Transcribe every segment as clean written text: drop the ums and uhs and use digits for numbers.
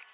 magical.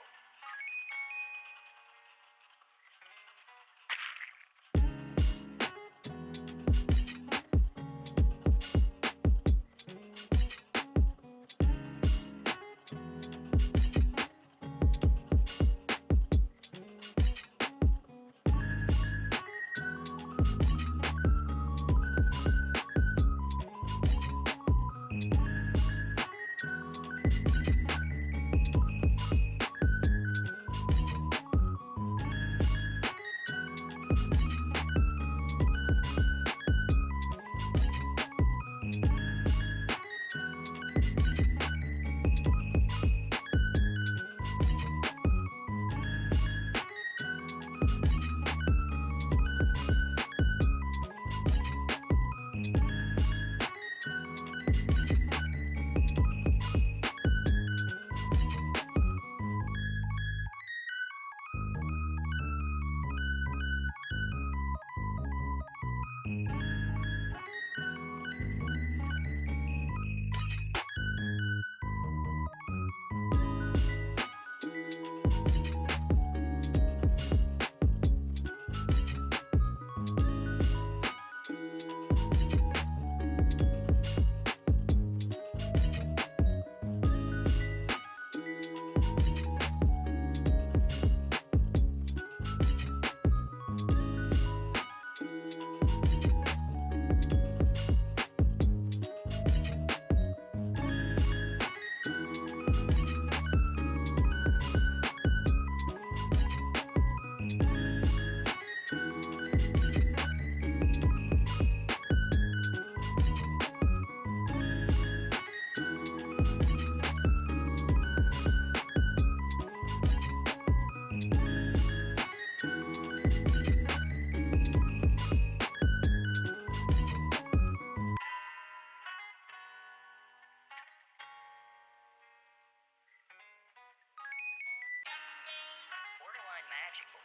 Borderline magical.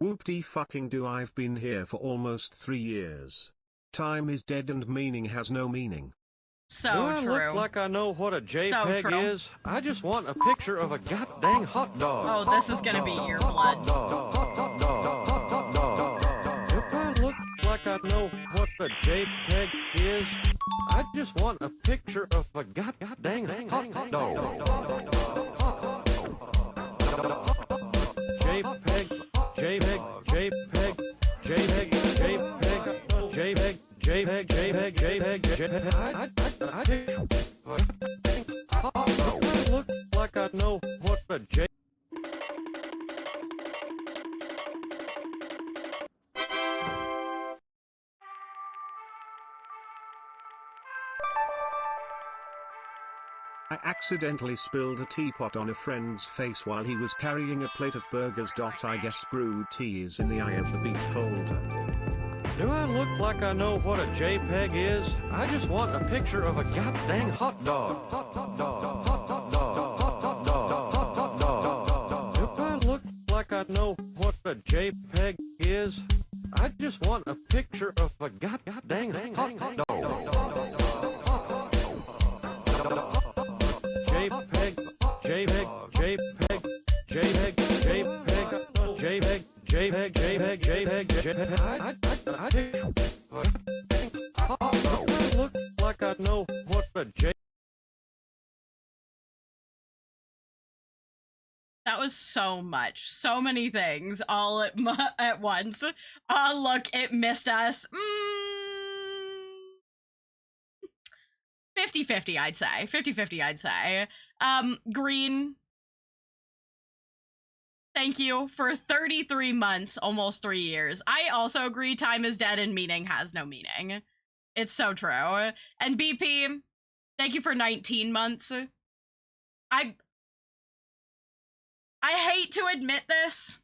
Whoop-de-fucking-do, I've been here for almost 3 years. Time is dead and meaning has no meaning. So Do I true. look like I know what a JPEG true. is? I just want a picture of a goddamn hot dog. Oh, this is gonna be ear blood. If I look like I know what a JPEG is, I just want a picture of a goddamn hot dog. JPEG, JPEG, JPEG, JPEG, JPEG, JPEG, JPEG, JPEG, JPEG. I look like I know what a J. I accidentally spilled a teapot on a friend's face while he was carrying a plate of burgers. I guess brewed tea is in the eye of the beholder. Do I look like I know what a JPEG is? I just want a picture of a goddamn hot dog. If I look like I know what a JPEG is, I just want a picture of a goddamn hot dog. JPEG, JPEG, JPEG, JPEG, JPEG, JPEG, JPEG, JPEG, JPEG, JPEG. I look like I know what a JPEG That was so much. So many things all at once. Oh, look, it missed us. 50-50, I'd say. 50-50, I'd say. Green, thank you for 33 months, almost 3 years. I also agree time is dead and meaning has no meaning. It's so true. And BP, thank you for 19 months. I hate to admit this,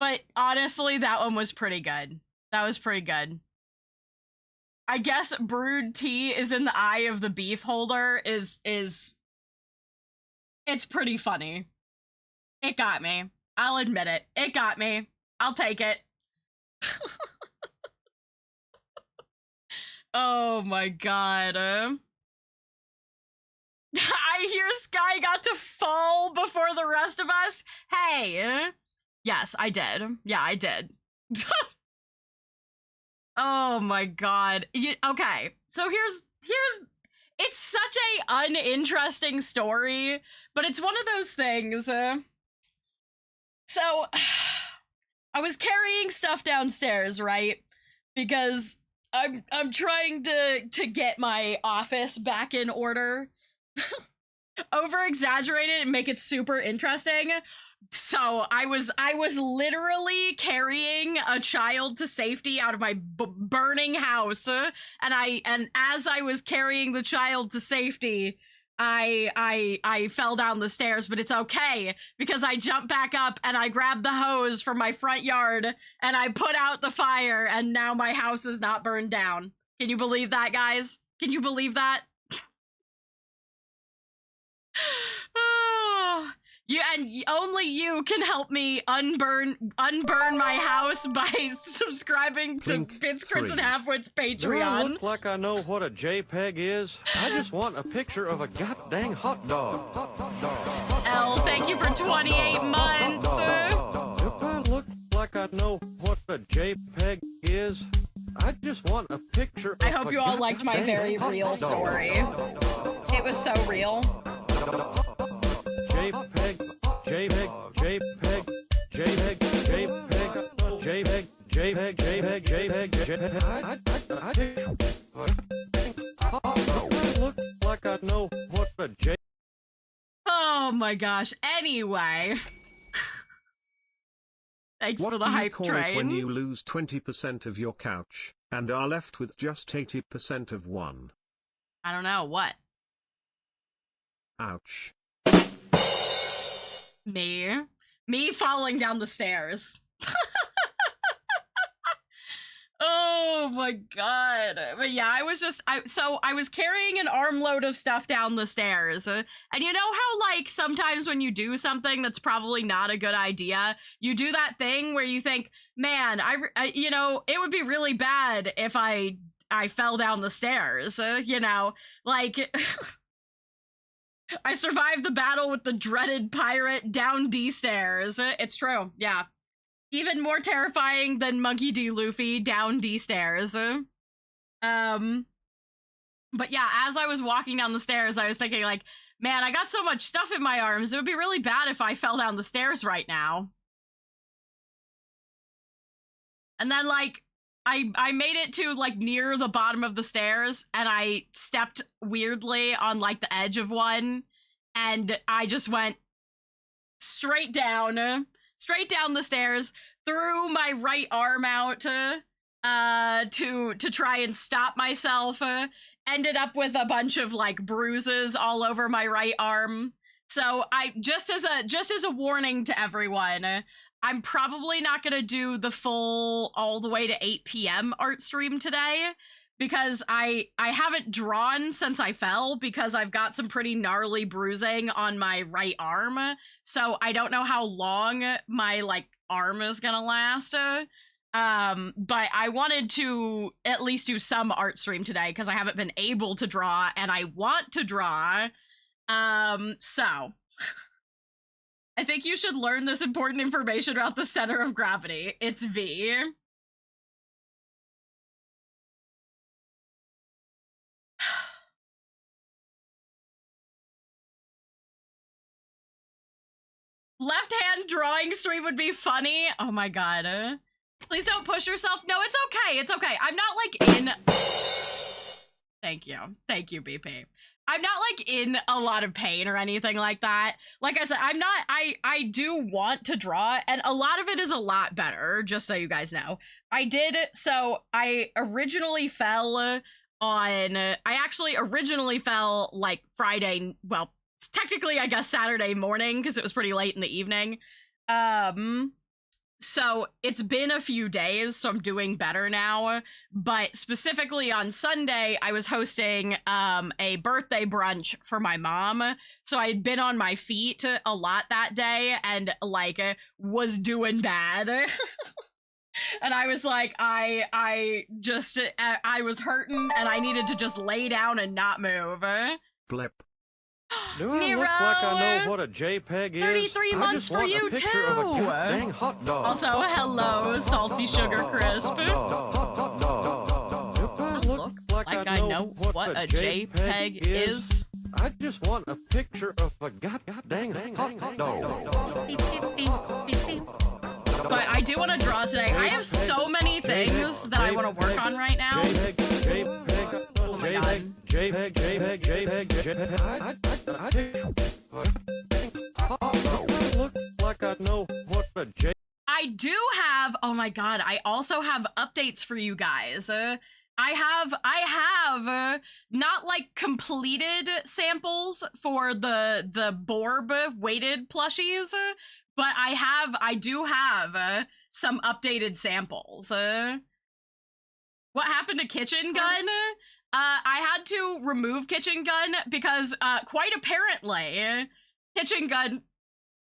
but honestly, that one was pretty good. That was pretty good. I guess brewed tea is in the eye of the beef holder is it's pretty funny. It got me. I'll admit it. It got me. I'll take it. Oh my god. I hear Sky got to fall before the rest of us. Hey. Yes, I did. Yeah, I did. Oh my god. Okay, so here's it's such a uninteresting story, but it's one of those things. So I was carrying stuff downstairs, right? Because I'm trying to get my office back in order. Over exaggerate it and make it super interesting. So I was literally carrying a child to safety out of my burning house, and as I was carrying the child to safety, I fell down the stairs, but it's okay because I jumped back up and I grabbed the hose from my front yard and I put out the fire, and now my house is not burned down. Can you believe that, guys? Can you believe that? Only you can help me unburn my house by subscribing to Bits, Crits, and Halfwits Patreon. Do I look like I know what a JPEG is? I just want a picture of a goddamn hot dog. L, thank you for 28 months. If I look like I know what a JPEG is, I just want a picture of I hope you all liked my very real story. It was so real. JPEG, JPEG, JPEG, JPEG, JPEG, JPEG, JPEG, JPEG, JPEG, I look like I know what a JPEG. Oh my gosh. Anyway. Thanks for the hype train. What do you call it when you lose 20% of your couch and are left with just 80% of one? I don't know. What? Ouch. Me falling down the stairs. Oh my god. But yeah, I was carrying an armload of stuff down the stairs. And you know how, like, sometimes when you do something that's probably not a good idea, you do that thing where you think, man, you know, it would be really bad if I fell down the stairs, you know, like... I survived the battle with the dreaded pirate down D stairs. It's true, yeah. Even more terrifying than Monkey D. Luffy down D stairs. But yeah, as I was walking down the stairs, I was thinking, like, man, I got so much stuff in my arms. It would be really bad if I fell down the stairs right now. And then, like, I made it to, like, near the bottom of the stairs, and I stepped weirdly on, like, the edge of one, and I just went straight down the stairs, threw my right arm out to try and stop myself, ended up with a bunch of, like, bruises all over my right arm. So just as a warning to everyone, I'm probably not gonna do the full all the way to 8 p.m. art stream today because I haven't drawn since I fell because I've got some pretty gnarly bruising on my right arm. So I don't know how long my, like, arm is gonna last. But I wanted to at least do some art stream today because I haven't been able to draw and I want to draw. So... I think you should learn this important information about the center of gravity. It's V. Left-hand drawing stream would be funny. Oh my god. Please don't push yourself. No, it's okay. It's okay. I'm not like in... Thank you. Thank you, BP. I'm not like in a lot of pain or anything like that. Like I said, I'm not, I do want to draw, and a lot of it is a lot better, just so you guys know. I originally fell I actually originally fell like Friday, well, technically I guess Saturday morning, because it was pretty late in the evening. So it's been a few days, so I'm doing better now. But specifically on Sunday, I was hosting a birthday brunch for my mom. So I'd been on my feet a lot that day and like was doing bad. And I was like, I was hurting and I needed to just lay down and not move. Blip. Do I Nero, look like I know what a JPEG is? 33 months I just for want you a picture too. Of a dang hot dog. Also, hello, Salty Sugar Crisp. Do I look like I know what a JPEG is? I just want a picture of a dang hot dog. But I do want to draw today. I have so many things that I want to work on right now. Oh my god. I do have, oh my god, I also have updates for you guys. I have not like completed samples for the Borb weighted plushies, but I do have some updated samples. What happened to Kitchen Gun? I had to remove Kitchen Gun because quite apparently Kitchen Gun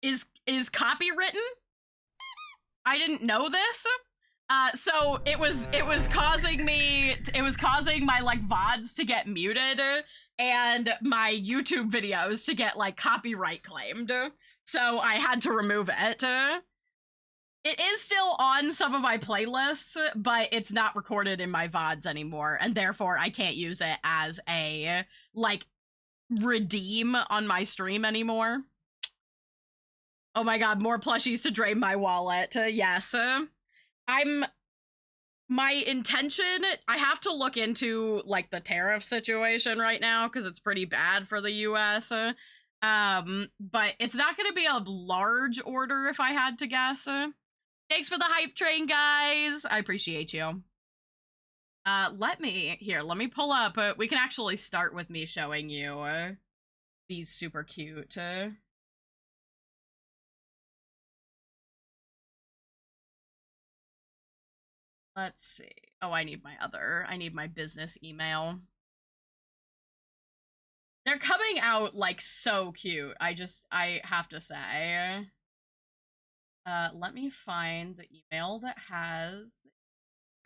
is copywritten. I didn't know this. So it was causing my like VODs to get muted and my YouTube videos to get like copyright claimed. So I had to remove it. It is still on some of my playlists, but it's not recorded in my VODs anymore, and therefore I can't use it as a like redeem on my stream anymore. Oh my god, more plushies to drain my wallet. Yes. My intention, I have to look into like the tariff situation right now because it's pretty bad for the US. But it's not going to be a large order if I had to guess. Thanks for the hype train, guys. I appreciate you. Let me pull up. We can actually start with me showing you these super cute. Let's see. Oh, I need my business email. They're coming out like so cute. I have to say. Let me find the email that has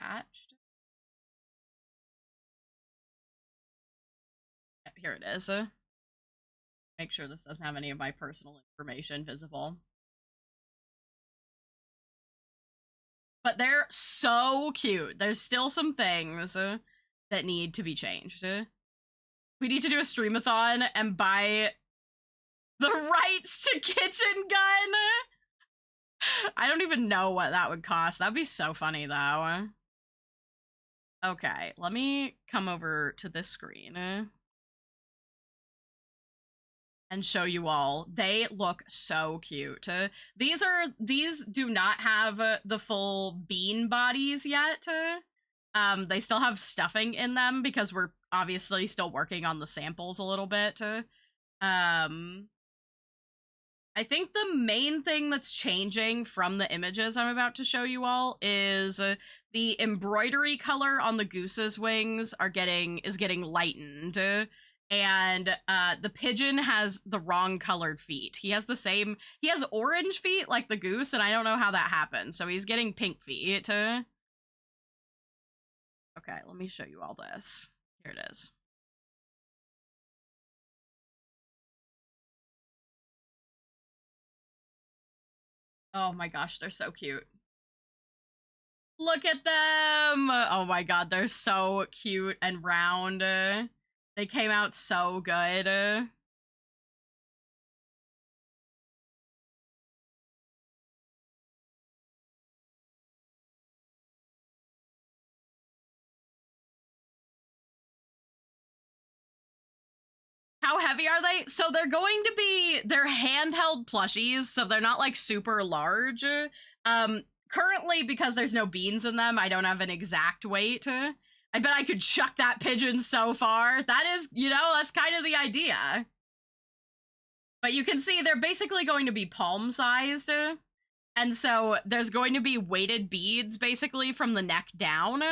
attached. Yep, here it is. Make sure this doesn't have any of my personal information visible. But they're so cute. There's still some things that need to be changed. We need to do a streamathon and buy the rights to Kitchen Gun. I don't even know what that would cost. That'd be so funny, though. Okay, let me come over to this screen and show you all. They look so cute. These do not have the full bean bodies yet. They still have stuffing in them because we're obviously still working on the samples a little bit. I think the main thing that's changing from the images I'm about to show you all is the embroidery color on the goose's wings is getting lightened. And the pigeon has the wrong colored feet. He has orange feet like the goose, and I don't know how that happened. So he's getting pink feet. Okay, let me show you all this. Here it is. Oh my gosh, they're so cute. Look at them! Oh my god, they're so cute and round. They came out so good. How heavy are they? So they're going to be, they're handheld plushies, so they're not like super large. Currently, because there's no beans in them, I don't have an exact weight. I bet I could chuck that pigeon so far. That is, you know, that's kind of the idea. But you can see they're basically going to be palm-sized. And so there's going to be weighted beads basically from the neck down.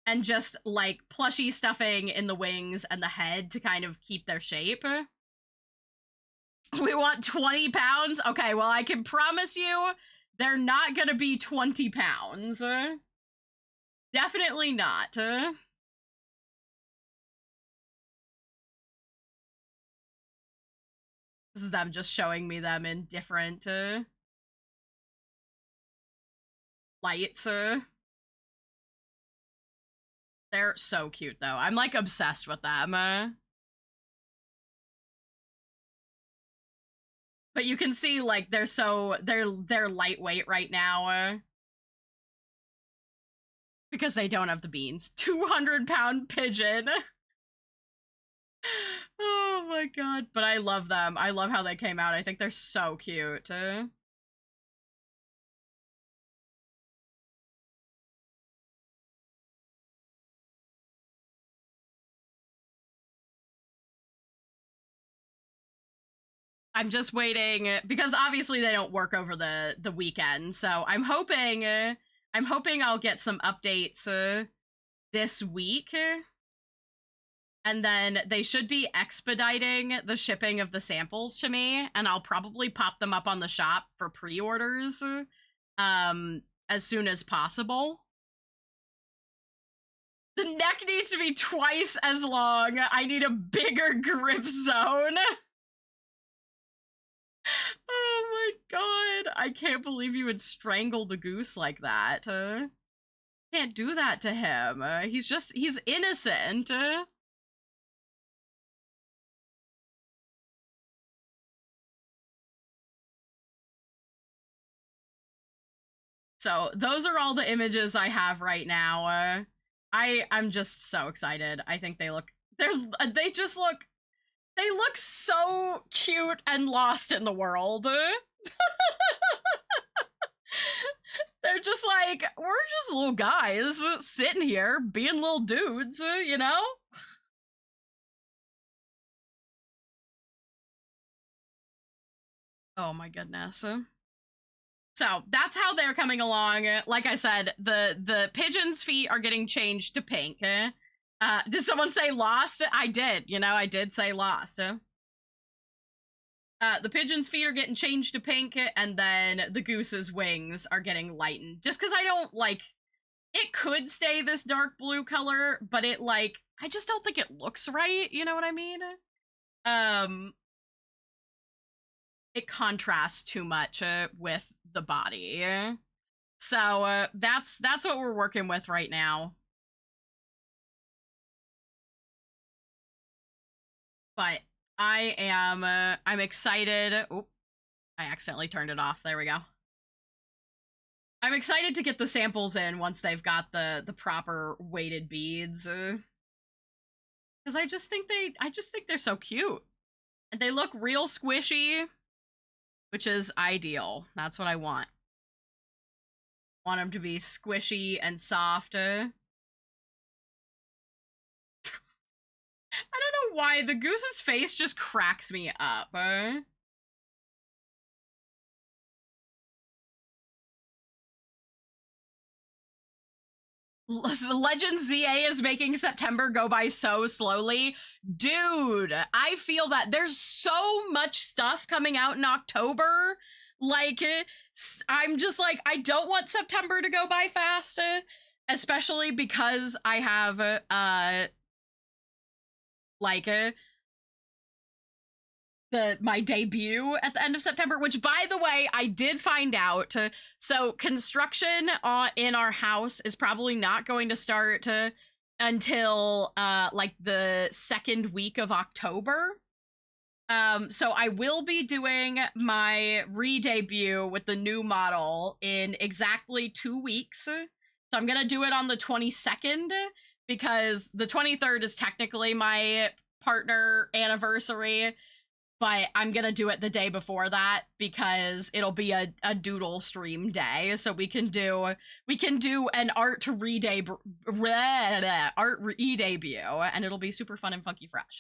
And just like plushy stuffing in the wings and the head to kind of keep their shape. We want 20 pounds? Okay, well, I can promise you they're not gonna be 20 pounds. Definitely not. This is them just showing me them in different lights. They're so cute, though. I'm, like, obsessed with them. But you can see, like, they're lightweight right now. Because they don't have the beans. 200-pound pigeon. Oh my god. But I love them. I love how they came out. I think they're so cute. I'm just waiting because obviously they don't work over the weekend. So I'm hoping I'll get some updates this week. And then they should be expediting the shipping of the samples to me, and I'll probably pop them up on the shop for pre-orders as soon as possible. The neck needs to be twice as long. I need a bigger grip zone. Oh my god. I can't believe you would strangle the goose like that. Can't do that to him. He's innocent. So those are all the images I have right now. I'm just so excited. I think they look so cute and lost in the world. They're just like, we're just little guys sitting here being little dudes, you know? Oh my goodness. So that's how they're coming along. Like I said, the pigeon's feet are getting changed to pink. Did someone say lost? I did. You know, I did say lost. The pigeon's feet are getting changed to pink, and then the goose's wings are getting lightened. Just because I don't, like... It could stay this dark blue color, but it, like... I just don't think it looks right, you know what I mean? It contrasts too much with the body. So that's what we're working with right now. But I'm excited. Oh, I accidentally turned it off. There we go. I'm excited to get the samples in once they've got the proper weighted beads. Because I just think they're so cute. And they look real squishy. Which is ideal. That's what I want. Want them to be squishy and soft. I don't know why. The goose's face just cracks me up. Legend ZA is making September go by so slowly. Dude, I feel that there's so much stuff coming out in October. Like, I'm just like, I don't want September to go by fast, especially because I have, my debut at the end of September, which, by the way, I did find out. So construction in our house is probably not going to start until like the second week of October. So I will be doing my re-debut with the new model in exactly 2 weeks. So I'm gonna do it on the 22nd because the 23rd is technically my partner anniversary, but I'm gonna do it the day before that because it'll be a Doodle stream day, so we can do an art re-debut, and it'll be super fun and funky fresh.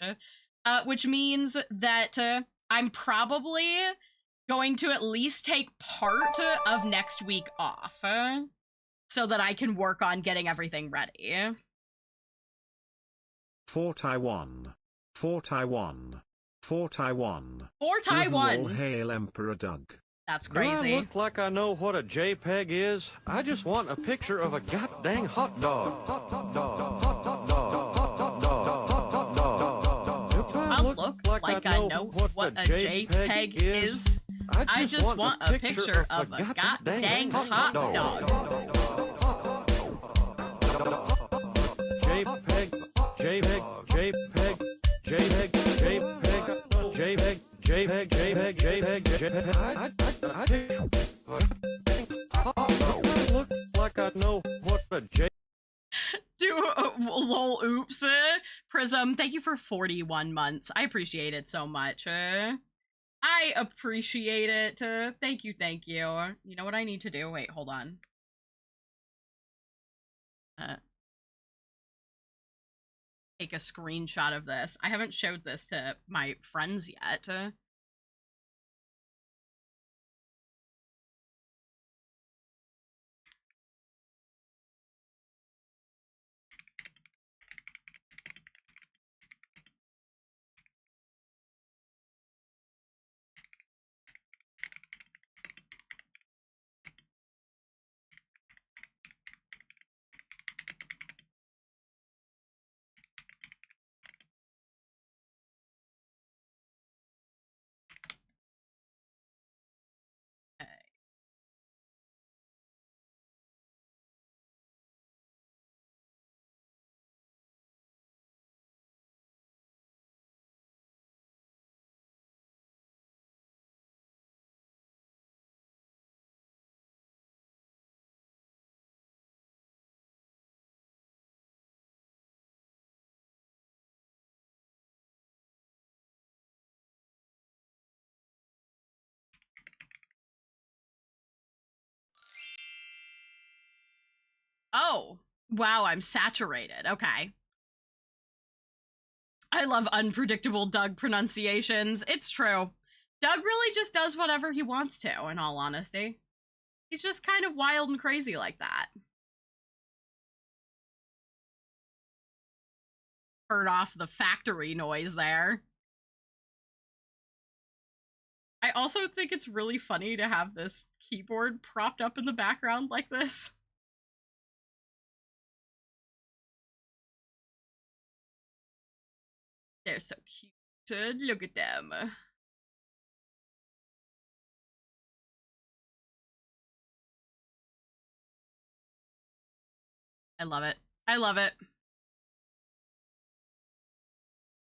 Which means that I'm probably going to at least take part of next week off, so that I can work on getting everything ready. For Taiwan. For Taiwan. For Taiwan. For Taiwan. All hail Emperor Doug. That's Do crazy. I look like I know what a JPEG is? I just want a picture of a goddamn hot dog. Hot dog. Hot dog. Hot dog. Do I look like I know what a JPEG is? I just want a picture of a goddamn hot dog. JPEG. JPEG. JPEG. JPEG. JPEG. JPEG, JPEG, JPEG, JPEG. I look like I know what a JPEG. Lol, oops. Prism, thank you for 41 months. I appreciate it so much. I appreciate it. Thank you, thank you. You know what I need to do? Wait, hold on. Take a screenshot of this. I haven't showed this to my friends yet. Oh, wow, I'm saturated. Okay. I love unpredictable Doug pronunciations. It's true. Doug really just does whatever he wants to, in all honesty. He's just kind of wild and crazy like that. Heard off the factory noise there. I also think it's really funny to have this keyboard propped up in the background like this. They're so cute. Look at them. I love it. I love it.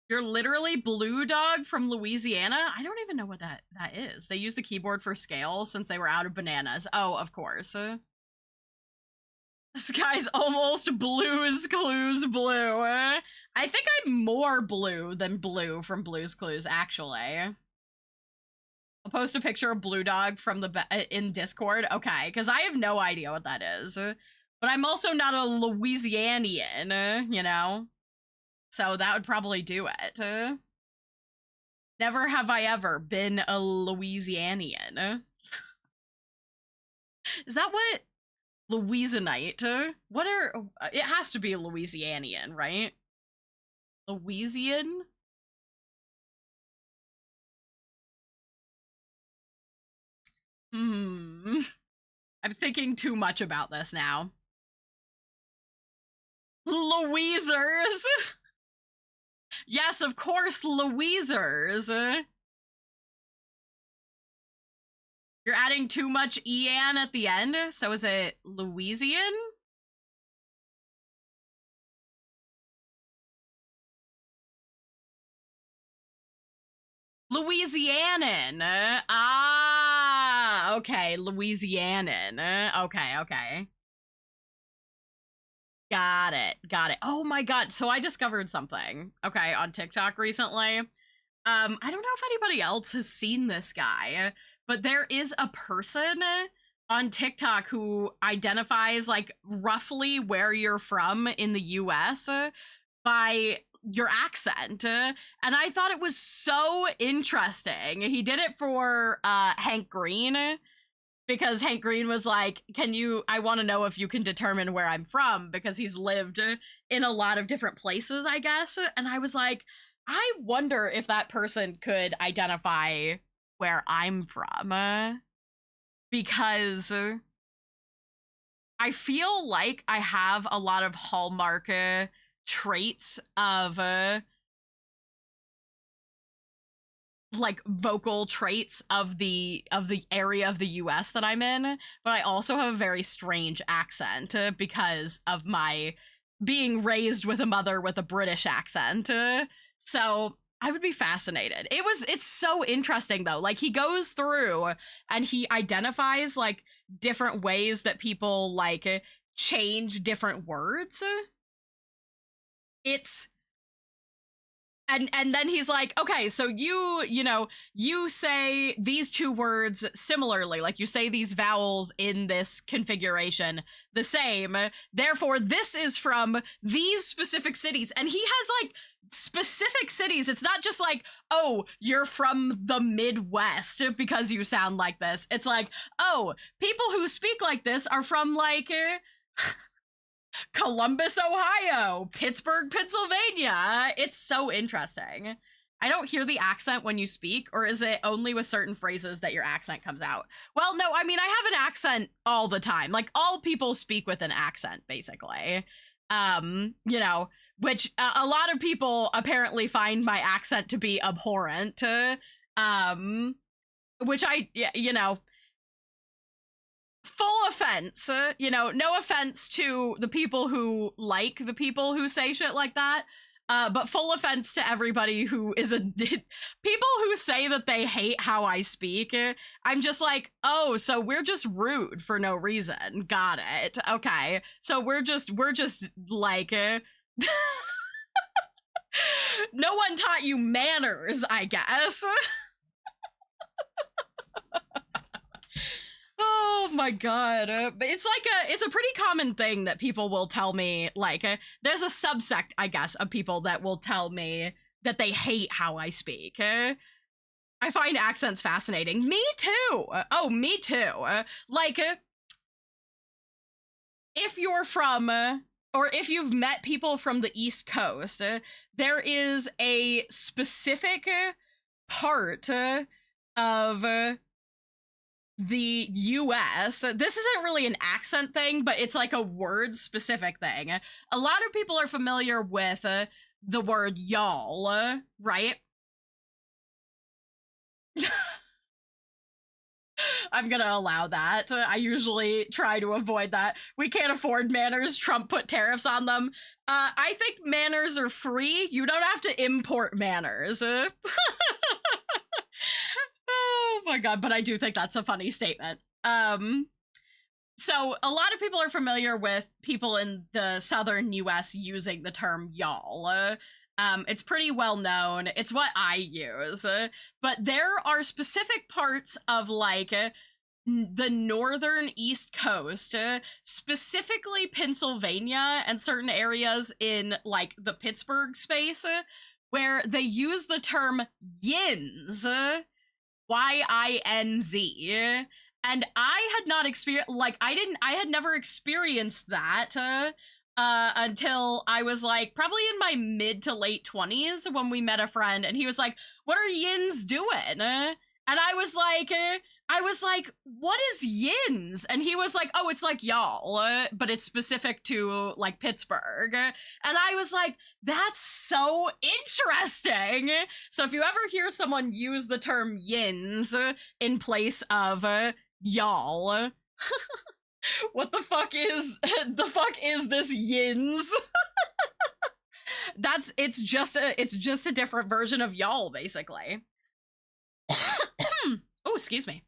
You're literally Blue Dog from Louisiana? I don't even know what that is. They use the keyboard for scale since they were out of bananas. Oh, of course. This guy's almost Blue's Clues blue. I think I'm more blue than Blue from Blue's Clues, actually. I'll post a picture of Blue Dog from in Discord. Okay, because I have no idea what that is. But I'm also not a Louisianian, you know? So that would probably do it. Never have I ever been a Louisianian. Is that what Louisianite? What are... It has to be a Louisianian, right? Louisian? I'm thinking too much about this now. Louisers! Yes, of course, Louisers. You're adding too much Ian at the end, so is it Louisian? Louisianan. Ah, okay, Louisianan. Okay, okay. Got it. Got it. Oh my god. So I discovered something, okay, on TikTok recently. I don't know if anybody else has seen this guy, but there is a person on TikTok who identifies like roughly where you're from in the US by your accent. And I thought it was so interesting. He did it for Hank Green, because Hank Green was like, I want to know if you can determine where I'm from, because he's lived in a lot of different places, I guess. And I was like, I wonder if that person could identify where I'm from, because I feel like I have a lot of hallmark traits of like vocal traits of the area of the US that I'm in, but I also have a very strange accent because of my being raised with a mother with a British accent. So I would be fascinated. It's so interesting though. Like, he goes through and he identifies like different ways that people like change different words. It's and then he's like, okay, so you say these two words similarly, like you say these vowels in this configuration the same, therefore this is from these specific cities. And he has like specific cities. It's not just like, oh, you're from the Midwest because you sound like this. It's like, oh, people who speak like this are from like Columbus, Ohio, Pittsburgh, Pennsylvania. It's so interesting. I don't hear the accent when you speak, or is it only with certain phrases that your accent comes out? Well, no, I mean, I have an accent all the time. Like, all people speak with an accent, basically. Which a lot of people apparently find my accent to be abhorrent. Which full offense, no offense to the people who like the people who say shit like that, but full offense to everybody who is people who say that they hate how I speak. I'm just like, oh, so we're just rude for no reason. Got it. Okay. So we're just like, no one taught you manners, I guess. Oh my god. But it's a pretty common thing that people will tell me, like, there's a subsect, I guess, of people that will tell me that they hate how I speak. I find accents fascinating. Me too. Oh, me too. Like, if you're from, or if you've met people from the East Coast, there is a specific part of the US. This isn't really an accent thing, but it's like a word specific thing. A lot of people are familiar with the word y'all, right? I'm gonna allow that. I usually try to avoid that. We can't afford manners. Trump put tariffs on them. I think manners are free. You don't have to import manners. Oh my god, but I do think that's a funny statement. So a lot of people are familiar with people in the southern US using the term y'all. It's pretty well known. It's what I use. But there are specific parts of like the northern East Coast, specifically Pennsylvania and certain areas in like the Pittsburgh space, where they use the term yins. YINZ. And I had not experienced, like, I had never experienced that until I was like probably in my mid to late 20s when we met a friend, and he was like, what are yins doing? And I was like, what is yins? And he was like, oh, it's like y'all, but it's specific to like Pittsburgh. And I was like, that's so interesting. So if you ever hear someone use the term yins in place of y'all, what the fuck is this yins? It's just a different version of y'all, basically. Oh, excuse me.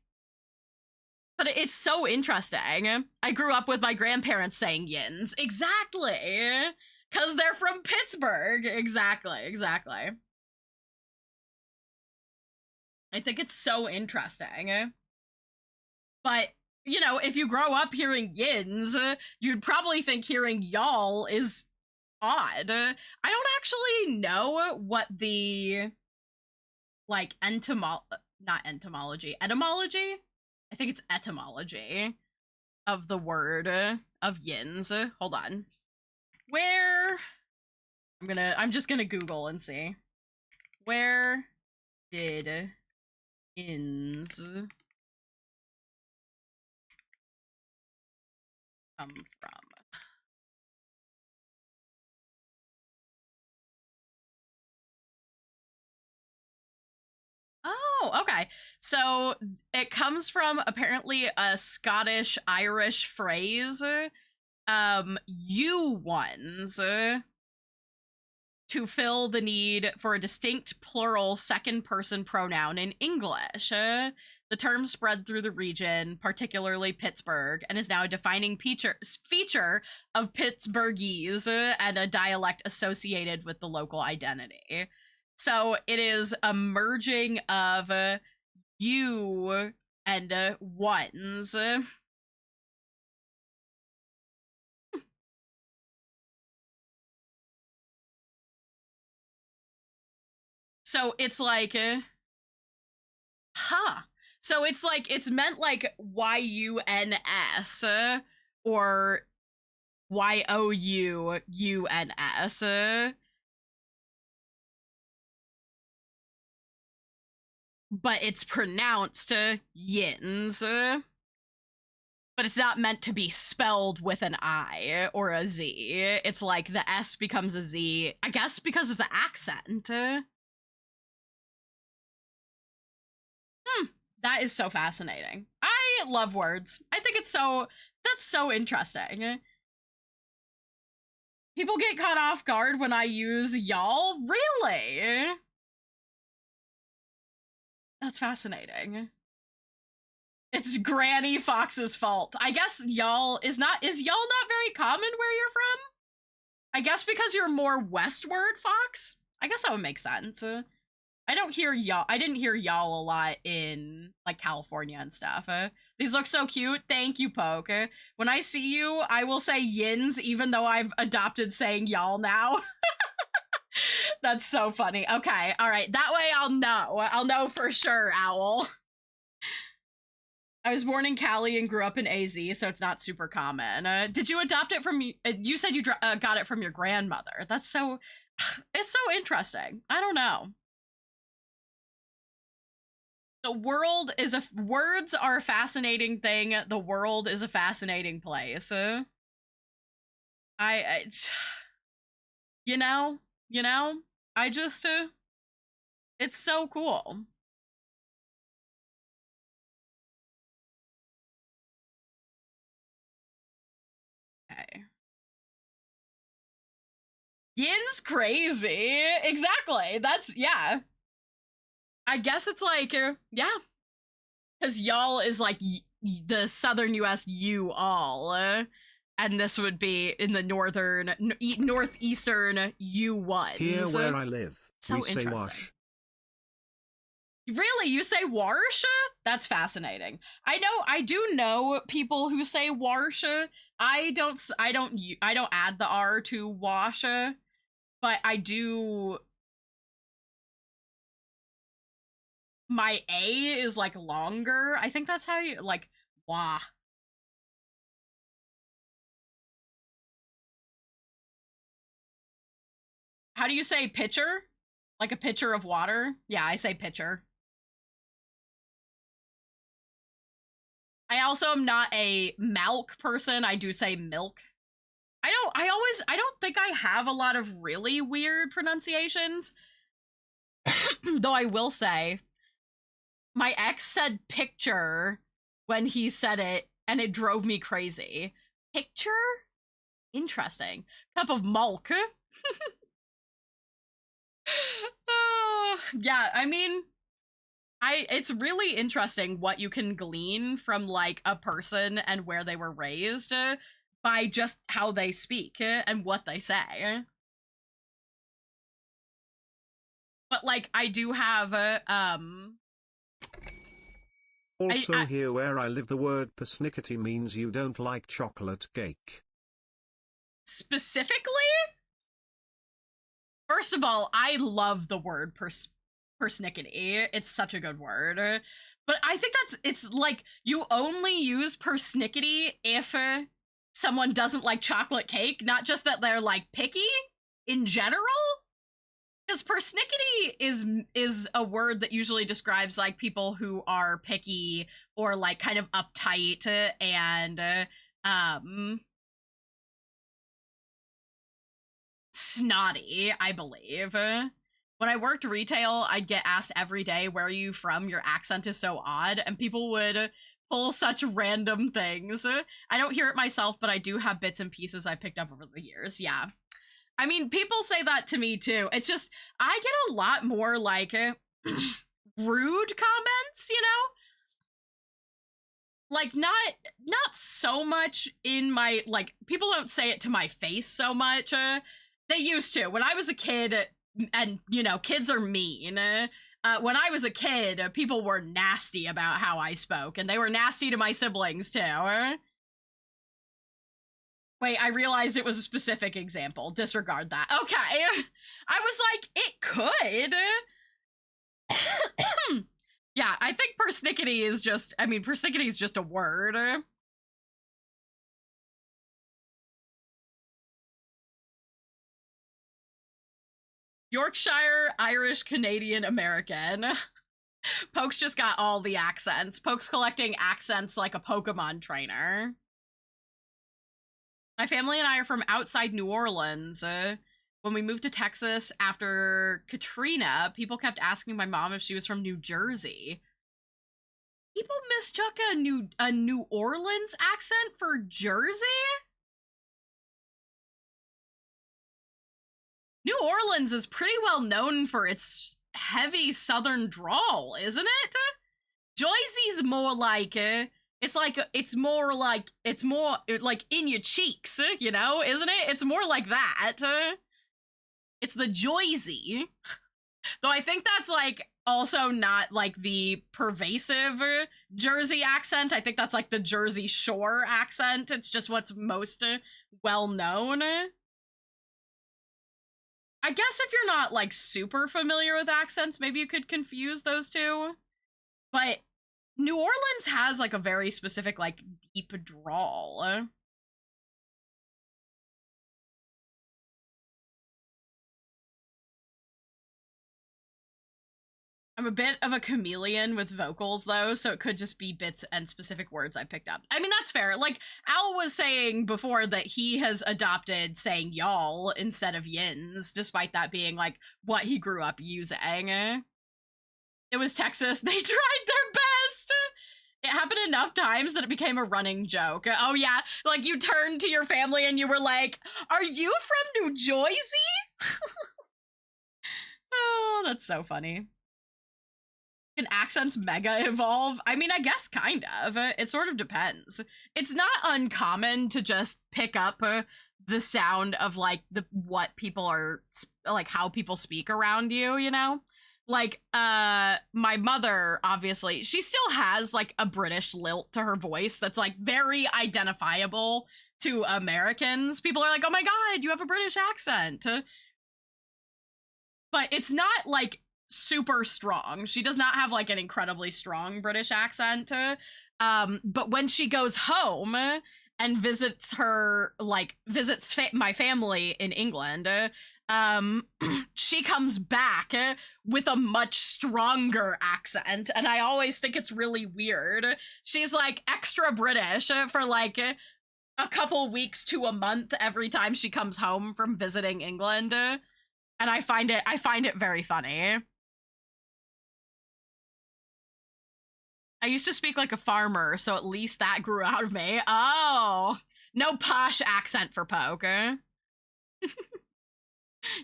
But it's so interesting. I grew up with my grandparents saying yins. Exactly. Because they're from Pittsburgh. Exactly. I think it's so interesting. But, you know, if you grow up hearing yins, you'd probably think hearing y'all is odd. I don't actually know what the, like, etymology. I think it's etymology of the word of yins. Hold on. I'm just gonna Google and see. Where did yins come from? Oh, okay. So it comes from apparently a Scottish Irish phrase. You ones, to fill the need for a distinct plural second person pronoun in English. The term spread through the region, particularly Pittsburgh, and is now a defining feature of Pittsburghese and a dialect associated with the local identity. So it is a merging of you and ones. So it's like, So it's like, it's meant like YUNS or YOUUNS. But it's pronounced yins. But it's not meant to be spelled with an I or a Z. It's like the S becomes a Z, I guess because of the accent. That is so fascinating. I love words. I think that's so interesting. People get caught off guard when I use y'all? Really? That's fascinating. It's Granny Fox's fault. I guess y'all is y'all not very common where you're from? I guess because you're more westward, Fox? I guess that would make sense. I didn't hear y'all a lot in, like, California and stuff. These look so cute. Thank you, Poke. When I see you, I will say yins, even though I've adopted saying y'all now. That's so funny. Okay, all right. That way I'll know. I'll know for sure, Owl. I was born in Cali and grew up in AZ, so it's not super common. Did you adopt it from, you said you got it from your grandmother. It's so interesting. I don't know. The world is words are a fascinating thing. The world is a fascinating place. You know, I just, it's so cool. Okay. Yin's crazy. Exactly. That's, yeah. I guess it's like, yeah. Because y'all is like the southern US, you all. And this would be in the northeastern, you ones. Here where I live, so we say wash. Really? You say warsh? That's fascinating. I do know people who say warsh. I don't add the R to wash, but I do. My A is like longer. I think that's how you, like, wah. How do you say pitcher? Like a pitcher of water? Yeah, I say pitcher. I also am not a milk person. I do say milk. I don't think I have a lot of really weird pronunciations. Though I will say, my ex said picture when he said it, and it drove me crazy. Picture? Interesting. Cup of milk. Yeah, I mean, It's really interesting what you can glean from like a person and where they were raised by just how they speak and what they say. But like I do have Also here where I live the word persnickety means you don't like chocolate cake. Specifically? First of all, I love the word persnickety. It's such a good word. But I think it's like you only use persnickety if someone doesn't like chocolate cake, not just that they're like picky in general. Because persnickety is a word that usually describes like people who are picky or like kind of uptight and snotty, I believe. When I worked retail, I'd get asked every day, "Where are you from? Your accent is so odd," and people would pull such random things. I don't hear it myself, but I do have bits and pieces I picked up over the years. Yeah. I mean, people say that to me too. It's just, I get a lot more like rude comments, you know? Like not so much in my, like, people don't say it to my face so much. They used to. When I was a kid, and you know, kids are mean. When I was a kid, people were nasty about how I spoke, and they were nasty to my siblings too. Wait, I realized it was a specific example. Disregard that. Okay. I was like, it could. Yeah, I think persnickety is just, I mean, persnickety is just a word. Yorkshire, Irish, Canadian, American. Poke's just got all the accents. Poke's collecting accents like a Pokemon trainer. My family and I are from outside New Orleans. When we moved to Texas after Katrina, people kept asking my mom if she was from New Jersey. People mistook a New Orleans accent for Jersey? New Orleans is pretty well known for its heavy southern drawl, isn't it? Jersey's more like it's more like in your cheeks, you know, isn't it? It's more like that. It's the Jersey. Though I think that's like also not like the pervasive Jersey accent. I think that's like the Jersey Shore accent. It's just what's most well known. I guess if you're not like super familiar with accents, maybe you could confuse those two. But New Orleans has like a very specific like deep drawl. I'm a bit of a chameleon with vocals though, so it could just be bits and specific words I picked up. I mean, that's fair. Like Al was saying before that he has adopted saying y'all instead of yins, despite that being like what he grew up using. It was Texas. They tried their best. It happened enough times that it became a running joke. Oh yeah, like you turned to your family and you were like, "Are you from New Jersey?" Oh, that's so funny. Can accents mega evolve? I mean, I guess kind of. It sort of depends. It's not uncommon to just pick up the sound of like what people are like, how people speak around you, you know? Like my mother, obviously, she still has like a British lilt to her voice that's like very identifiable to Americans. People are like, "Oh my god, you have a British accent." But it's not like super strong. She does not have like an incredibly strong British accent. But when she goes home and visits my family in England, she comes back with a much stronger accent, and I always think it's really weird. She's like extra British for like a couple weeks to a month every time she comes home from visiting England, and I find it very funny. I used to speak like a farmer, so at least that grew out of me. Oh, no posh accent for Poke.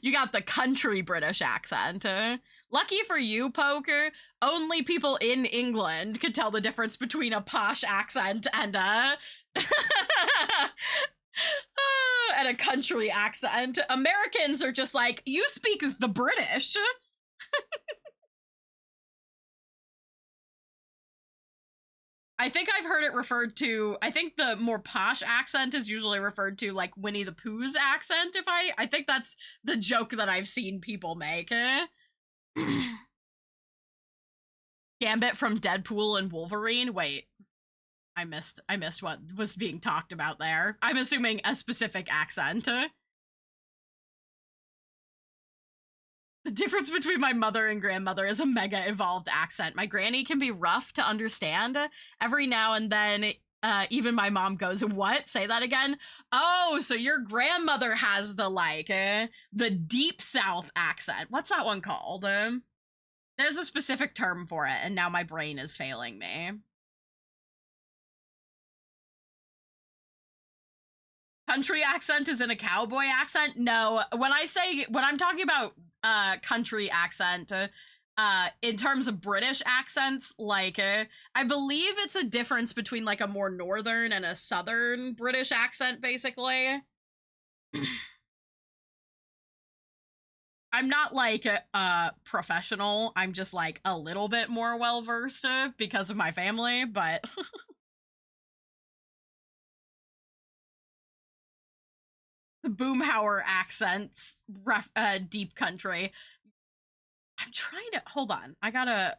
You got the country British accent. Lucky for you, Poker, only people in England could tell the difference between a posh accent and a and a country accent. Americans are just like, you speak the British. I think I've heard it referred to, I think the more posh accent is usually referred to like Winnie the Pooh's accent, if I think that's the joke that I've seen people make. Gambit from Deadpool and Wolverine. Wait, I missed what was being talked about there. I'm assuming a specific accent. The difference between my mother and grandmother is a mega evolved accent. My granny can be rough to understand. Every now and then, even my mom goes, what? Say that again? Oh, so your grandmother has the, like, the deep South accent. What's that one called? There's a specific term for it, and now my brain is failing me. Country accent is in a cowboy accent? No, when I'm talking about country accent, in terms of British accents, like, I believe it's a difference between, like, a more northern and a southern British accent, basically. I'm not, like, professional. I'm just, like, a little bit more well-versed because of my family, but... The Boomhauer accents, deep country. I'm trying to, hold on. I gotta,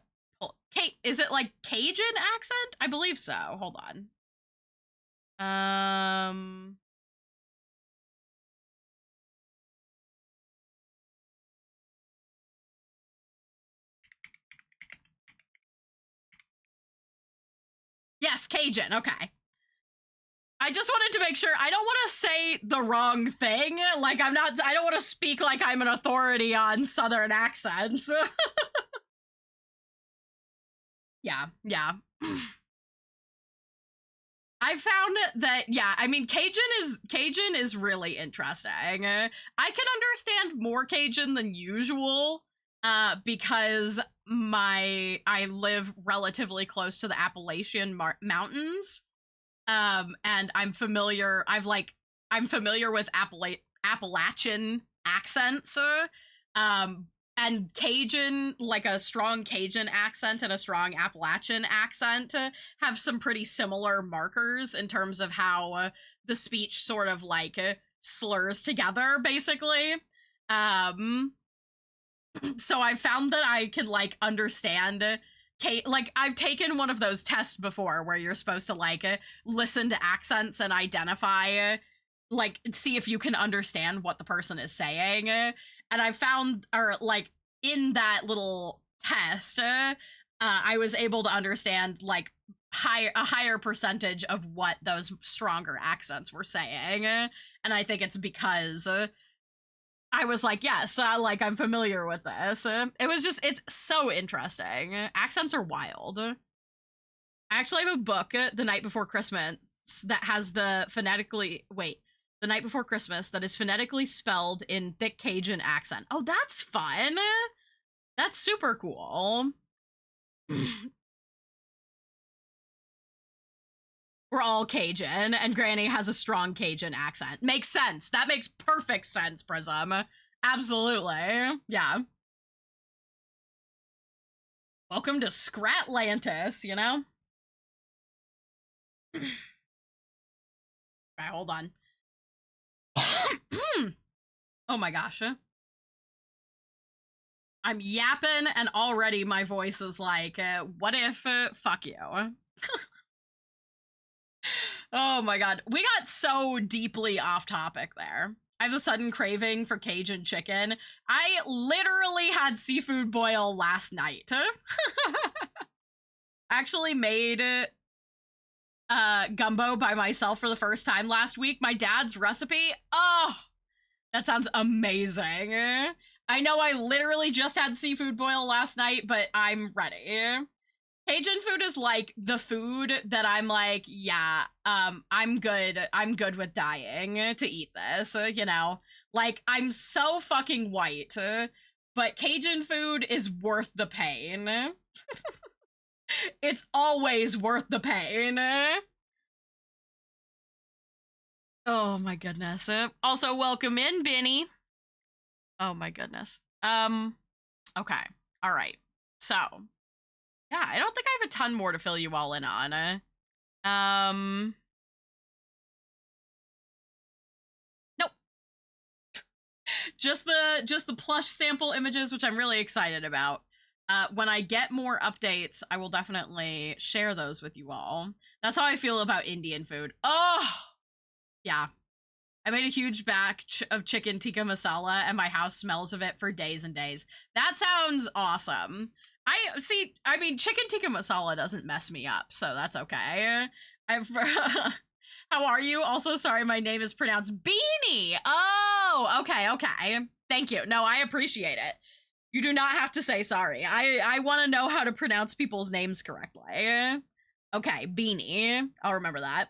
is it like Cajun accent? I believe so. Hold on. Yes, Cajun, okay. I just wanted to make sure, I don't want to say the wrong thing. Like, I don't want to speak like I'm an authority on Southern accents. Yeah. I found that, yeah, I mean, Cajun is really interesting. I can understand more Cajun than usual, because I live relatively close to the Appalachian Mountains. And I'm familiar with Appalachian accents, and Cajun, like a strong Cajun accent and a strong Appalachian accent, have some pretty similar markers in terms of how the speech sort of like slurs together, basically. So I found that I can like understand. Like, I've taken one of those tests before where you're supposed to, like, listen to accents and identify, like, see if you can understand what the person is saying. And I found, or, like, in that little test, I was able to understand, like, a higher percentage of what those stronger accents were saying. And I think it's because... I was like, yes, like, I'm familiar with this. It's so interesting. Accents are wild. I actually have a book, The Night Before Christmas, that has the Night Before Christmas, that is phonetically spelled in thick Cajun accent. Oh, that's fun. That's super cool. We're all Cajun, and Granny has a strong Cajun accent. Makes sense. That makes perfect sense, Prism. Absolutely. Yeah. Welcome to Scratlantis, you know? Alright, hold on. Oh my gosh. I'm yapping, and already my voice is like, what if, fuck you. Oh my god. We got so deeply off topic there. I have a sudden craving for Cajun chicken. I literally had seafood boil last night. Actually made gumbo by myself for the first time last week. My dad's recipe. Oh, that sounds amazing. I know I literally just had seafood boil last night, but I'm ready. Cajun food is like the food that I'm like, yeah, I'm good with dying to eat this, you know? Like, I'm so fucking white, but Cajun food is worth the pain. It's always worth the pain. Oh my goodness. Also, welcome in, Benny. Oh my goodness. Okay. All right. So, yeah, I don't think I have a ton more to fill you all in on. Nope. Just the plush sample images, which I'm really excited about. When I get more updates, I will definitely share those with you all. That's how I feel about Indian food. Oh, yeah. I made a huge batch of chicken tikka masala, and my house smells of it for days and days. That sounds awesome. I mean, chicken tikka masala doesn't mess me up, so that's okay. How are you? Also, sorry, my name is pronounced Beanie. Oh, okay. Thank you. No, I appreciate it. You do not have to say sorry. I want to know how to pronounce people's names correctly. Okay, Beanie. I'll remember that.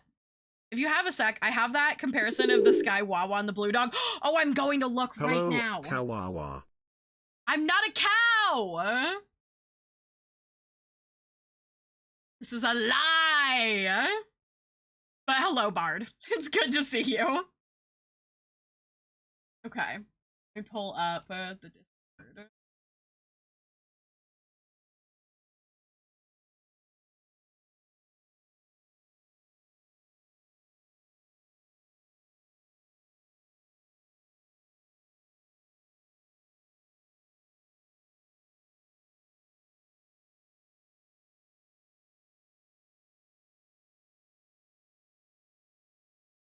If you have a sec, I have that comparison of the Sky Wawa and the Blue Dog. Oh, I'm going to look right now. Hello, Kawawa. I'm not a cow! This is a lie! But hello, Bard. It's good to see you. Okay. Let me pull up the Discord.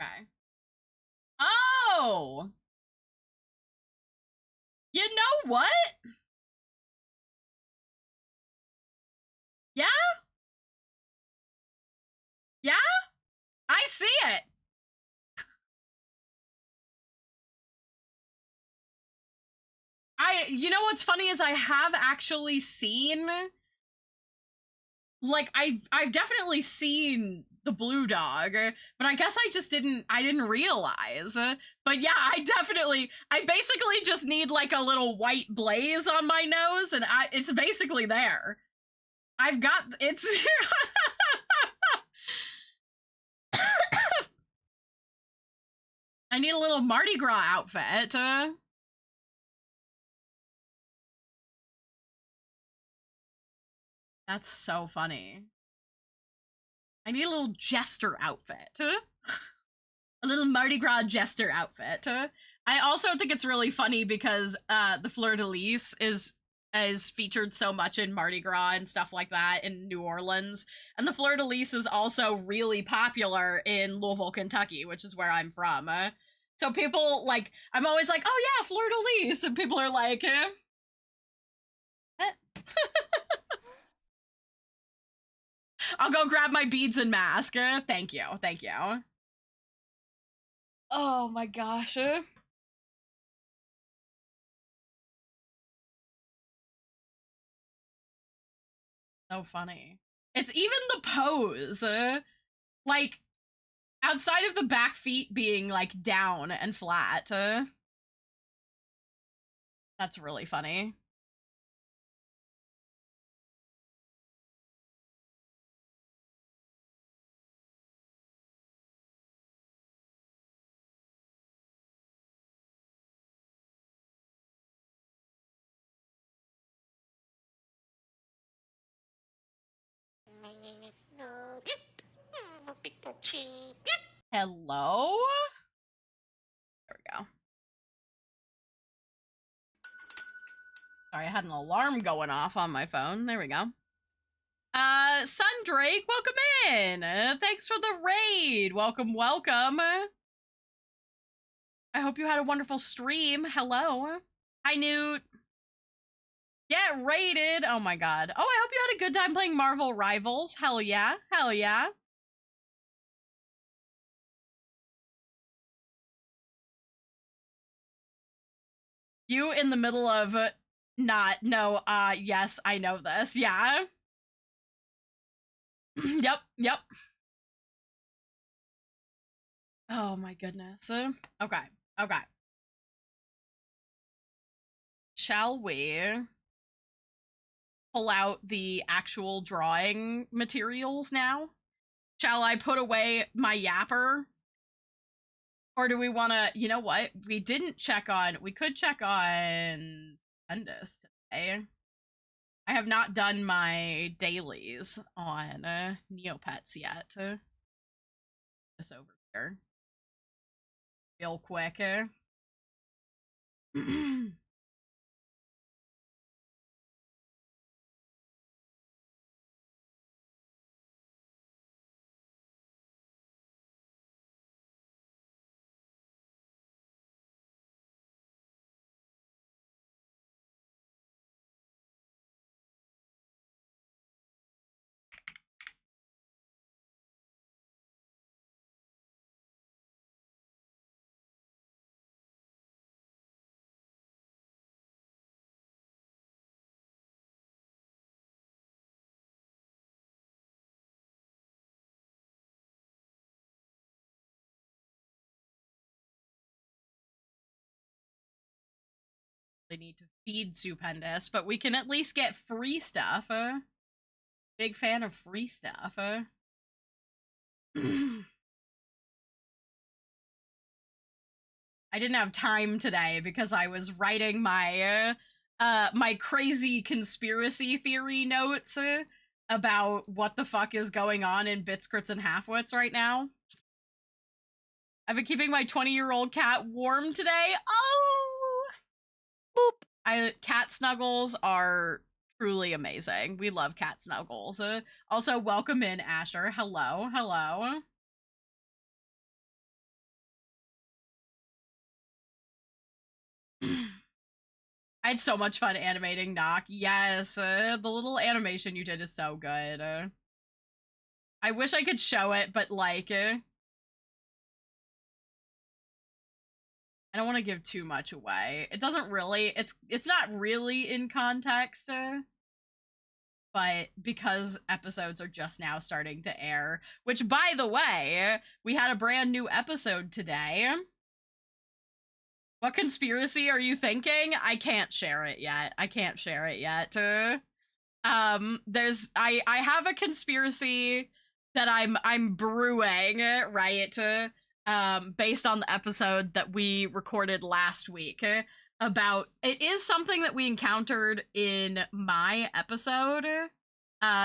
Okay. Oh! You know what? Yeah? Yeah? I see it! You know what's funny is I have actually seen, like, I've definitely seen the Blue Dog, but I guess I didn't realize. But yeah, I basically just need like a little white blaze on my nose, and it's basically there. It's I need a little Mardi Gras outfit. That's so funny. I need a little jester outfit. A little Mardi Gras jester outfit. I also think it's really funny because the fleur-de-lis is featured so much in Mardi Gras and stuff like that in New Orleans. And the fleur-de-lis is also really popular in Louisville, Kentucky, which is where I'm from. So people, like, I'm always like, oh yeah, fleur-de-lis. And people are like, I'll go grab my beads and mask. Thank you. Oh my gosh. So funny. It's even the pose. Like, outside of the back feet being, like, down and flat. That's really funny. Hello? There we go. Sorry, I had an alarm going off on my phone. There we go. Sun Drake, welcome in. Thanks for the raid. Welcome. I hope you had a wonderful stream. Hello. Hi, Newt. Get raided. Oh my god. Oh, I hope you had a good time playing Marvel Rivals. Hell yeah. You in the middle of yes, I know this. Yeah. Yep. Oh my goodness. Okay. shall we pull out the actual drawing materials now? Shall I put away my yapper? Or do we want to, you know what? We could check on Stupendous today. I have not done my dailies on Neopets yet. This over here. Real quick. Need to feed Stupendous, but we can at least get free stuff. Big fan of free stuff. I didn't have time today because I was writing my my crazy conspiracy theory notes about what the fuck is going on in Bits, Crits, and Halfwits right now. I've been keeping my 20-year-old cat warm today. Oh! Boop. Cat snuggles are truly amazing. We love cat snuggles. Also, welcome in, Asher. Hello, hello. I had so much fun animating Knock. Yes, the little animation you did is so good. I wish I could show it, but like... I don't want to give too much away. It doesn't really, it's not really in context, but because episodes are just now starting to air, which, by the way, we had a brand new episode today. What conspiracy are you thinking? I can't share it yet. I have a conspiracy that I'm brewing, right? Based on the episode that we recorded last week about, it is something that we encountered in my episode.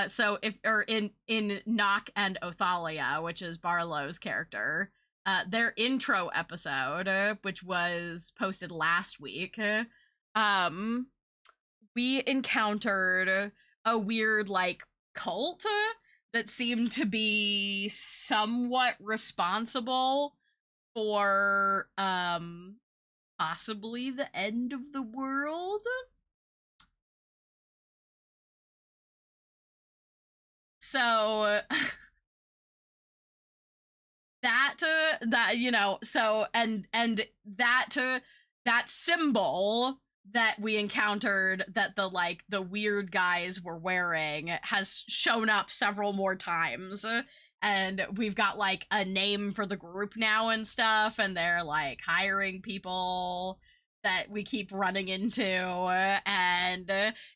So in Knock and Othalia, which is Barlow's character, their intro episode, which was posted last week, we encountered a weird, like, cult that seemed to be somewhat responsible for, possibly the end of the world? So, that symbol that we encountered that the weird guys were wearing has shown up several more times, and we've got like a name for the group now and stuff, and they're like hiring people that we keep running into, and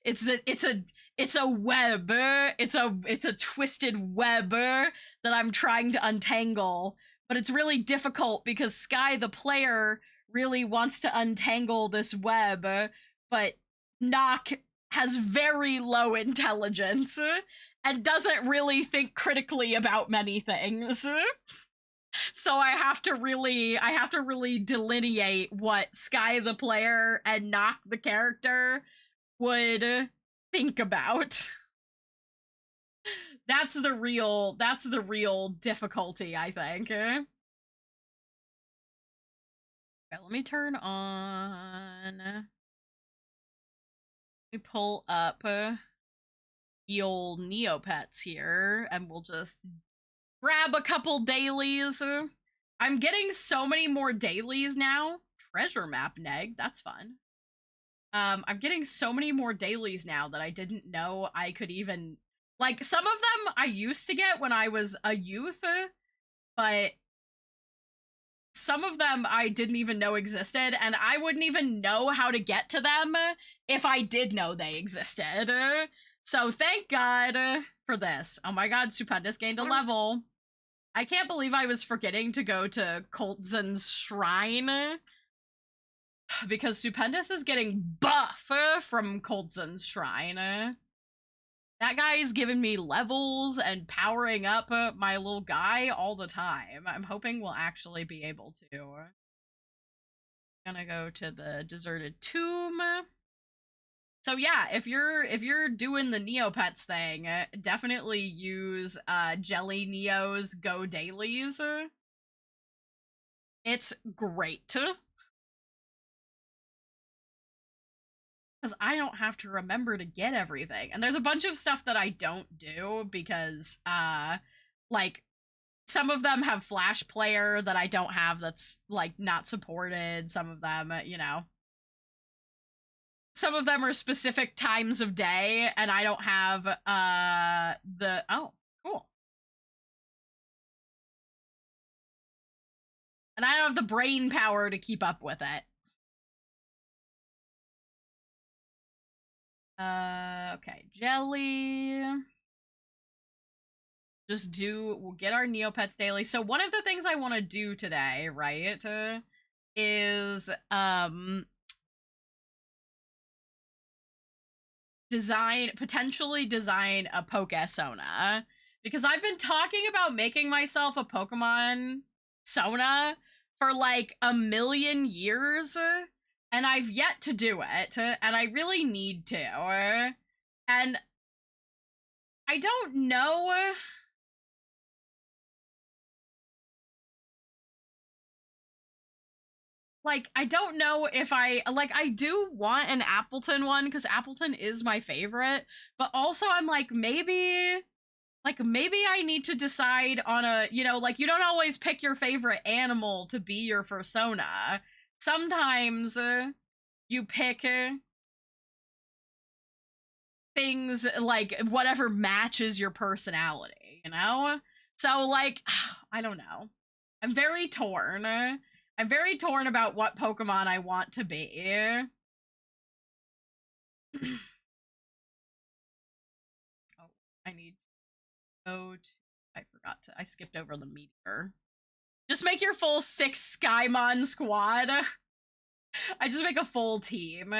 it's a web, it's a twisted web that I'm trying to untangle, but it's really difficult because Sky the player really wants to untangle this web, but Knock has very low intelligence and doesn't really think critically about many things. So I have to really delineate what Sky the player and Knock the character would think about. That's the real difficulty, I think. Okay, let me turn on... Let me pull up the old Neopets here, and we'll just grab a couple dailies. I'm getting so many more dailies now. Treasure map neg, that's fun. I'm getting so many more dailies now that I didn't know I could even... Like, some of them I used to get when I was a youth, but some of them I didn't even know existed, and I wouldn't even know how to get to them if I did know they existed. So thank God for this. Oh my god, Stupendous gained a level. I can't believe I was forgetting to go to Coltzen's shrine, because Stupendous is getting buff from Coltzen's shrine. That guy is giving me levels and powering up my little guy all the time. I'm hoping we'll actually be able to. Gonna go to the deserted tomb. So yeah, if you're doing the Neopets thing, definitely use Jelly Neo's Go Dailies. It's great. Because I don't have to remember to get everything. And there's a bunch of stuff that I don't do because, like, some of them have Flash Player that I don't have that's, like, not supported. Some of them, you know. Some of them are specific times of day, and I don't have, oh, cool. And I don't have the brain power to keep up with it. Okay, Jelly. We'll get our Neopets daily. So one of the things I want to do today, right, is, potentially design a Poke-Sona. Because I've been talking about making myself a Pokemon Sona for like 1,000,000 years. And I've yet to do it, and I really need to. And I don't know. Like, I don't know if I do want an Appleton one, because Appleton is my favorite, but also I'm like, maybe I need to decide on a, you know, like, you don't always pick your favorite animal to be your persona. Sometimes you pick things like whatever matches your personality, you know? So, like, I don't know. I'm very torn. I'm very torn about what Pokemon I want to be. Oh, I need to go to... I skipped over the meteor. Just make your full 6 Skymon squad. I just make a full team.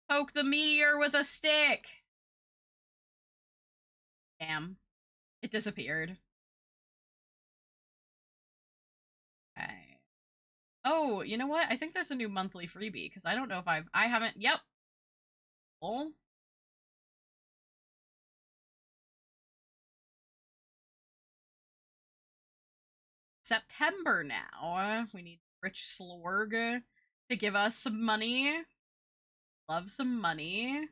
Poke the meteor with a stick. Damn. It disappeared. Okay. Oh, you know what? I think there's a new monthly freebie, because I don't know if I haven't... Yep. Oh. September now. We need Rich Slorg to give us some money. Love some money.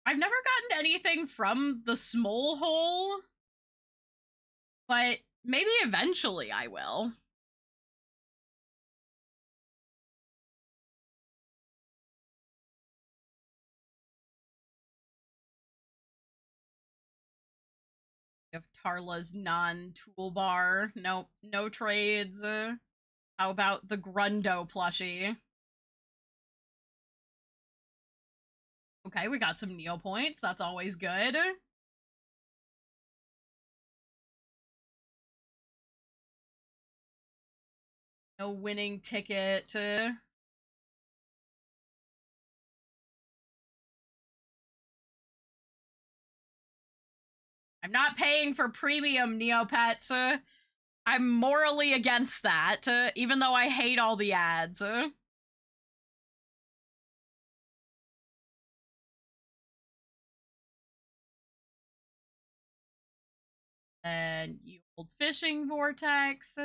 I've never gotten anything from the small hole, but maybe eventually I will. We have Tarla's non-toolbar. Nope, no trades. How about the Grundo plushie? Okay, we got some Neo points. That's always good. No winning ticket. I'm not paying for premium Neopets. I'm morally against that, even though I hate all the ads. And you old fishing vortex.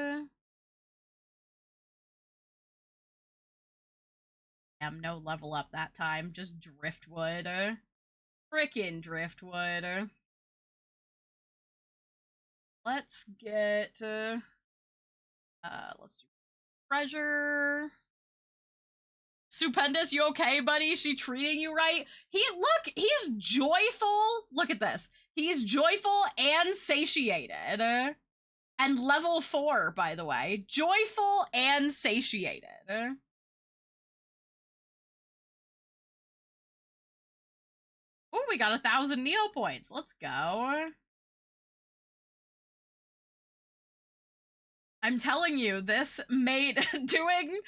Damn, no level up that time. Just driftwood. Frickin' driftwood. Let's get let's do treasure. Stupendous, you okay, buddy? Is she treating you right? He's joyful. Look at this. He's joyful and satiated. And level 4, by the way. Joyful and satiated. Oh, we got 1,000 Neo points. Let's go. I'm telling you, this made finding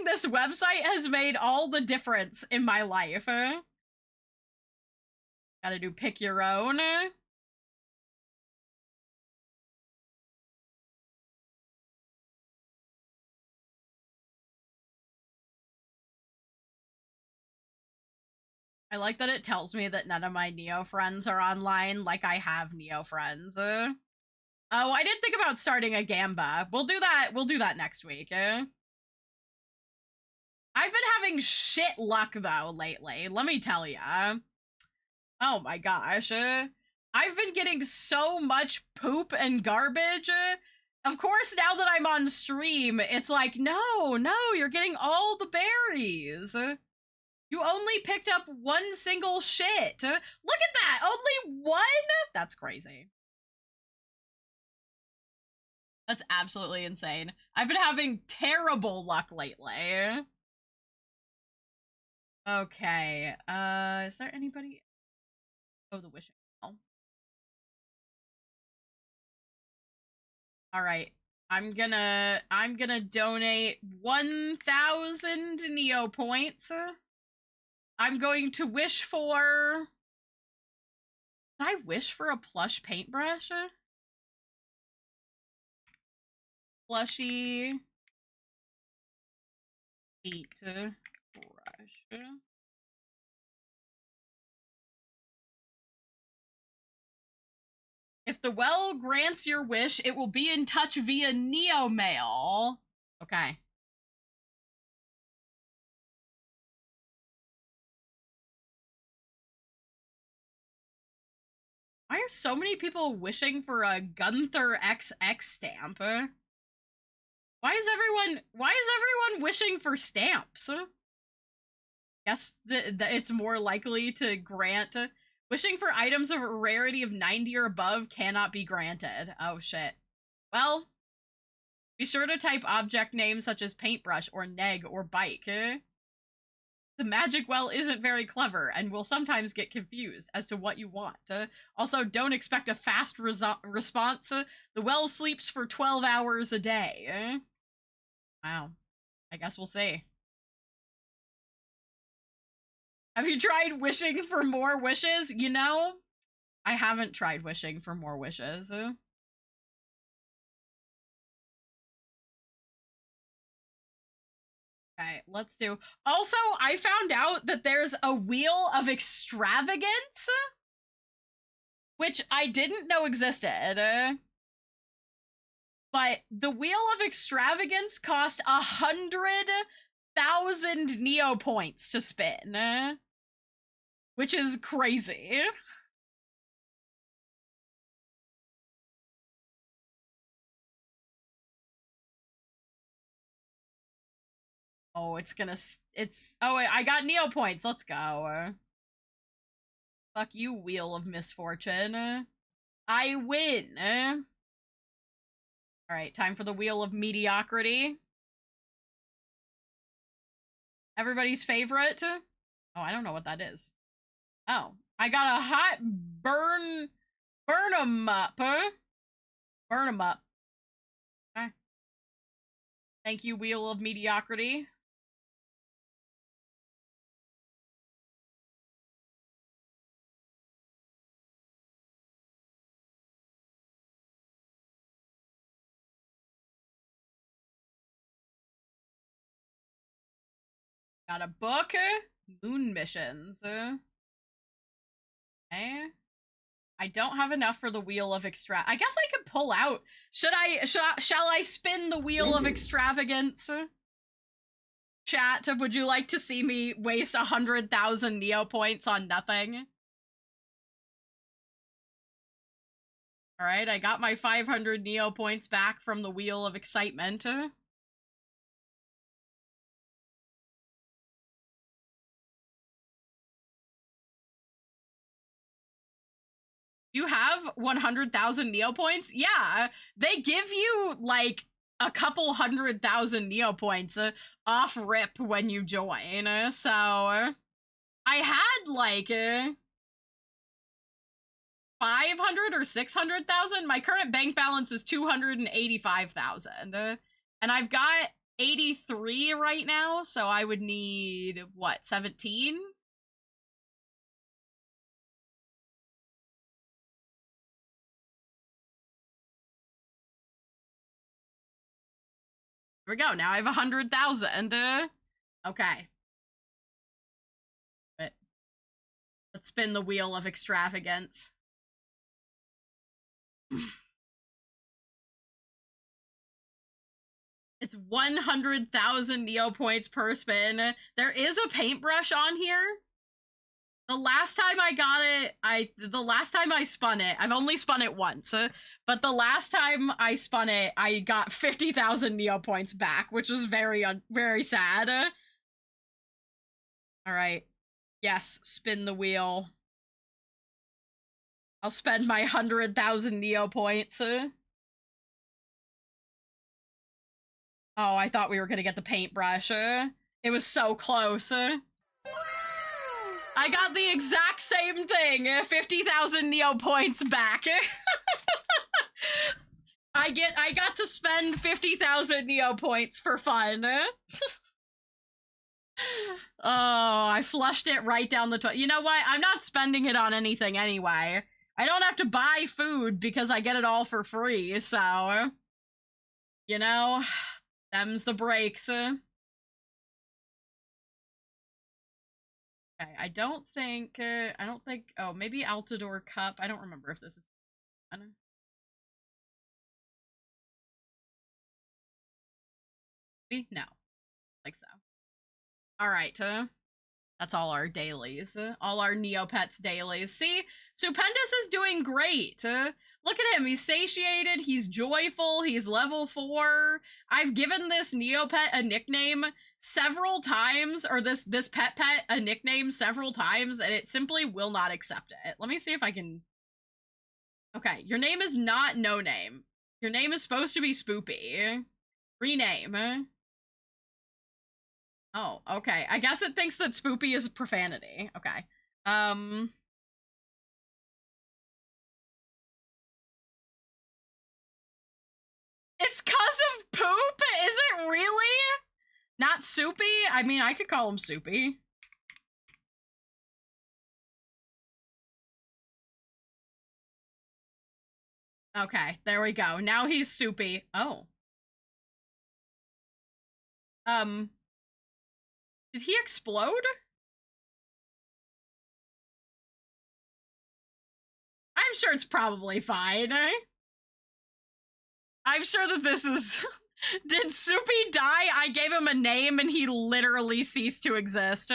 this website has made all the difference in my life. Gotta do pick your own. I like that it tells me that none of my Neo friends are online, like I have Neo friends. Oh, I did think about starting a Gamba. We'll do that next week. I've been having shit luck, though, lately. Let me tell ya. Oh my gosh. I've been getting so much poop and garbage. Of course, now that I'm on stream, it's like, no, you're getting all the berries. You only picked up one single shit. Look at that! Only one? That's crazy. That's absolutely insane. I've been having terrible luck lately. Okay, is there anybody? Oh, the wishing well. Alright. I'm gonna donate 1,000 Neo points. I'm going to wish for... Can I wish for a plush paintbrush? Plushy paintbrush. If the well grants your wish, it will be in touch via Neo Mail. Okay. Why are so many people wishing for a Gunther XX stamp? Why is everyone wishing for stamps? Guess that it's more likely to grant. Wishing for items of a rarity of 90 or above cannot be granted. Oh shit. Well, be sure to type object names such as paintbrush or neg or bike. The magic well isn't very clever and will sometimes get confused as to what you want. Also, don't expect a fast response. The well sleeps for 12 hours a day. Wow. I guess we'll see. Have you tried wishing for more wishes? You know, I haven't tried wishing for more wishes. Okay, let's do... Also, I found out that there's a Wheel of Extravagance, which I didn't know existed. But the Wheel of Extravagance cost 100,000 Neo points to spin, which is crazy. Oh, oh, I got Neo points. Let's go. Fuck you, Wheel of Misfortune. I win. Alright, time for the Wheel of Mediocrity. Everybody's favorite? Oh, I don't know what that is. Oh, I got a hot burn 'em up. Burn 'em up. Okay. Thank you, Wheel of Mediocrity. Got a book. Moon missions. Okay. I don't have enough for the Wheel of I guess I could pull out. Shall I spin the Wheel of Extravagance? Chat, would you like to see me waste 100,000 Neo points on nothing? Alright, I got my 500 Neo points back from the Wheel of Excitement. You have 100,000 Neo points? Yeah, they give you like a couple 100,000 Neo points off rip when you join. So I had like 500 or 600,000. My current bank balance is 285,000. And I've got 83 right now, so I would need what, 17? Here we go. Now I have 100,000. Okay. But let's spin the wheel of extravagance. It's 100,000 Neo points per spin. There is a paintbrush on here. The last time I got it, the last time I spun it, I've only spun it once, but the last time I spun it, I got 50,000 Neo points back, which was very sad. All right. Yes, spin the wheel. I'll spend my 100,000 Neo points. Oh, I thought we were gonna get the paintbrush. It was so close. I got the exact same thing. 50,000 Neo points back. I got to spend 50,000 Neo points for fun. Oh, I flushed it right down the toilet. You know what? I'm not spending it on anything anyway. I don't have to buy food because I get it all for free, so... You know, them's the breaks. Okay, I don't think, oh, maybe Altador Cup. I don't remember if this is... Maybe? No. Like so. Alright, that's all our dailies. All our Neopets dailies. See? Stupendous is doing great. Look at him. He's satiated. He's joyful. He's level 4. I've given this Neopet a nickname several times, or this pet a nickname several times, and it simply will not accept it. Let me see if I can... Okay, your name is not No Name. Your name is supposed to be Spoopy. Rename. Oh, okay. I guess it thinks that Spoopy is profanity. Okay. It's 'cause of poop? Is it really? Not Soupy? I mean, I could call him Soupy. Okay, there we go. Now he's Soupy. Oh. Did he explode? I'm sure it's probably fine. I'm sure that this is... Did Soupy die? I gave him a name and he literally ceased to exist.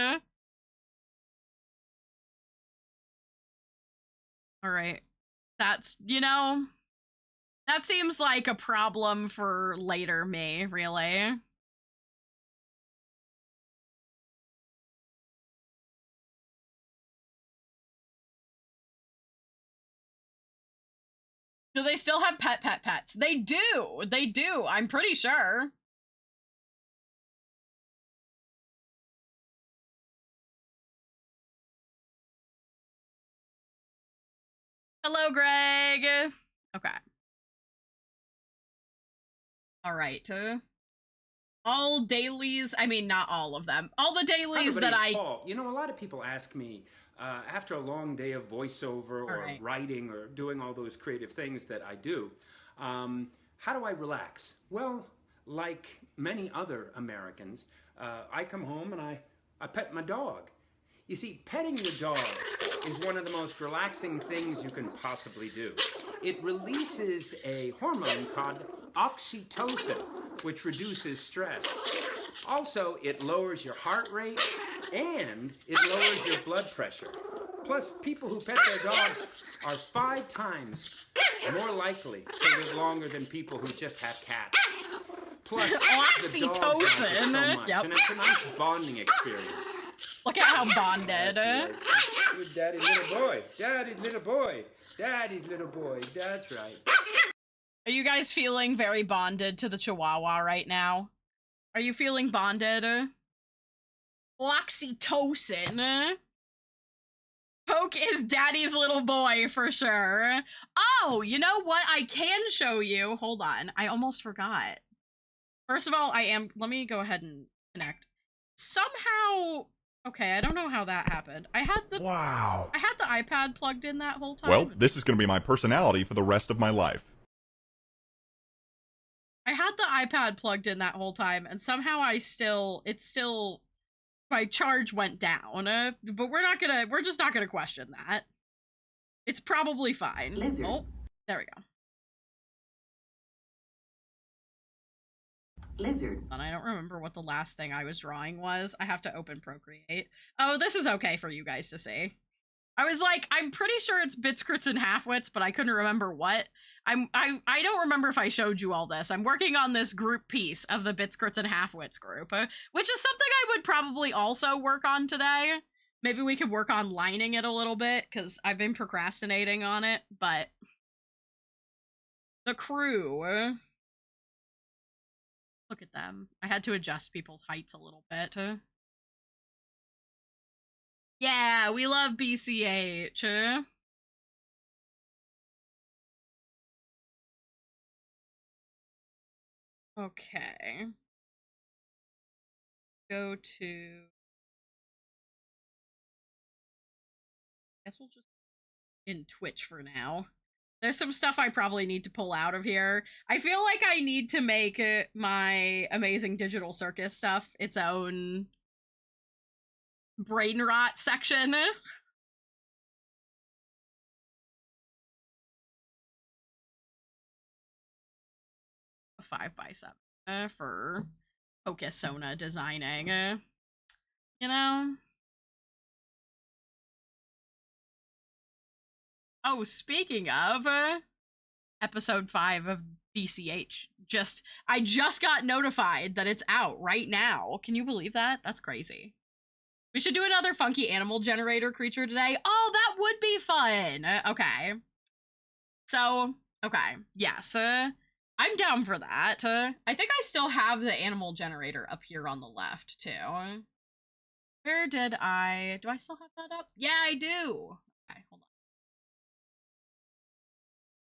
Alright. That's, you know... That seems like a problem for later me, really. Do they still have pets? They do! They do, I'm pretty sure. Hello, Greg! Okay. Alright. All dailies, I mean, not all of them. All the dailies that Paul. You know, a lot of people ask me, after a long day of voiceover or writing or doing all those creative things that I do, how do I relax? Well, like many other Americans, I come home and I pet my dog. You see, petting your dog is one of the most relaxing things you can possibly do. It releases a hormone called oxytocin, which reduces stress. Also, it lowers your heart rate and it lowers your blood pressure. Plus, people who pet their dogs are 5 times more likely to live longer than people who just have cats. Plus, oxytocin. The dogs like it so much, and it's a nice bonding experience. Look at how bonded. Daddy's little boy. Daddy's little boy. Daddy's little boy. That's right. Are you guys feeling very bonded to the Chihuahua right now? Are you feeling bonded? Oxytocin. Poke is daddy's little boy for sure. Oh, you know what I can show you? Hold on. I almost forgot. First of all, let me go ahead and connect. Somehow, okay, I don't know how that happened. I had the iPad plugged in that whole time. Well, this is going to be my personality for the rest of my life. I had the iPad plugged in that whole time, and somehow my charge went down, but we're just not gonna question that. It's probably fine. Lizard. Oh, there we go. Lizard. And I don't remember what the last thing I was drawing was. I have to open Procreate. Oh, this is okay for you guys to see. I was like, I'm pretty sure it's Bits, Crits, and Halfwits, but I couldn't remember what. I don't remember if I showed you all this. I'm working on this group piece of the Bits, Crits, and Halfwits group, which is something I would probably also work on today. Maybe we could work on lining it a little bit, because I've been procrastinating on it, but... The crew... Look at them. I had to adjust people's heights a little bit. Yeah, we love BCH. Okay. Go to... Guess we'll just in Twitch for now. There's some stuff I probably need to pull out of here. I feel like I need to make my Amazing Digital Circus stuff its own brain rot section. A 5x7 for Pokesona designing. You know? Oh, speaking of, episode 5 of BCH. I just got notified that it's out right now. Can you believe that? That's crazy. We should do another funky animal generator creature today. Oh, that would be fun. Okay. So, okay. Yes, I'm down for that. I think I still have the animal generator up here on the left, too. Where do I still have that up? Yeah, I do. Okay, hold on.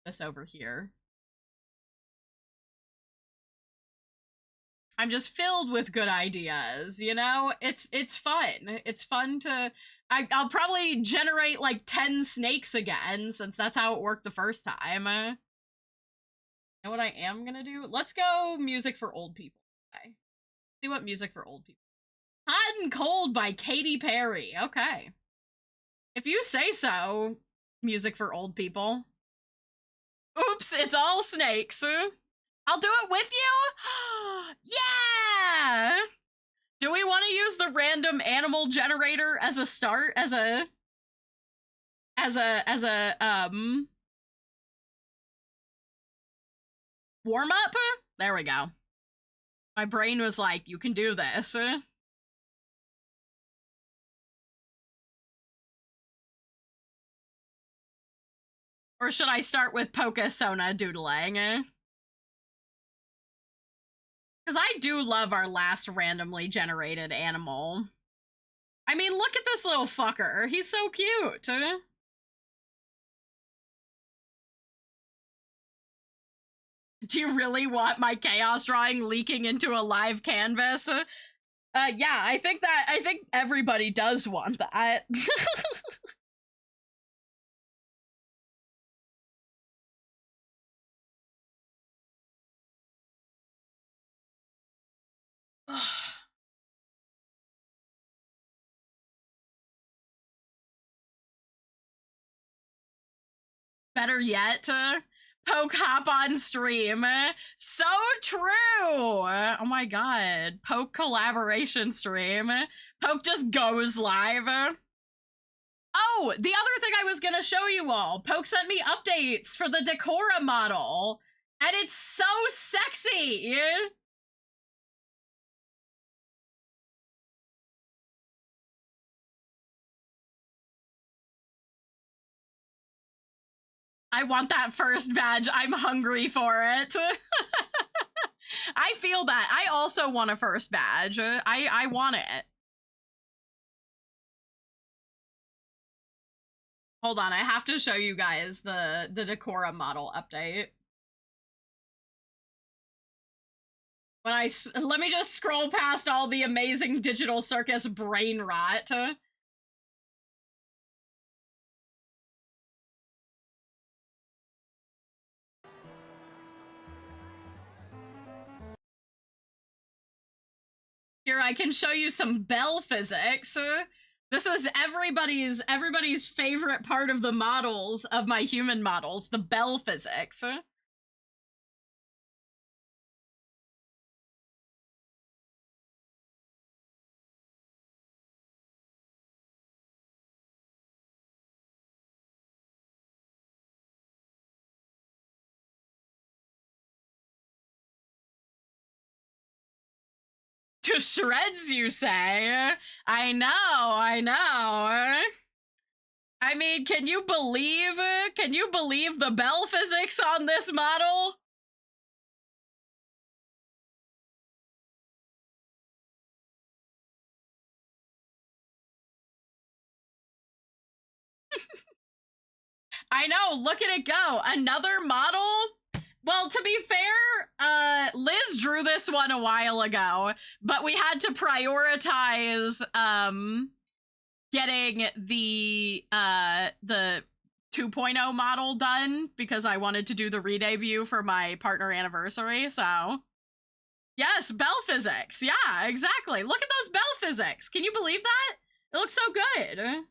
This over here. I'm just filled with good ideas, you know? It's fun. It's fun to... I'll probably generate like 10 snakes again, since that's how it worked the first time. You know what I am gonna do? Let's go music for old people. Okay. See what music for old people. Hot and Cold by Katy Perry. Okay. If you say so, music for old people. Oops, it's all snakes. I'll do it with you? Yeah! Do we want to use the random animal generator as a start? As a warm up? There we go. My brain was like, you can do this. Or should I start with Pokesona doodling? Because I do love our last randomly generated animal. I mean, look at this little fucker. He's so cute. Do you really want my chaos drawing leaking into a live canvas? Yeah, I think everybody does want that. Better yet, Poke hop on stream. So true. Oh my god. Poke collaboration stream. Poke just goes live. Oh, the other thing I was gonna show you all. Poke sent me updates for the Decora model. And it's so sexy. I want that first badge. I'm hungry for it. I feel that. I also want a first badge. I want it. Hold on, I have to show you guys the Decora model update. Let me just scroll past all the amazing Digital Circus brain rot. Here, I can show you some bell physics. This is everybody's favorite part of the models, of my human models, the bell physics. To shreds, you say? I know. I mean, can you believe the bell physics on this model? I know, look at it go. Another model? Well, to be fair, Liz drew this one a while ago, but we had to prioritize, getting the 2.0 model done because I wanted to do the re-debut for my partner anniversary, so. Yes, bell physics. Yeah, exactly. Look at those bell physics. Can you believe that? It looks so good.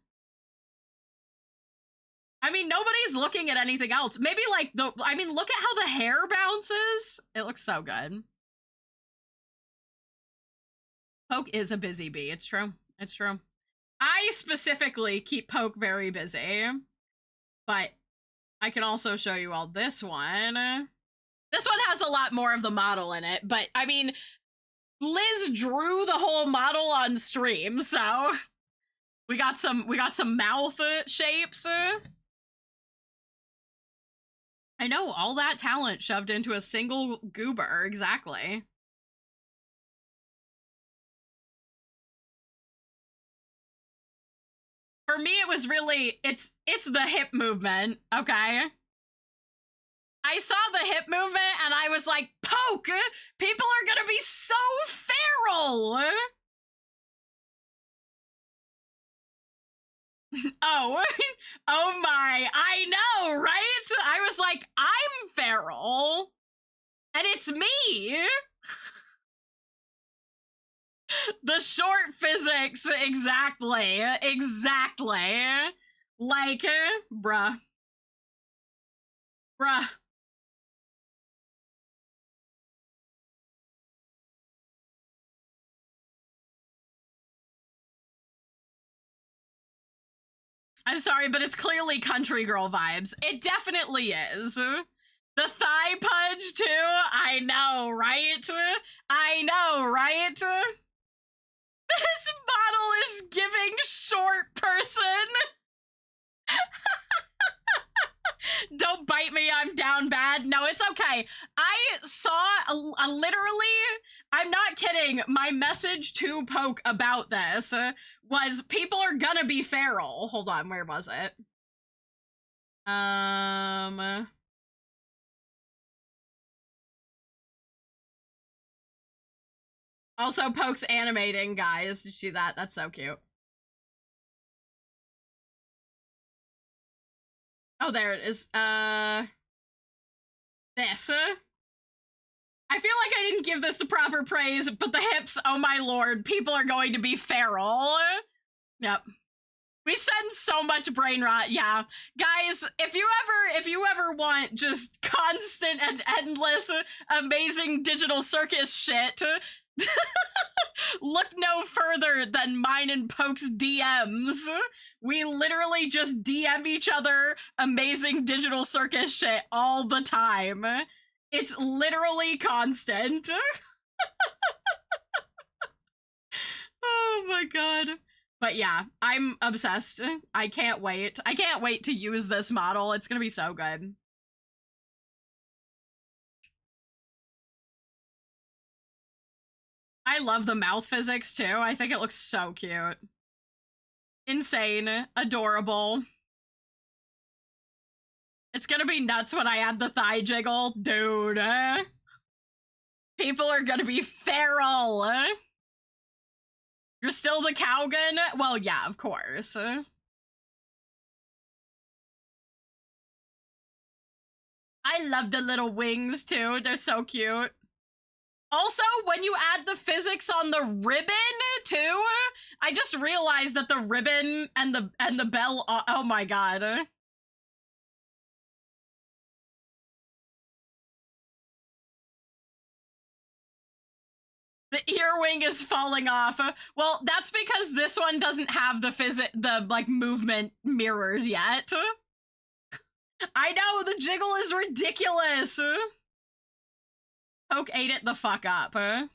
I mean, nobody's looking at anything else. Maybe like look at how the hair bounces. It looks so good. Poke is a busy bee. It's true. It's true. I specifically keep Poke very busy, but I can also show you all this one. This one has a lot more of the model in it, but I mean, Liz drew the whole model on stream, so we got some mouth shapes. I know, all that talent shoved into a single goober, exactly. For me, it was really, it's the hip movement, okay? I saw the hip movement and I was like, Poke! People are gonna be so feral! Oh, oh my, I know, right? I was like, I'm feral, and it's me. The short physics, exactly. Like, bruh. I'm sorry, but it's clearly country girl vibes. It definitely is. The thigh pudge, too? I know, right? This model is giving short person. Don't bite me, I'm down bad. No, it's okay. I saw literally, I'm not kidding, my message to Poke about this was people are gonna be feral. Hold on, where was it? Also, Poke's animating, guys. Did you see that? That's so cute. Oh, there it is. This. I feel like I didn't give this the proper praise, but the hips, oh my lord, people are going to be feral. Yep. We send so much brain rot, yeah. Guys, if you ever want just constant and endless amazing Digital Circus shit, look no further than mine and Poke's DMs. We literally just DM each other amazing Digital Circus shit all the time. It's literally constant. Oh my god. But yeah, I'm obsessed. I can't wait. I can't wait to use this model. It's gonna be so good. I love the mouth physics too. I think it looks so cute. Insane. Adorable. It's gonna be nuts when I add the thigh jiggle. Dude. People are gonna be feral. You're still the Cowgun? Well, yeah, of course. I love the little wings too. They're so cute. Also, when you add the physics on the ribbon too, I just realized that the ribbon and the bell, oh my god. The earwing is falling off. Well, that's because this one doesn't have the like movement mirrors yet. I know, the jiggle is ridiculous. Poke ate it the fuck up. I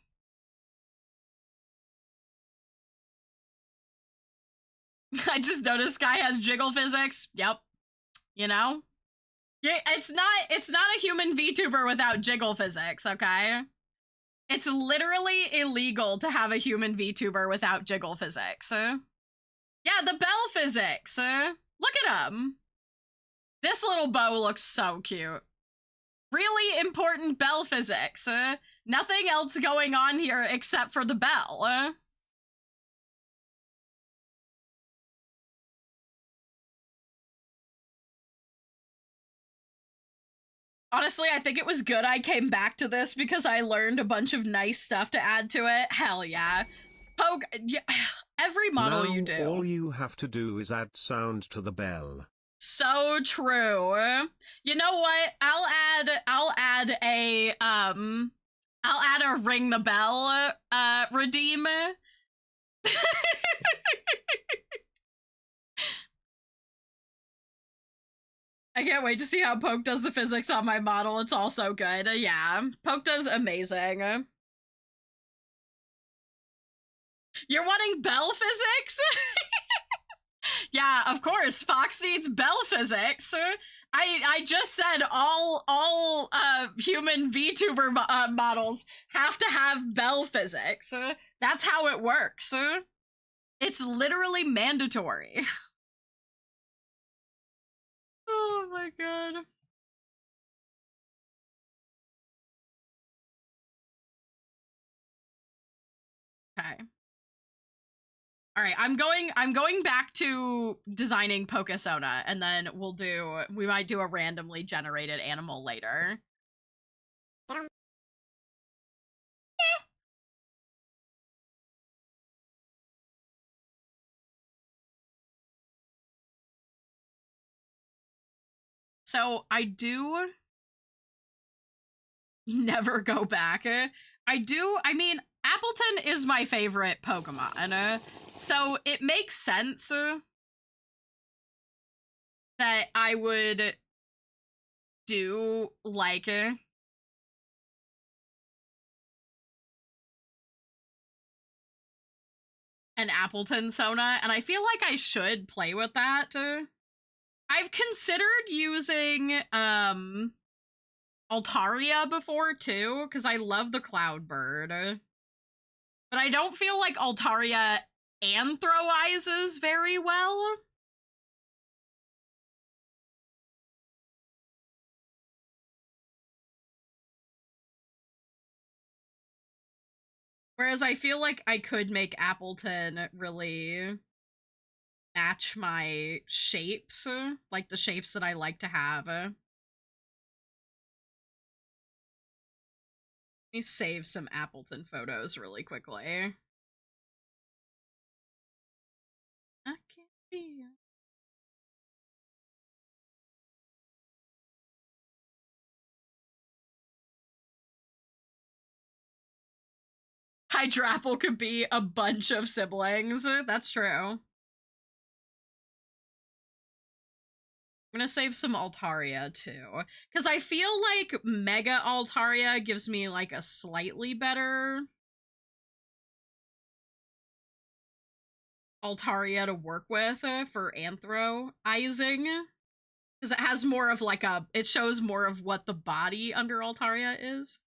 just noticed Sky has jiggle physics. Yep. You know? Yeah, it's not a human VTuber without jiggle physics, okay? It's literally illegal to have a human VTuber without jiggle physics. Yeah, the bell physics. Look at him. This little bow looks so cute. Really important bell physics. Nothing else going on here except for the bell. Honestly, I think it was good I came back to this because I learned a bunch of nice stuff to add to it. Hell yeah. Poke, yeah, every model now, you do. All you have to do is add sound to the bell. So true. You know what? I'll add a ring the bell redeem. I can't wait to see how Poke does the physics on my model. It's all so good. Yeah, Poke does amazing. You're wanting bell physics? Yeah, of course. Fox needs bell physics. I just said all human VTuber models have to have bell physics. That's how it works. It's literally mandatory. Oh my god. Okay. All right, I'm going back to designing Pokesona, and then we might do a randomly generated animal later. So I do never go back. I mean, Appleton is my favorite Pokemon, so it makes sense that I would do, like, an Appleton Sona, and I feel like I should play with that. I've considered using, Altaria before, too, because I love the Cloudbird. But I don't feel like Altaria anthroizes very well. Whereas I feel like I could make Appleton really match my shapes, like the shapes that I like to have. Let me save some Appleton photos really quickly. Okay. Hydrapple could be a bunch of siblings. That's true. I'm gonna save some Altaria, too. Because I feel like Mega Altaria gives me, like, a slightly better Altaria to work with for anthroizing. Because it has more of like it shows more of what the body under Altaria is.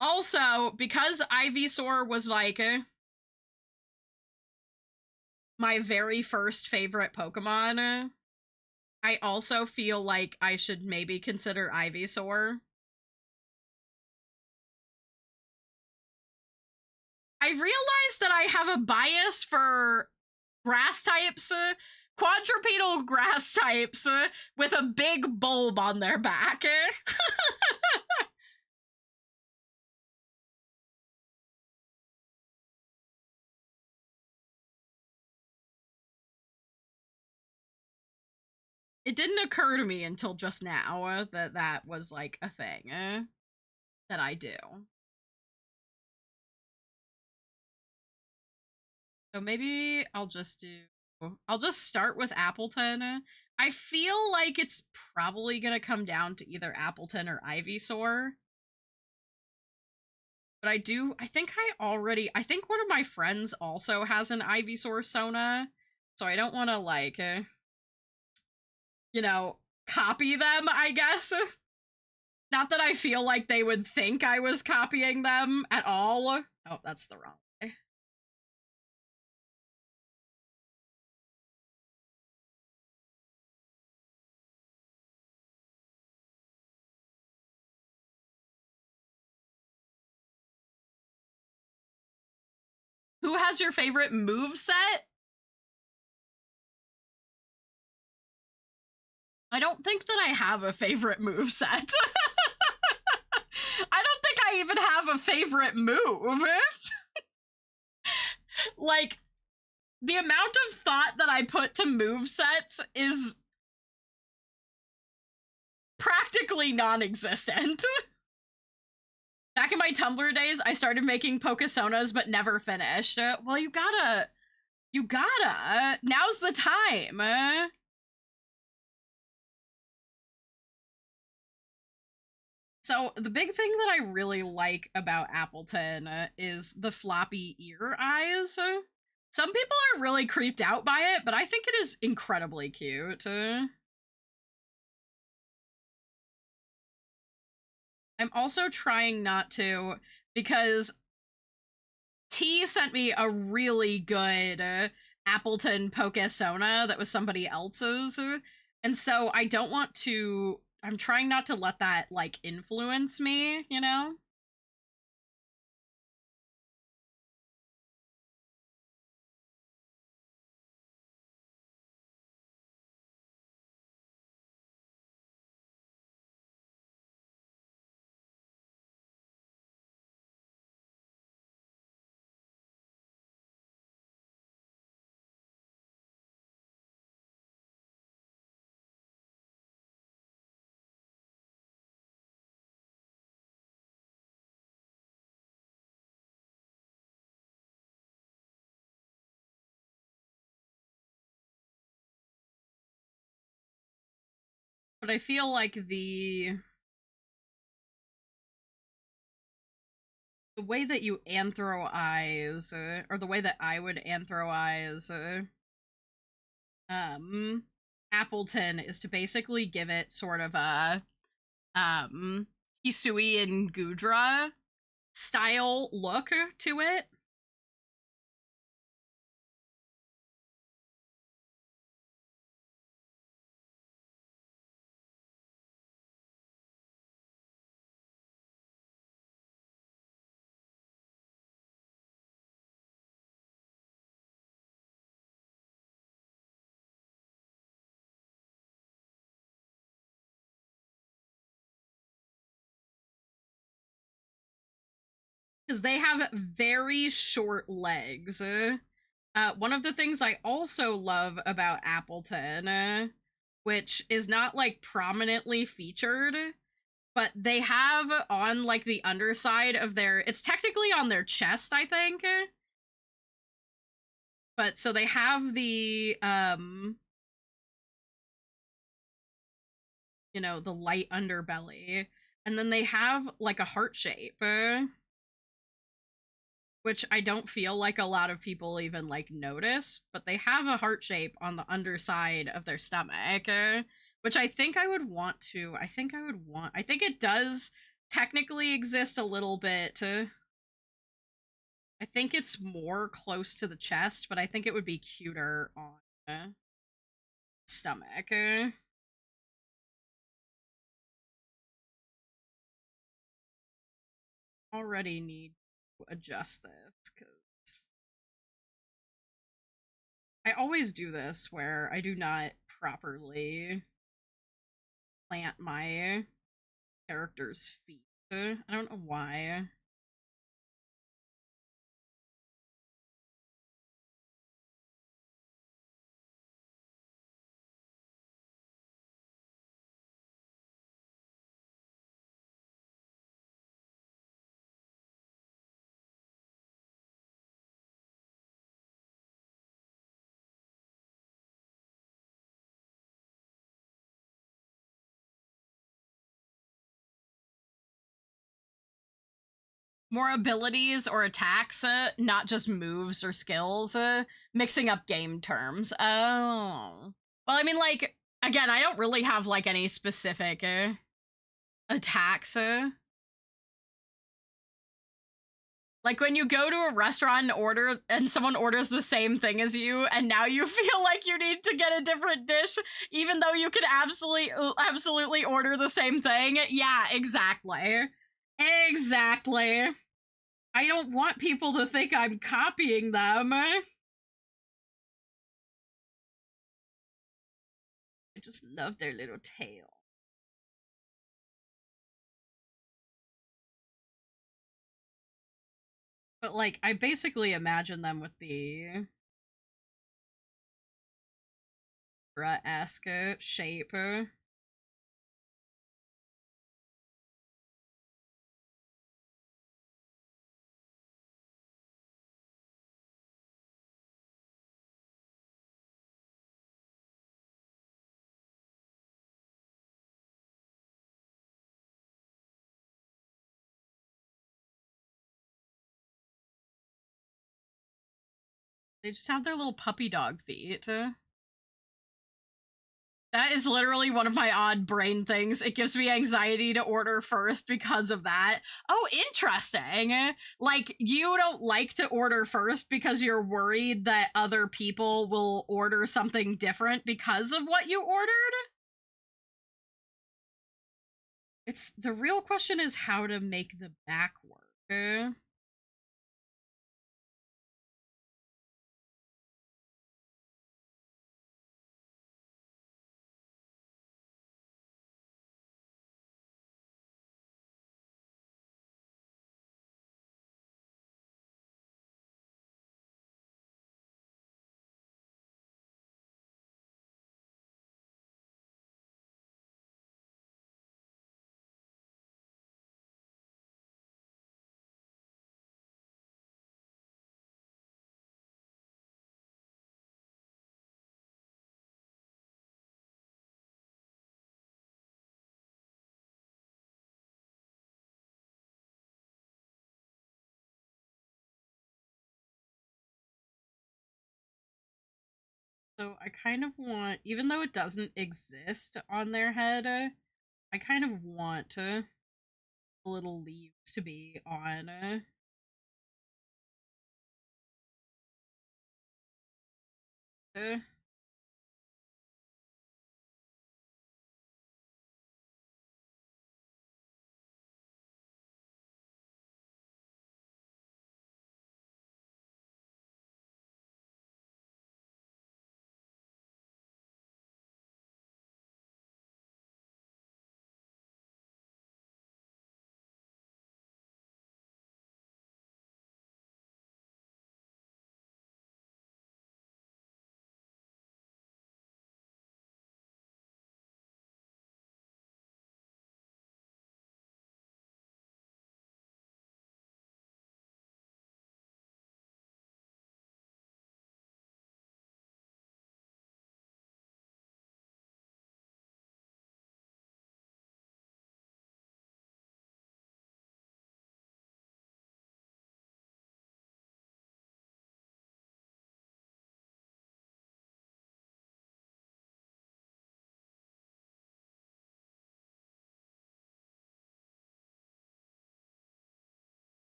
Also, because Ivysaur was like my very first favorite Pokemon, I also feel like I should maybe consider Ivysaur. I realized that I have a bias for grass types, quadrupedal grass types with a big bulb on their back. It didn't occur to me until just now that that was like a thing that I do. So maybe I'll just start with Appleton. I feel like it's probably gonna come down to either Appleton or Ivysaur. But I think one of my friends also has an Ivysaur Sona, so I don't want to like, copy them, I guess. Not that I feel like they would think I was copying them at all. Oh, that's the wrong way. Who has your favorite moveset? I don't think that I have a favorite moveset. I don't think I even have a favorite move. Like, the amount of thought that I put to movesets is practically non-existent. Back in my Tumblr days, I started making Pokesonas but never finished. Well, you gotta. Now's the time. So the big thing that I really like about Appleton is the floppy ear eyes. Some people are really creeped out by it, but I think it is incredibly cute. I'm also trying not to, because T sent me a really good Appleton Pokesona that was somebody else's, and so I don't want to, I'm trying not to let that, like, influence me, you know? But I feel like the way that you anthro-eyes, or the way that I would anthro-eyes, Appleton is to basically give it sort of a, Hisui and Gudra style look to it. Because they have very short legs. One of the things I also love about Appleton, which is not, like, prominently featured, but they have on, like, the underside of their, it's technically on their chest, I think. But so they have the, the light underbelly, and then they have, like, a heart shape. which I don't feel like a lot of people even like notice, but they have a heart shape on the underside of their stomach, which I think I would want to. I think it does technically exist a little bit. I think it's more close to the chest, but I think it would be cuter on stomach. Already need to adjust this because I always do this where I do not properly plant my character's feet. I don't know why. More abilities or attacks, not just moves or skills, mixing up game terms. Oh. Well, I mean, like, again, I don't really have, like, any specific attacks. Like, when you go to a restaurant and order, and someone orders the same thing as you, and now you feel like you need to get a different dish, even though you could absolutely order the same thing. Yeah, exactly. Exactly. I don't want people to think I'm copying them. I just love their little tail. But, like, I basically imagine them with the esque shape. They just have their little puppy dog feet. That is literally one of my odd brain things. It gives me anxiety to order first because of that. Oh, interesting. Like, you don't like to order first because you're worried that other people will order something different because of what you ordered? It's the real question is how to make the back work. So I kind of want, even though it doesn't exist on their head, I kind of want little leaves to be on. Uh,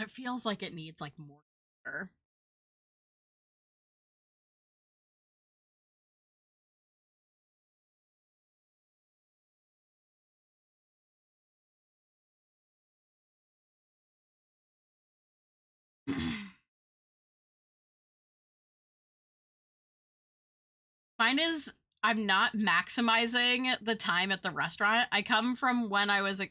But it feels like it needs like more. Mine is I'm not maximizing the time at the restaurant. It comes from when I was a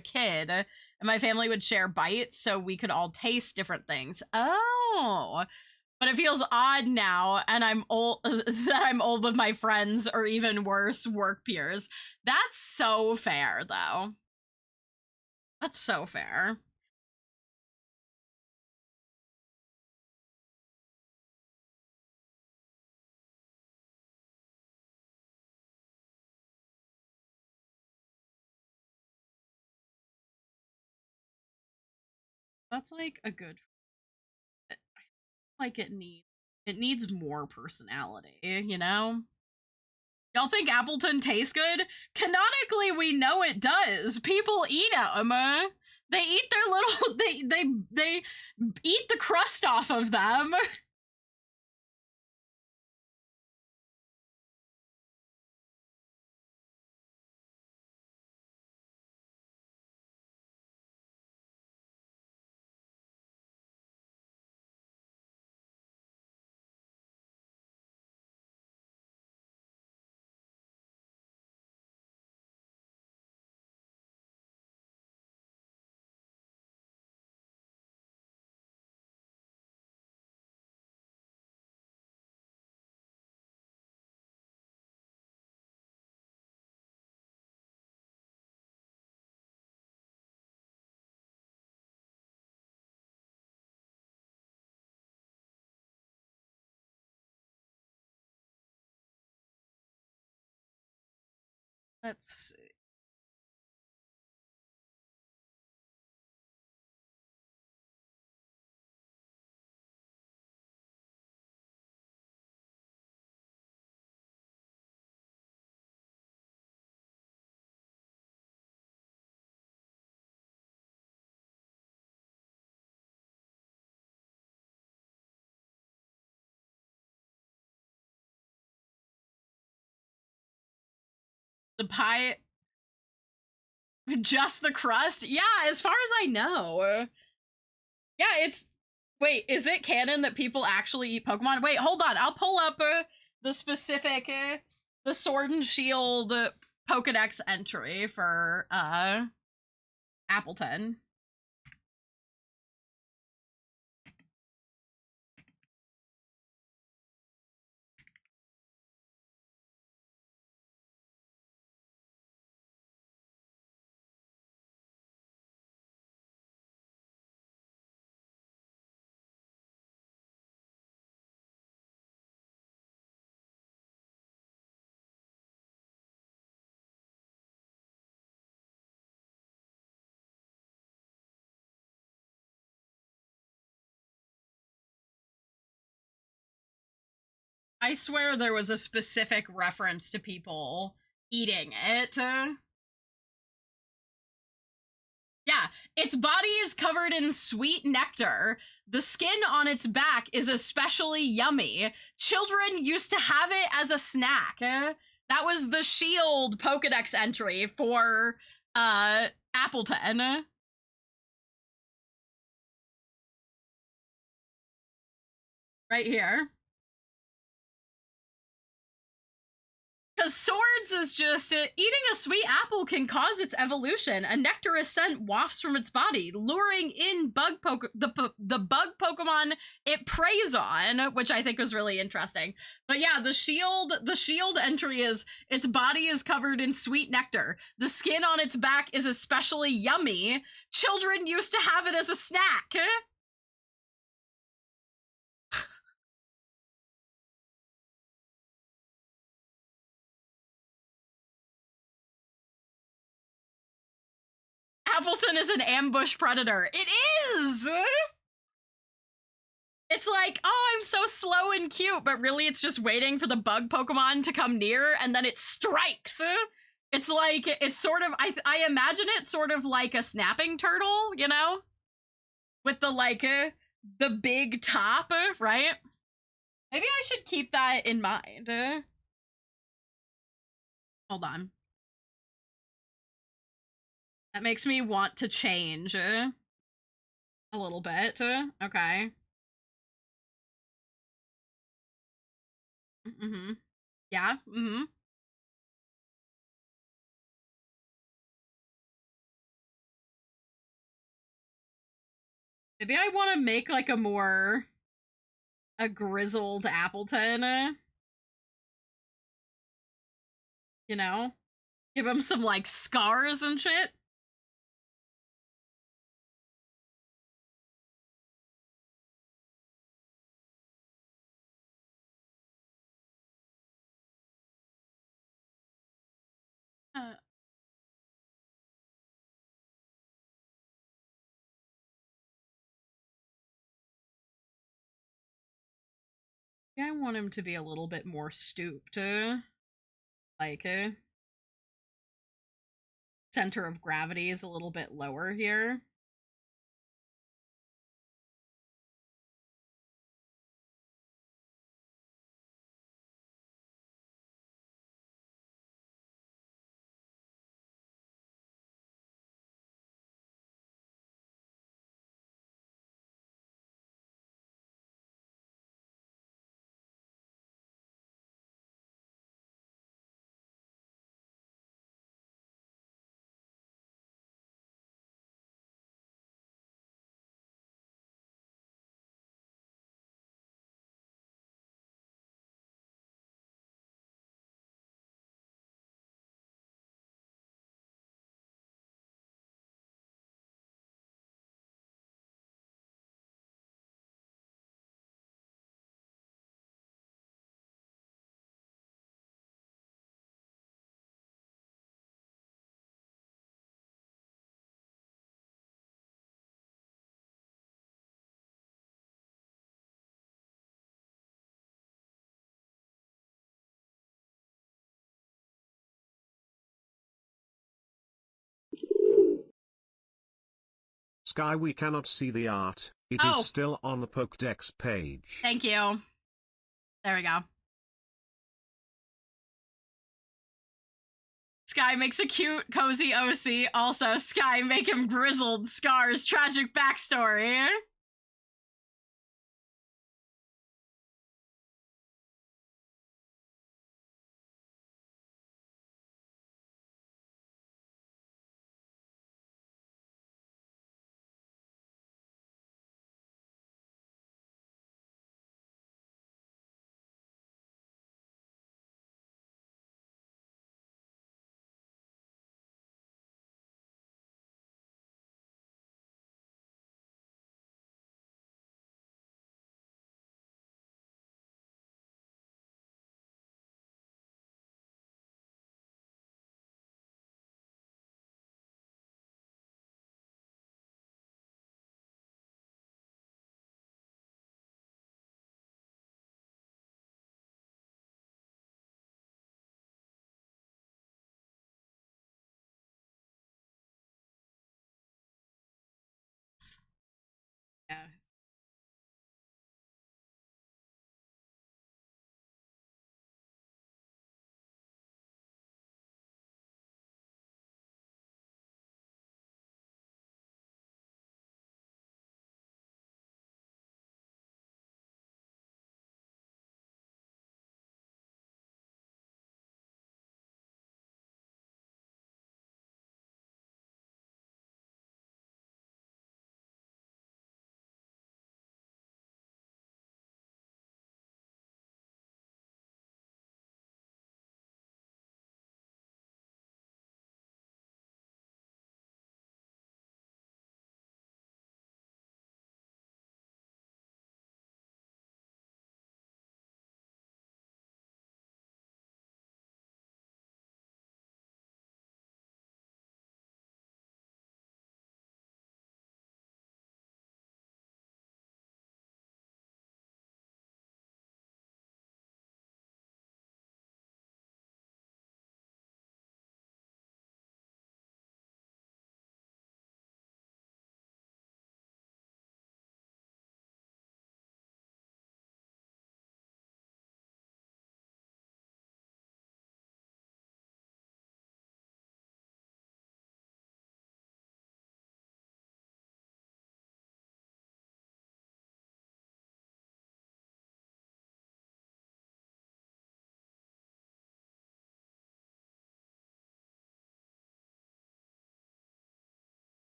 kid, and my family would share bites so we could all taste different things. Oh. But it feels odd now, and I'm old that I'm old with my friends, or even worse, work peers. That's so fair, though. That's so fair. That's like a good. I feel like it needs more personality, you know? Y'all think Appleton tastes good? Canonically, we know it does. People eat them. They eat their little. They eat the crust off of them. Let's see. The pie. Just the crust? Yeah, as far as I know. Yeah, it's. Wait, is it canon that people actually eat Pokemon? Wait, hold on. I'll pull up the specific. The Sword and Shield Pokedex entry for Appleton. I swear there was a specific reference to people eating it. Yeah, its body is covered in sweet nectar. The skin on its back is especially yummy. Children used to have it as a snack. That was the Shield Pokedex entry for Appleton. Right here. Because Swords is just, eating a sweet apple can cause its evolution. A nectarous scent wafts from its body, luring in the bug Pokemon it preys on, which I think was really interesting. But yeah, the shield entry is, its body is covered in sweet nectar. The skin on its back is especially yummy. Children used to have it as a snack. Appleton is an ambush predator. It is! It's like, oh, I'm so slow and cute, but really it's just waiting for the bug Pokemon to come near, and then it strikes. It's like, it's sort of, I imagine it sort of like a snapping turtle, you know? with the like the big top, right? Maybe I should keep that in mind. Hold on. That makes me want to change a little bit. Okay. Mm-hmm. Yeah. Mm-hmm. Maybe I want to make like a grizzled Appleton. You know? Give him some like scars and shit. Uh, I want him to be a little bit more stooped. Like, center of gravity is a little bit lower here. Sky, we cannot see the art. It is still on the Pokédex page. Thank you. There we go. Sky makes a cute, cozy OC. Also, Sky, make him grizzled, scars, tragic backstory. Yeah.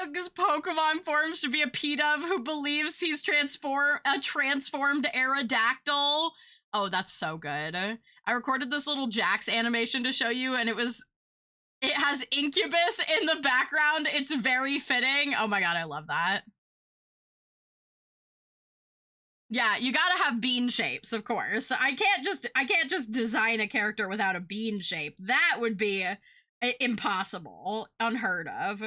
Doug's Pokemon form should be a P-Dove who believes he's a transformed Aerodactyl. Oh, that's so good. I recorded this little Jax animation to show you, and it has Incubus in the background. It's very fitting. Oh my god, I love that. Yeah, you gotta have bean shapes, of course. I can't just design a character without a bean shape. That would be impossible, unheard of.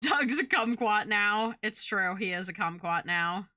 Doug's a kumquat now. It's true, he is a kumquat now.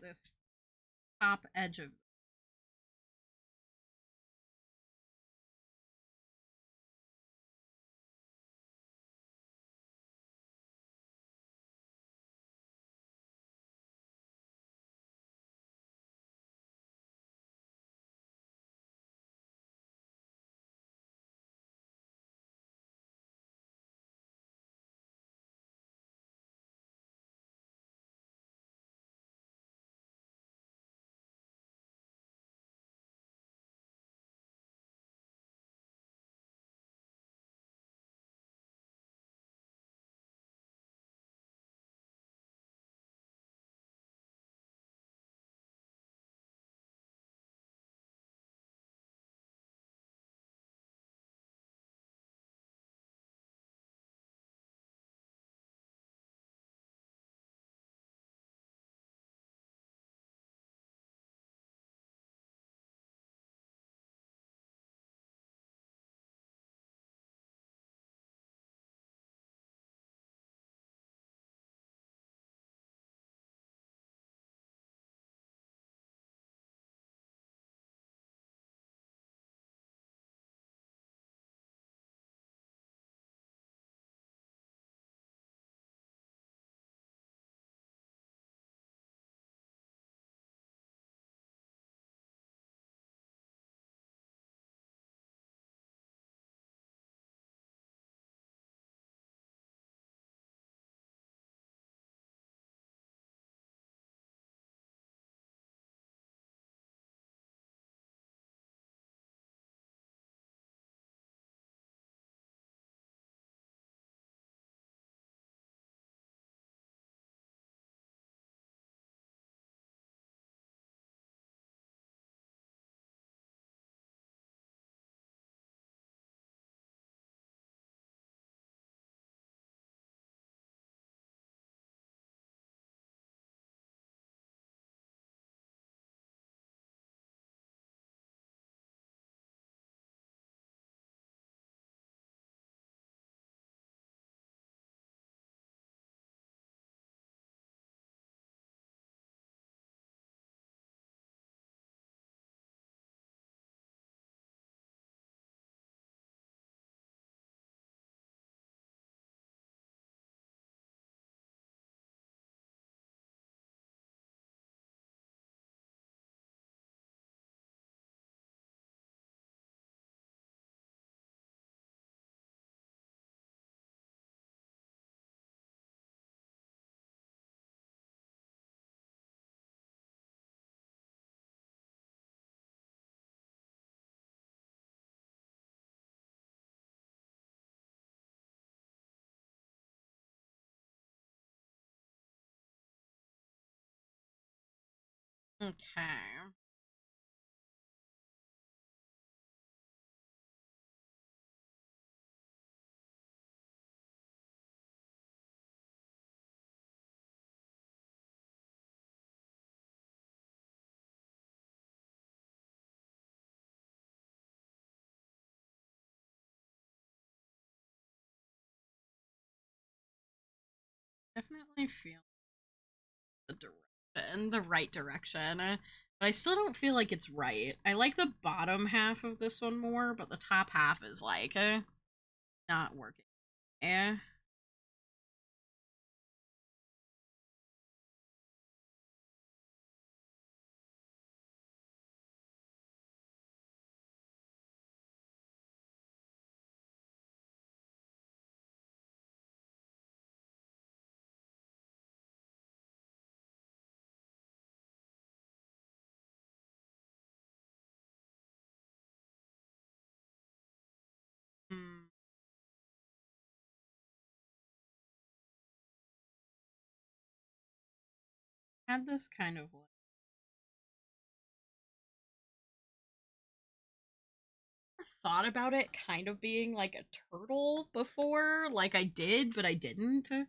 This top edge of Okay. Definitely feel the direction, the right direction. But I still don't feel like it's right. I like the bottom half of this one more, but the top half is like not working. Eh. Hmm. Had this kind of like thought about it kind of being like a turtle before, like I did, but I didn't. I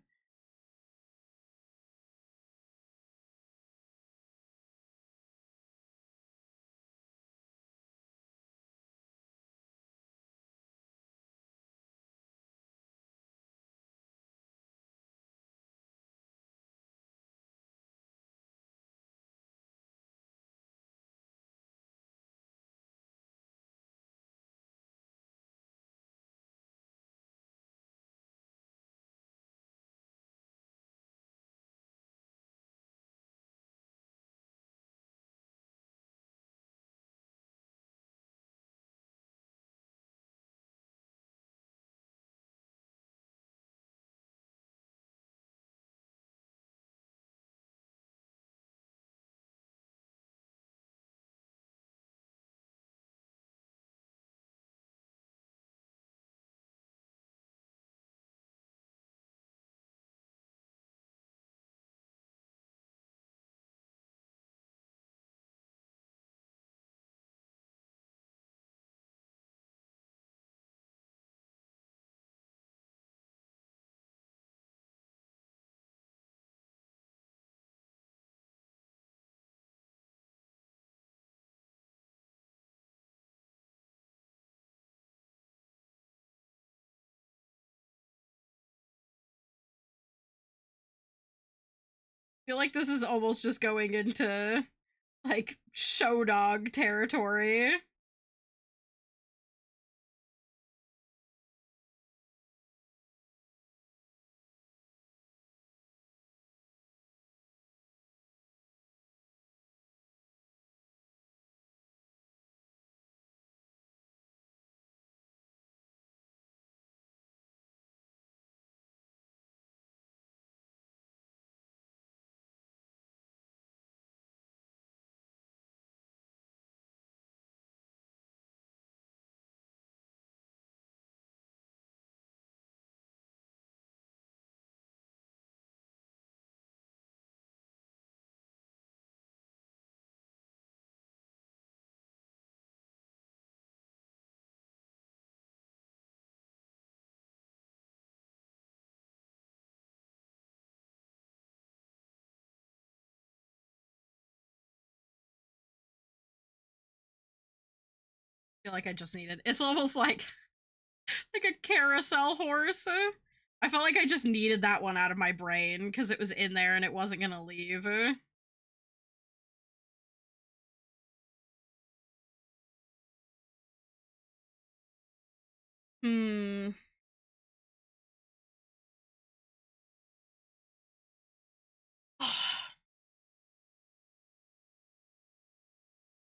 feel like this is almost just going into like show dog territory. I feel like I just needed it's almost like a carousel horse. I felt like I just needed that one out of my brain because it was in there and it wasn't gonna leave. Hmm.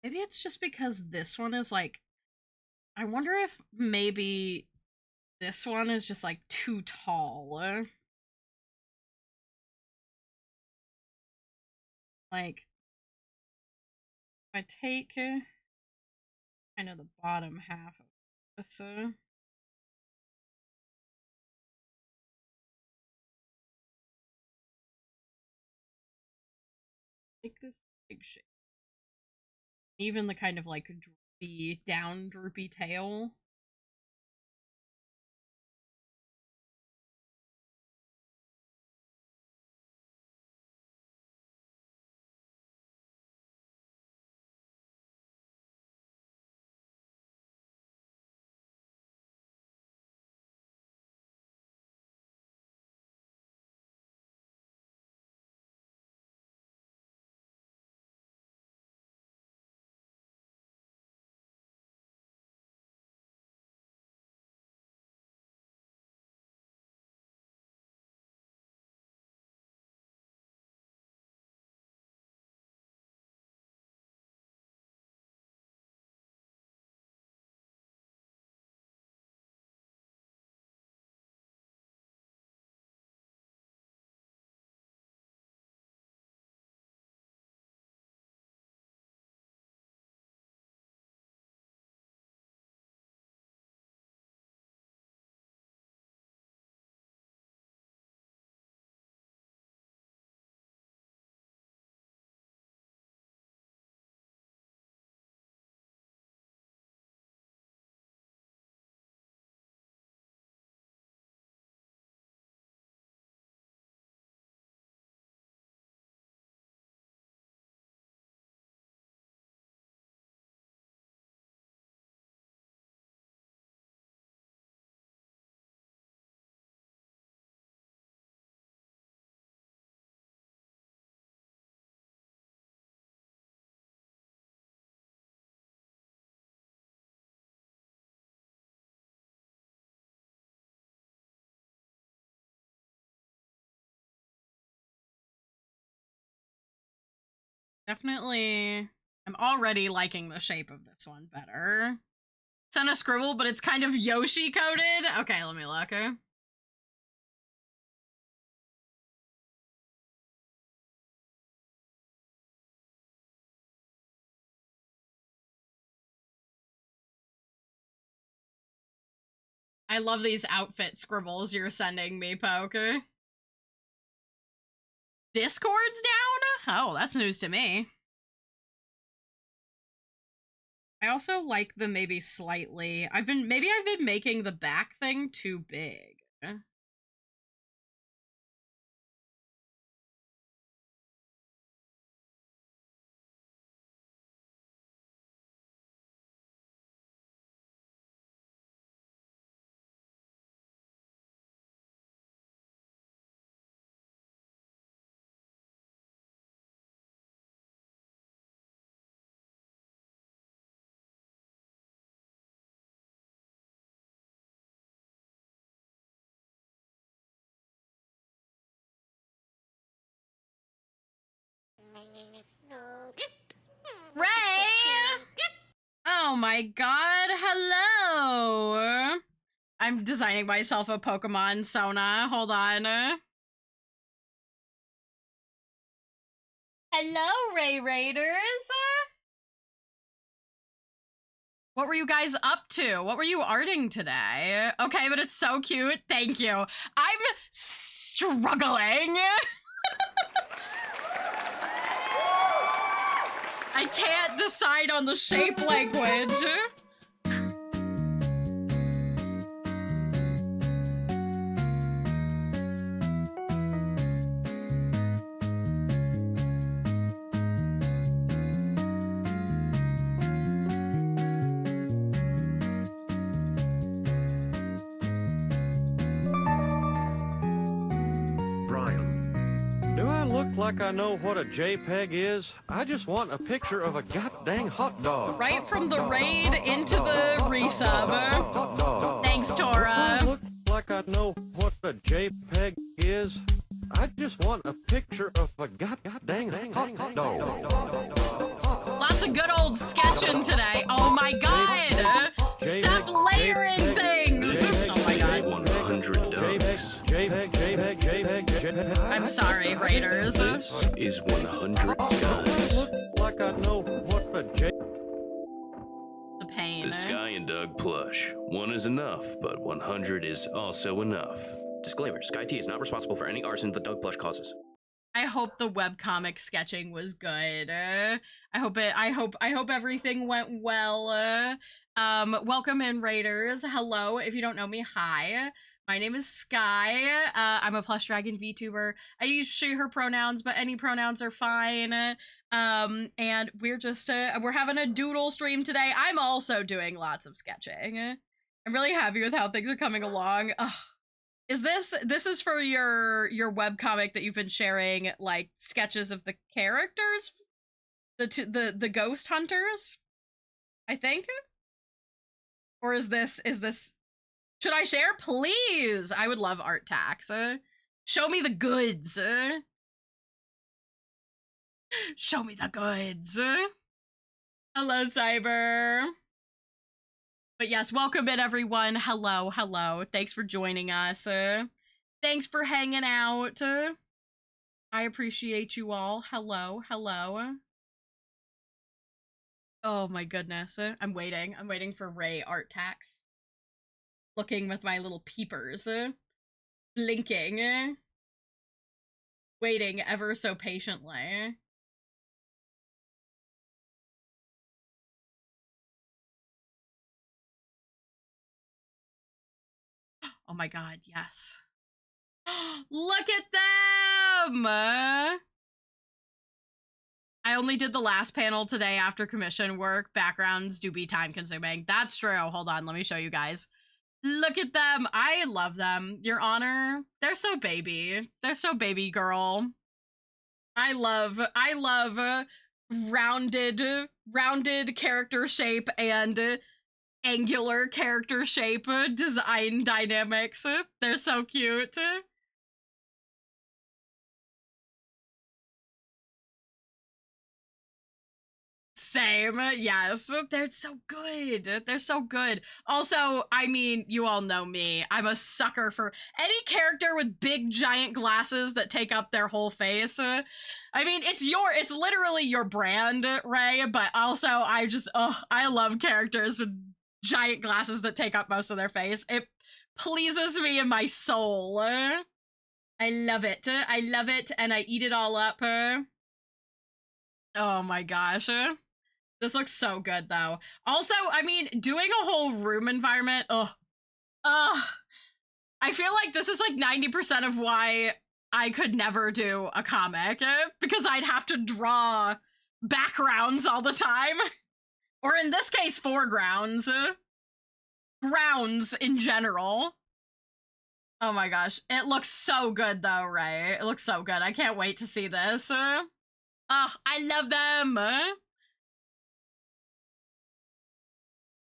Maybe it's just because this one is like I wonder if maybe this one is just like too tall. Like if I take kind of the bottom half of this, take this big shape. Even the kind of like droopy, down droopy tail. Definitely, I'm already liking the shape of this one better. It's on a scribble, but it's kind of Yoshi coated. Okay, let me look. I love these outfit scribbles you're sending me, Poker. Discord's down? Oh, that's news to me. I also like them maybe slightly. Maybe I've been making the back thing too big. Ray! Oh my god, hello! I'm designing myself a Pokemon Sona. Hold on. Hello, Ray Raiders! What were you guys up to? What were you arting today? Okay, but it's so cute. Thank you. I'm struggling. I can't decide on the shape language. Like I know what a JPEG is. I just want a picture of a goddamn hot dog. Right from the raid into the resub. Thanks, Tora. Look like I know what a JPEG is. I just want a picture of a goddamn hot dog. Lots of good old sketching today. Oh my god! Stop layering things! Oh my god. 100 dogs. I'm sorry, Raiders. This is 100 skies. Like I know what a The pain. The Sky and Doug Plush. One is enough, but 100 is also enough. Disclaimer, Sky T is not responsible for any arson that Doug Plush causes. I hope the webcomic sketching was good. I hope everything went well. Welcome in, Raiders. Hello. If you don't know me, hi. My name is Sky. I'm a Plush Dragon VTuber. I use she, her pronouns, but any pronouns are fine. And we're just, we're having a doodle stream today. I'm also doing lots of sketching. I'm really happy with how things are coming along. Ugh. This is for your webcomic that you've been sharing, like, sketches of the characters? The ghost hunters? I think? Or is this, should I share? Please! I would love art tax. Show me the goods. Show me the goods. Hello, Cyber. But yes, welcome in, everyone. Hello, hello. Thanks for joining us. Thanks for hanging out. I appreciate you all. Hello, hello. Oh my goodness. I'm waiting. I'm waiting for Ray art tax. Looking with my little peepers. Blinking. Waiting ever so patiently. Oh my god, yes. Look at them! I only did the last panel today after commission work. Backgrounds do be time consuming. That's true. Hold on, let me show you guys. Look at them. I love them. Your Honor, they're so baby. They're so baby girl. I love rounded character shape and angular character shape design dynamics. They're so cute. Same, yes. They're so good. They're so good. Also, I mean, you all know me. I'm a sucker for any character with big giant glasses that take up their whole face. I mean, it's literally your brand, Ray, but also I love characters with giant glasses that take up most of their face. It pleases me in my soul. I love it. I love it, and I eat it all up. Oh my gosh. This looks so good, though. Also, I mean, doing a whole room environment, I feel like this is like 90% of why I could never do a comic, because I'd have to draw backgrounds all the time. Or in this case, foregrounds. Grounds in general. Oh my gosh. It looks so good, though, right? It looks so good. I can't wait to see this. Oh, I love them.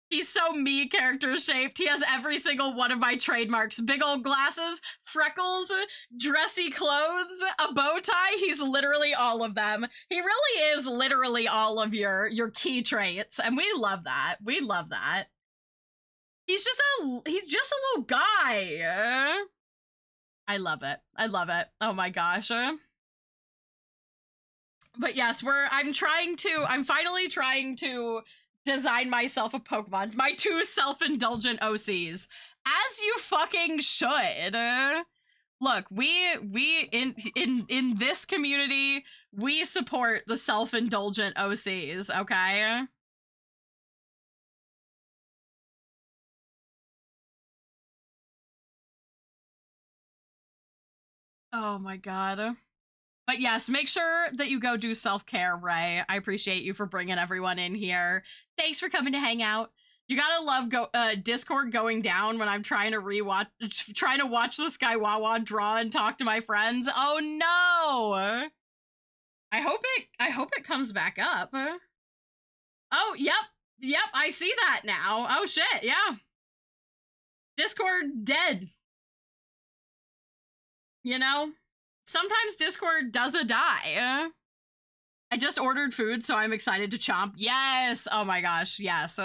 He's so me character shaped. He has every single one of my trademarks. Big old glasses, freckles, dressy clothes, a bow tie. He's literally all of them. He really is literally all of your key traits, and we love that. We love that. He's just a little guy. I love it. I love it. Oh my gosh. But yes, I'm finally trying to design myself a Pokemon. My 2 self-indulgent OCs. As you fucking should. Look, we in this community, we support the self-indulgent OCs, okay? Oh my god. But yes, make sure that you go do self-care, Ray. I appreciate you for bringing everyone in here. Thanks for coming to hang out. You gotta love Discord going down when I'm trying to watch the Skywawa draw and talk to my friends. Oh no! I hope it comes back up. Oh, yep, I see that now. Oh shit, yeah. Discord dead. You know? Sometimes Discord does a die. I just ordered food, so I'm excited to chomp. Yes! Oh my gosh, yes.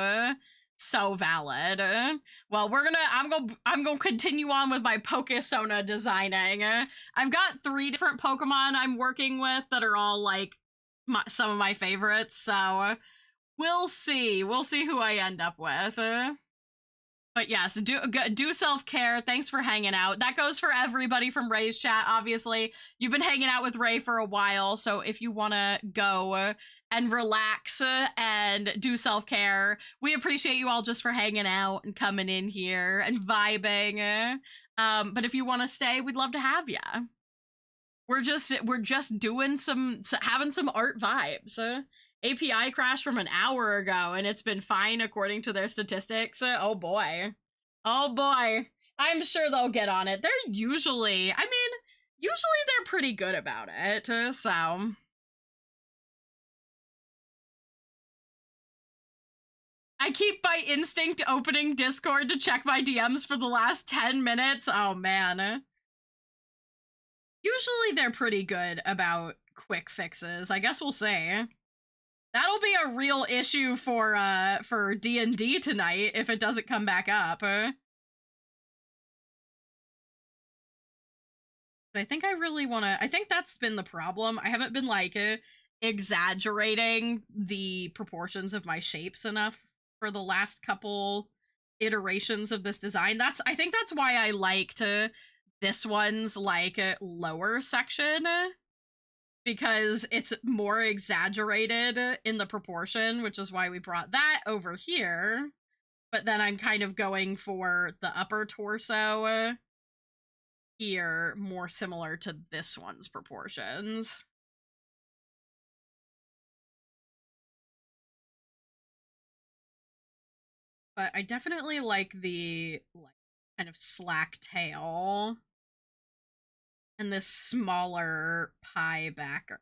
So valid. Well, I'm gonna continue on with my Pokesona designing. I've got 3 different Pokemon I'm working with that are all, like, some of my favorites, so we'll see. We'll see who I end up with. But yes, do self-care. Thanks for hanging out. That goes for everybody from Ray's chat, obviously. You've been hanging out with Ray for a while, so if you want to go and relax and do self-care, we appreciate you all just for hanging out and coming in here and vibing. But if you want to stay, we'd love to have you. We're just doing having some art vibes. API crashed from an hour ago and it's been fine according to their statistics. Oh boy. Oh boy. I'm sure they'll get on it. They're usually they're pretty good about it, so. I keep by instinct opening Discord to check my DMs for the last 10 minutes. Oh man. Usually they're pretty good about quick fixes. I guess we'll see. That'll be a real issue for D&D tonight if it doesn't come back up. But I think I really want to... I think that's been the problem. I haven't been, like, exaggerating the proportions of my shapes enough for the last couple iterations of this design. I think that's why I liked this one's, like, lower section. Because it's more exaggerated in the proportion, which is why we brought that over here. But then I'm kind of going for the upper torso here, more similar to this one's proportions. But I definitely like the kind of slack tail. And this smaller pie backer.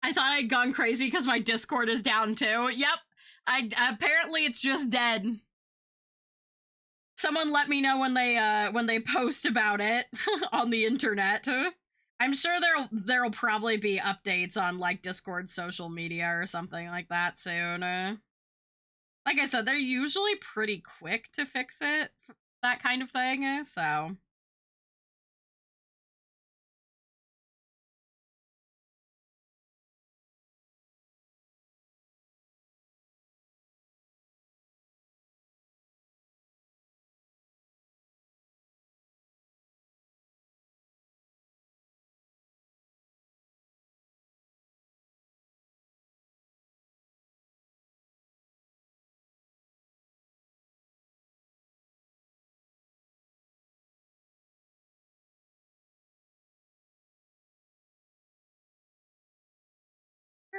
I thought I'd gone crazy because my Discord is down too. Yep. Apparently it's just dead. Someone let me know when they post about it on the internet. I'm sure there'll probably be updates on like Discord social media or something like that soon. Like I said, they're usually pretty quick to fix it, that kind of thing, so.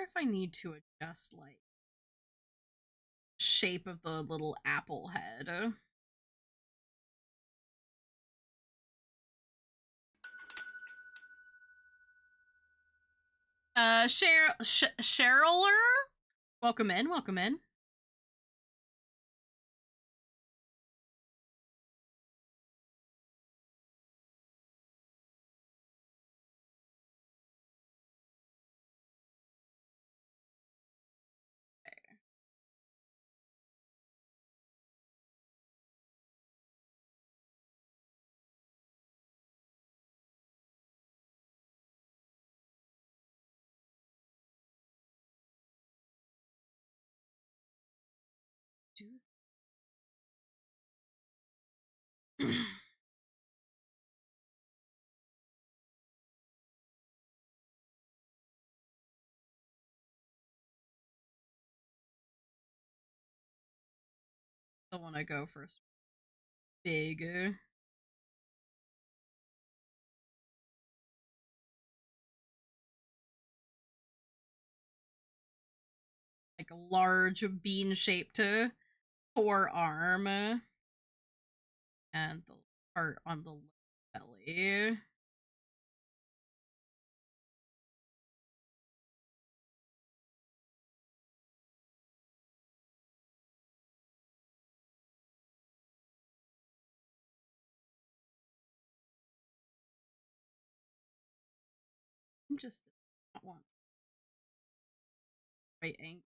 If I need to adjust like shape of the little apple head. Cheryler? Welcome in, welcome in. I want to go for big. Like a large bean-shaped forearm. And the part on the belly. I'm just not want right angle.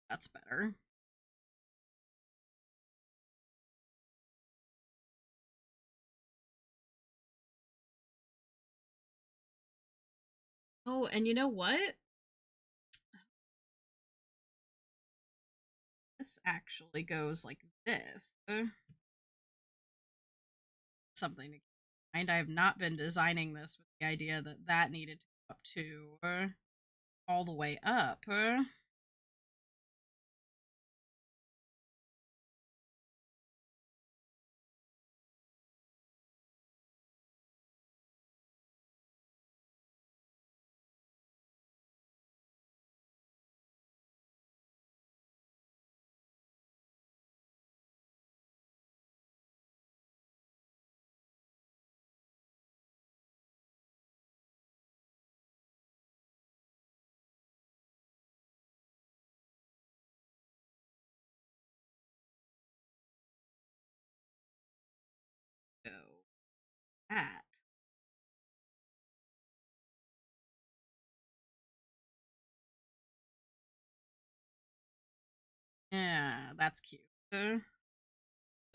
That's better. Oh, and you know what? This actually goes like this. Something to keep in mind. I have not been designing this with the idea that that needed to go up to all the way up. Go that. Yeah, that's cute.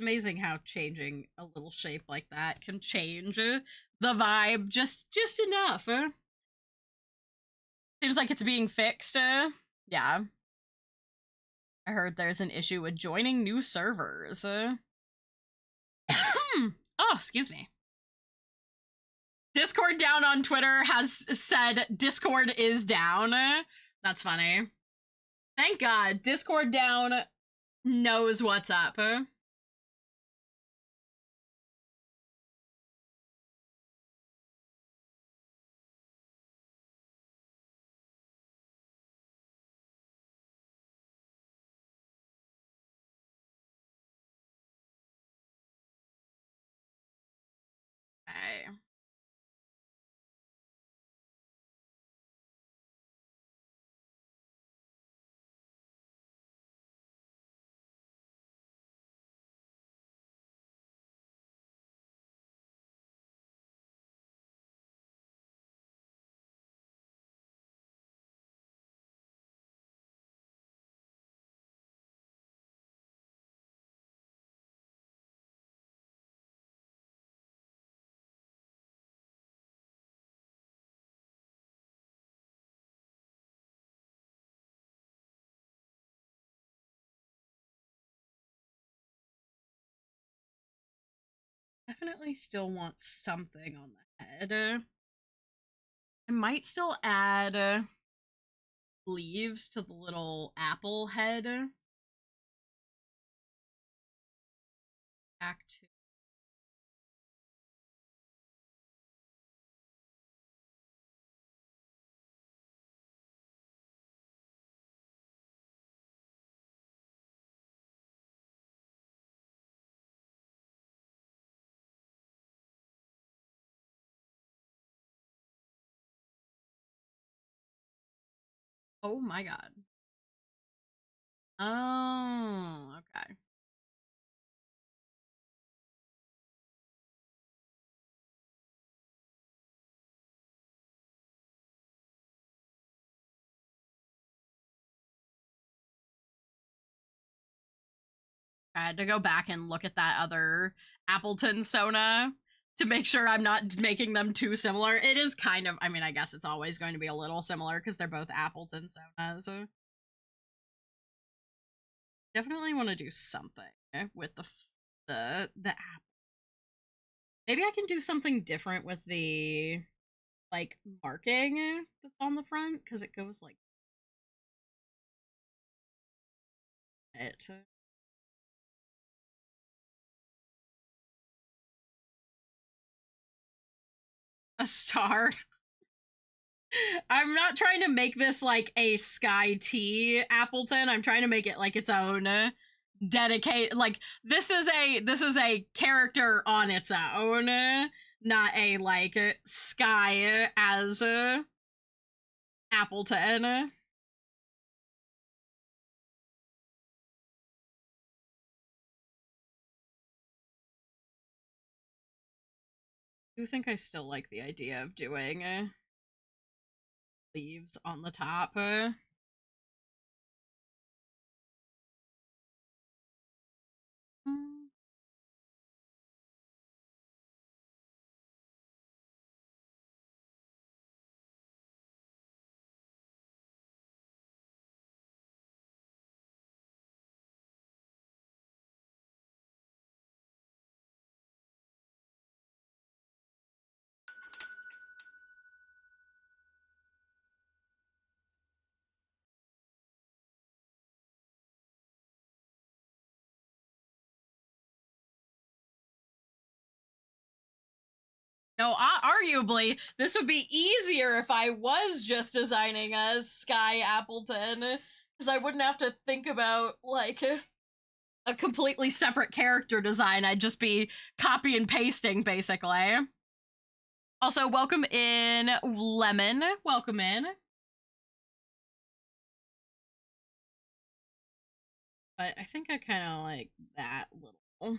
Amazing how changing a little shape like that can change the vibe just enough. Seems like it's being fixed. Yeah. I heard there's an issue with joining new servers. Oh, excuse me. Discord down on Twitter has said Discord is down. That's funny. Thank God. Discord down knows what's up. Okay. Definitely still want something on the head. I might still add leaves to the little apple head. Back to oh my god. Oh, okay. I had to go back and look at that other Appleton Sona to make sure I'm not making them too similar. It is kind of, I mean, I guess it's always going to be a little similar because they're both Appleton Sonas. Definitely want to do something with the apple. Maybe I can do something different with the like marking that's on the front because it goes like it. A star. I'm not trying to make this like a Sky Tea Appleton. I'm trying to make it like its own dedicate like this is a character on its own, not a like Sky as Appleton. I do think I still like the idea of doing leaves on the top. No, arguably, this would be easier if I was just designing a Sky Appleton, because I wouldn't have to think about, like, a completely separate character design. I'd just be copy and pasting, basically. Also, welcome in, Lemon. Welcome in. But I think I kind of like that little.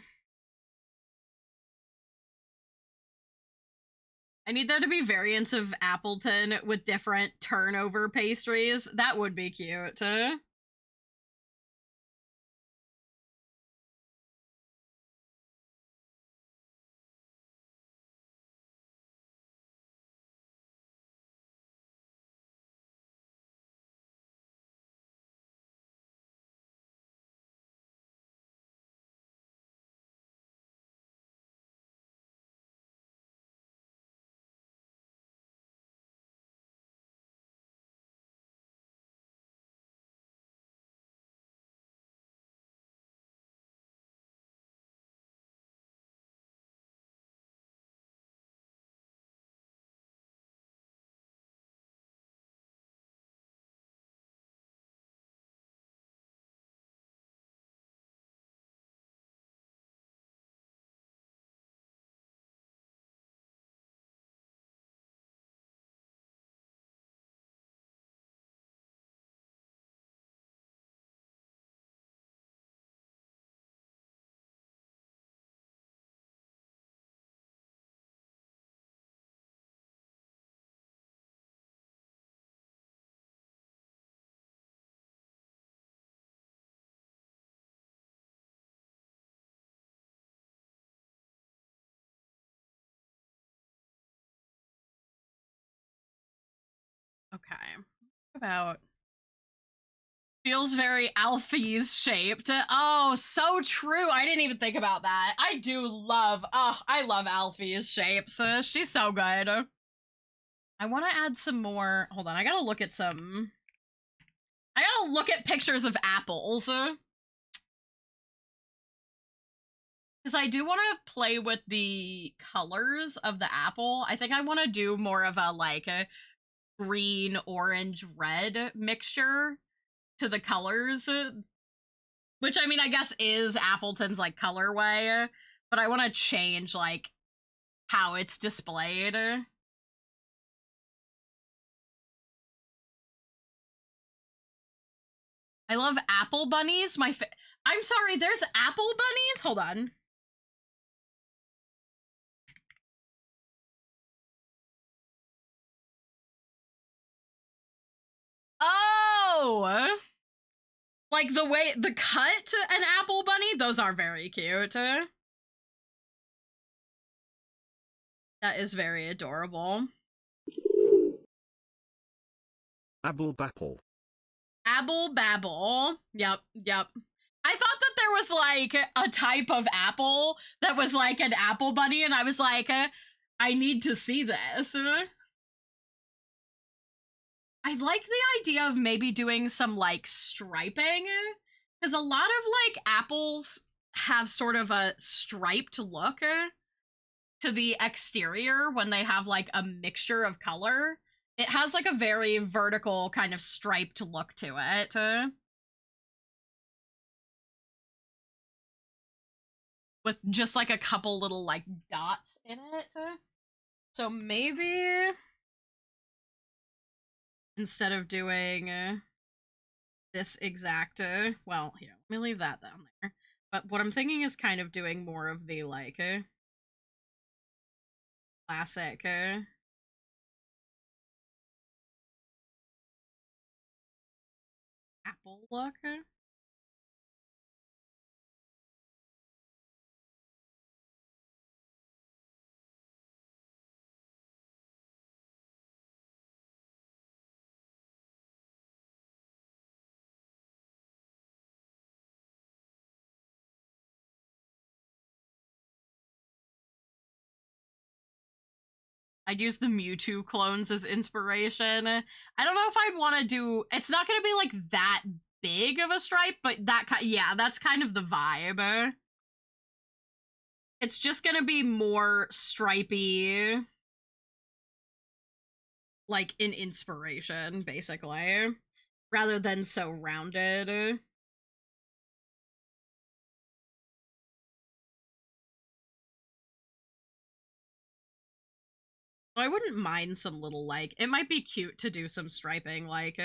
I need there to be variants of Appleton with different turnover pastries. That would be cute. Okay. About feels very Alfie's shaped. Oh, so true. I didn't even think about that. I do love, I love Alfie's shapes. She's so good. I want to add some more. Hold on, I gotta look at some. I gotta look at pictures of apples. Because I do want to play with the colors of the apple. I think I want to do more of a, like, a green, orange, red mixture to the colors, which, I mean, I guess is Appleton's, like, colorway, but I want to change, like, how it's displayed. I love apple bunnies. I'm sorry, there's apple bunnies? Hold on. Oh! Like the way, the cut an apple bunny, those are very cute. That is very adorable. Abble Bapple. Abble Babble. Yep. I thought that there was, like, a type of apple that was, like, an apple bunny, and I was like, I need to see this. I like the idea of maybe doing some, like, striping, because a lot of, like, apples have sort of a striped look to the exterior when they have, like, a mixture of color. It has, like, a very vertical kind of striped look to it. With just, like, a couple little, like, dots in it. So maybe instead of doing this exact, well, here, let me leave that down there. But what I'm thinking is kind of doing more of the, like, classic, apple look. I'd use the Mewtwo clones as inspiration. I don't know if I'd want to do... It's not going to be, like, that big of a stripe, but yeah, that's kind of the vibe. It's just going to be more stripey. like an inspiration, basically, rather than so rounded. I wouldn't mind some little, like, it might be cute to do some striping, like,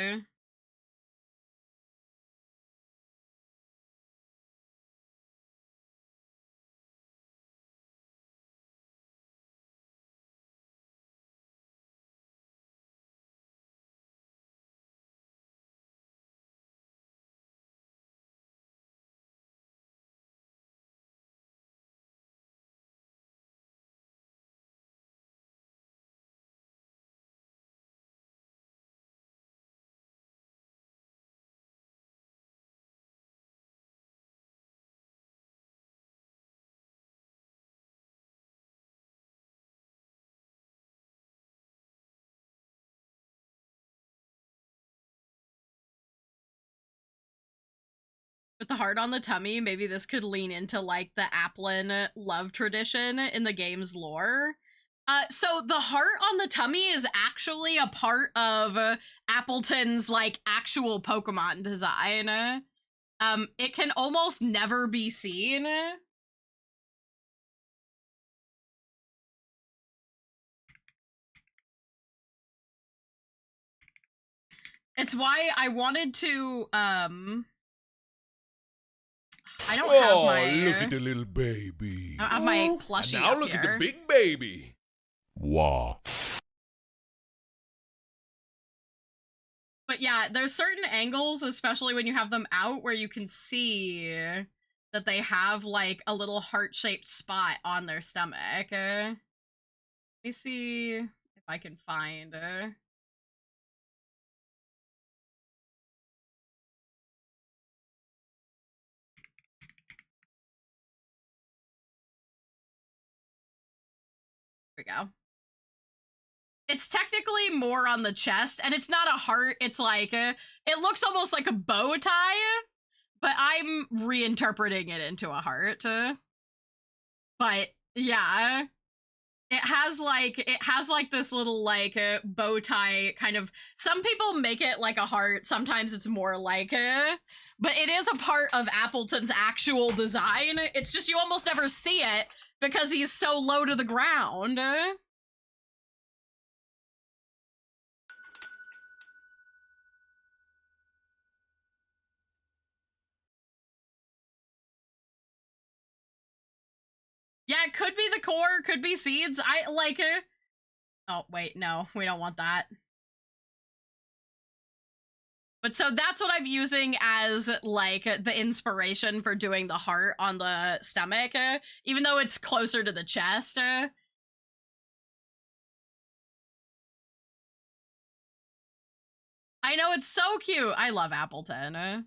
with the heart on the tummy, maybe this could lean into, like, the Applin love tradition in the game's lore. So the heart on the tummy is actually a part of Appleton's, like, actual Pokemon design. It can almost never be seen. It's why I wanted to, I don't have my... look at the little baby. I don't have my plushie And now up look here. at the big baby. Wow. But yeah, there's certain angles, especially when you have them out, where you can see that they have, like, a little heart-shaped spot on their stomach. Let me see if I can find... Here we go. It's technically more on the chest, and it's not a heart, it's like, it looks almost like a bow tie, but I'm reinterpreting it into a heart. But, yeah. It has like this little, like, bow tie kind of, some people make it like a heart, sometimes it's more like but it is a part of Appleton's actual design. It's just you almost never see it because he's so low to the ground. Yeah, it could be the core, could be seeds. I like oh, wait, no, we don't want that. But so that's what I'm using as, like, the inspiration for doing the heart on the stomach, even though it's closer to the chest. I know, it's so cute. I love Appleton.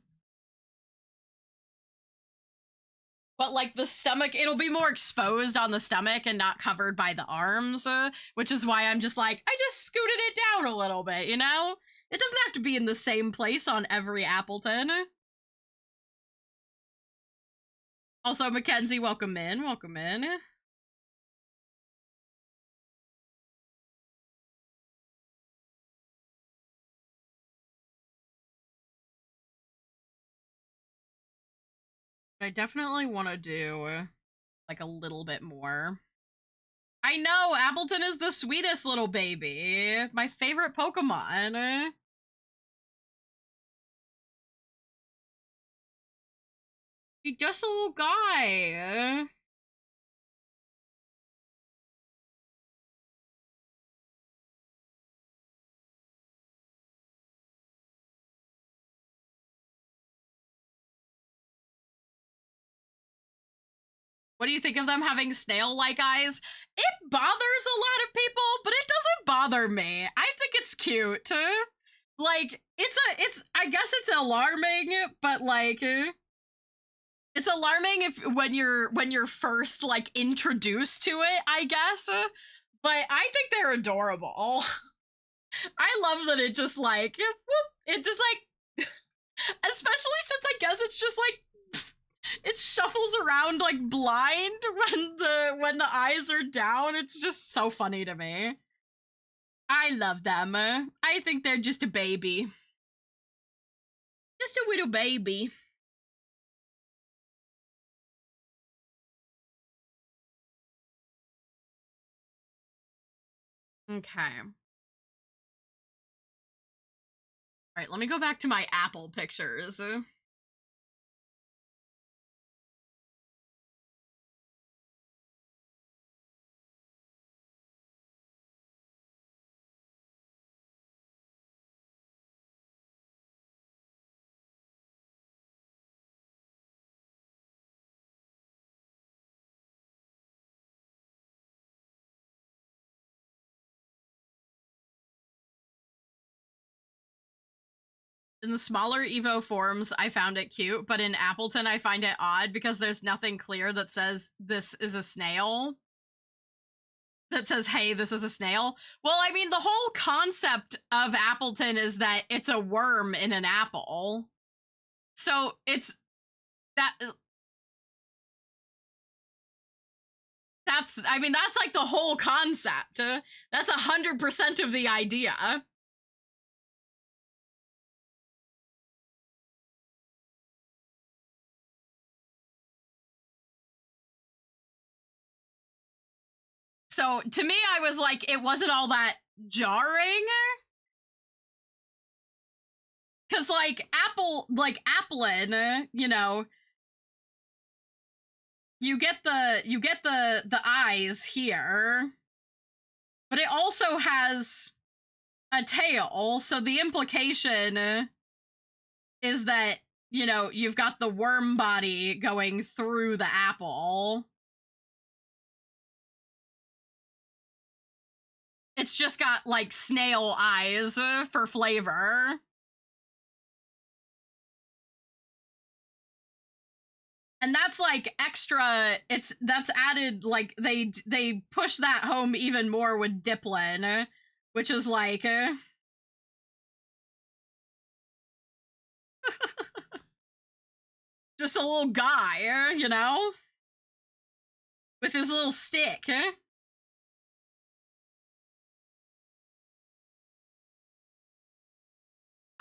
But, like, the stomach, it'll be more exposed on the stomach and not covered by the arms, which is why I'm just like, I just scooted it down a little bit, you know? It doesn't have to be in the same place on every Appleton. Also, Mackenzie, welcome in, welcome in. I definitely want to do, like, a little bit more. I know, Appleton is the sweetest little baby. My favorite Pokemon. He's just a little guy. What do you think of them having snail-like eyes? It bothers a lot of people, but it doesn't bother me. I think it's cute. Like, I guess it's alarming, but, like, it's alarming when you're first, like, introduced to it, I guess. But I think they're adorable. I love that it just, like, whoop, it just, like, especially since I guess it's just, like, it shuffles around, like, blind when the eyes are down. It's just so funny to me. I love them. I think they're just a baby. Just a little baby. Okay. All right, let me go back to my apple pictures. In the smaller Evo forms, I found it cute, but in Appleton, I find it odd because there's nothing clear that says this is a snail. That says, hey, this is a snail. Well, I mean, the whole concept of Appleton is that it's a worm in an apple. So it's that. I mean, that's like the whole concept. That's 100% of the idea. So to me, I was like, it wasn't all that jarring. Cause like Applin, you know, you get the eyes here, but it also has a tail. So the implication is that, you know, you've got the worm body going through the apple. It's just got like snail eyes for flavor. And that's like extra, that's added, like they push that home even more with Diplin, which is like just a little guy, you know? With his little stick.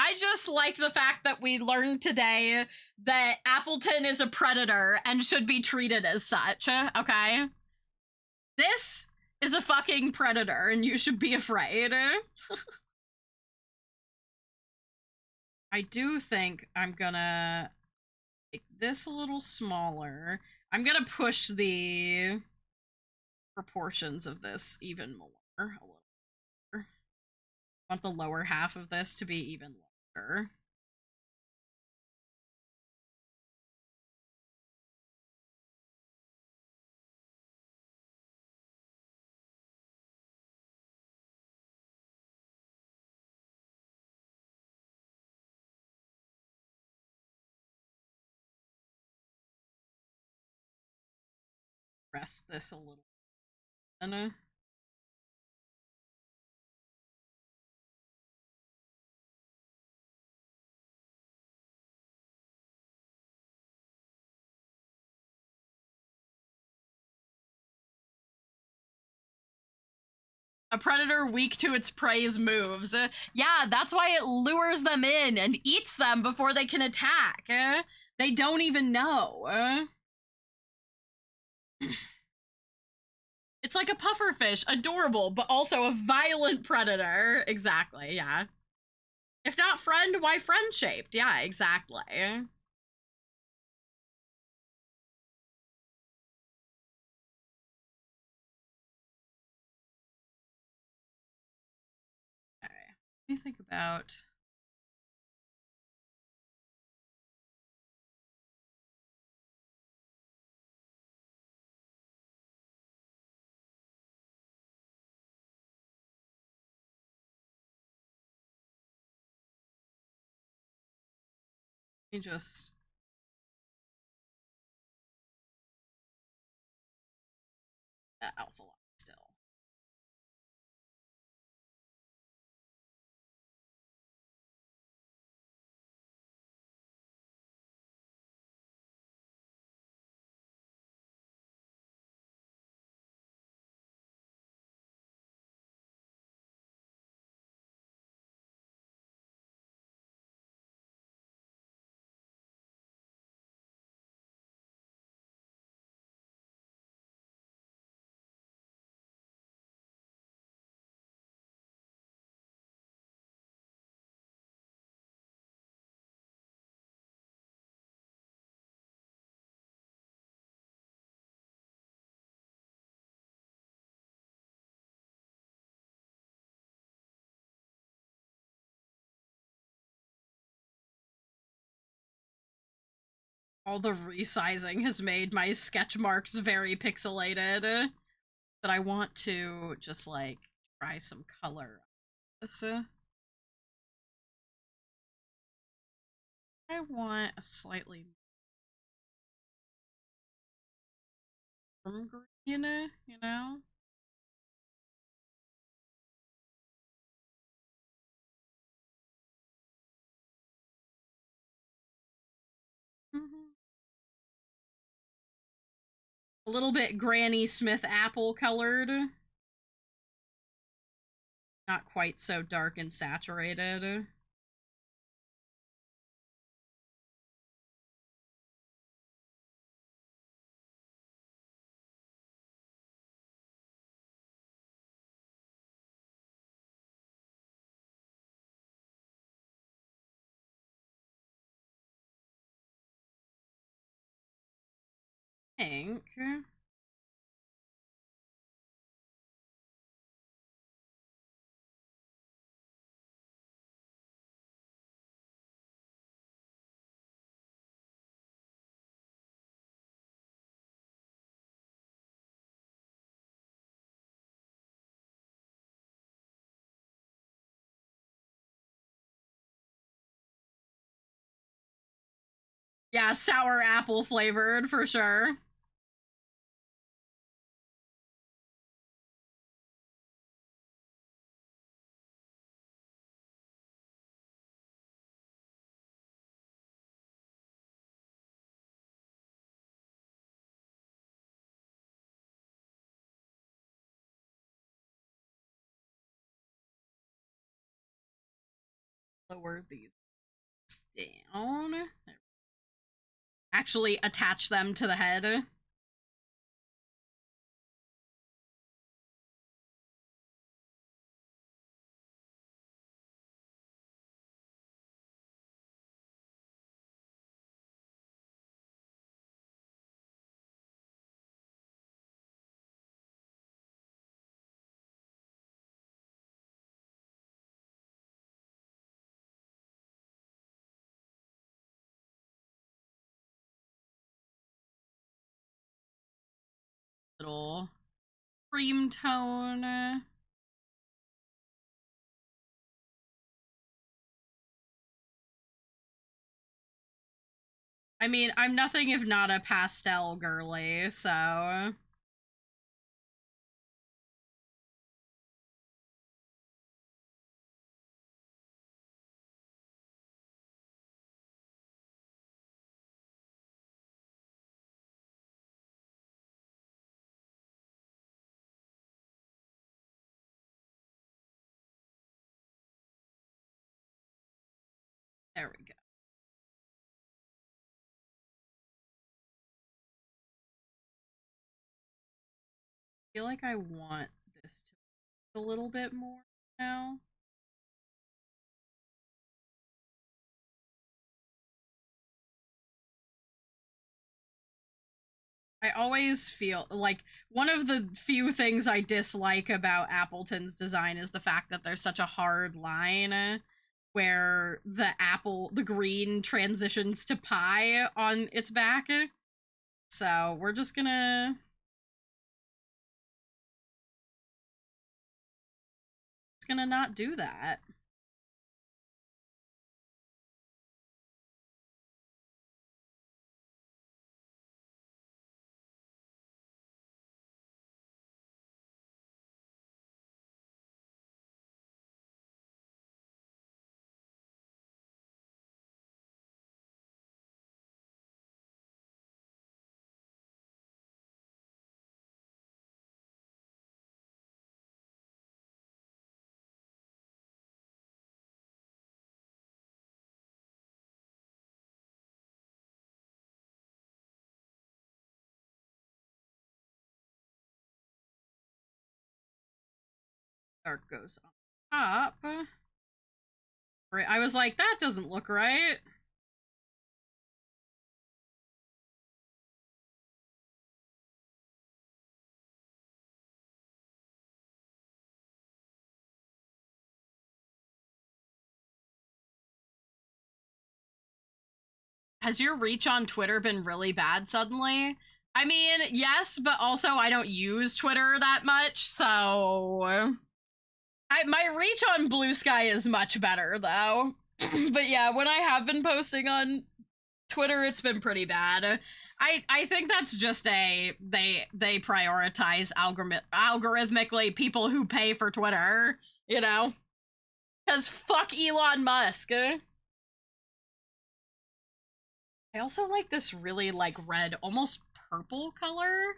I just like the fact that we learned today that Appleton is a predator and should be treated as such, okay? This is a fucking predator and you should be afraid. I do think I'm gonna make this a little smaller. I'm gonna push the proportions of this even more. A little more. I want the lower half of this to be even longer. Rest this a little. And a predator weak to its prey's moves. Yeah, that's why it lures them in and eats them before they can attack. They don't even know. It's like a pufferfish, adorable, but also a violent predator. Exactly, yeah. If not friend, why friend-shaped? Yeah, exactly. Okay, let me think about... Let me just... alpha lock still. All the resizing has made my sketch marks very pixelated. But I want to just, like, try some color. I want a slightly warm green, you know? A little bit Granny Smith apple colored. Not quite so dark and saturated. Pink. Yeah, sour apple flavored for sure. Lower these down. Actually attach them to the head. Little cream tone. I mean, I'm nothing if not a pastel girly, so... There we go. I feel like I want this to be a little bit more now. I always feel like one of the few things I dislike about Appleton's design is the fact that there's such a hard line where the green transitions to pie on its back. So we're just gonna not do that. Dark goes on top. Right, I was like, that doesn't look right. Has your reach on Twitter been really bad suddenly? I mean, yes, but also I don't use Twitter that much, so my reach on Blue Sky is much better though. But yeah, when I have been posting on Twitter, it's been pretty bad. I think that's just they prioritize algorithmically people who pay for Twitter, you know? Cause fuck Elon Musk. I also like this really like red, almost purple color.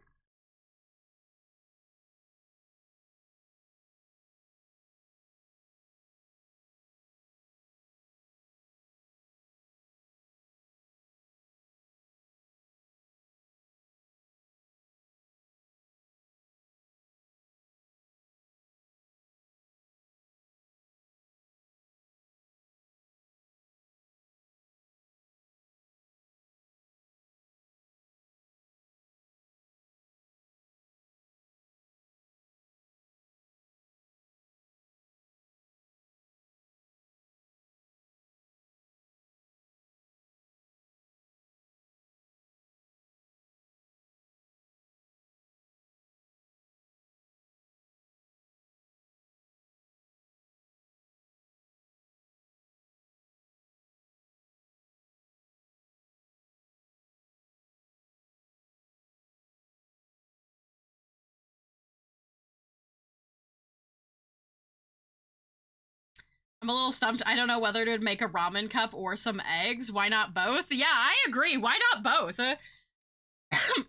I'm a little stumped. I don't know whether to make a ramen cup or some eggs. Why not both? Yeah, I agree. Why not both?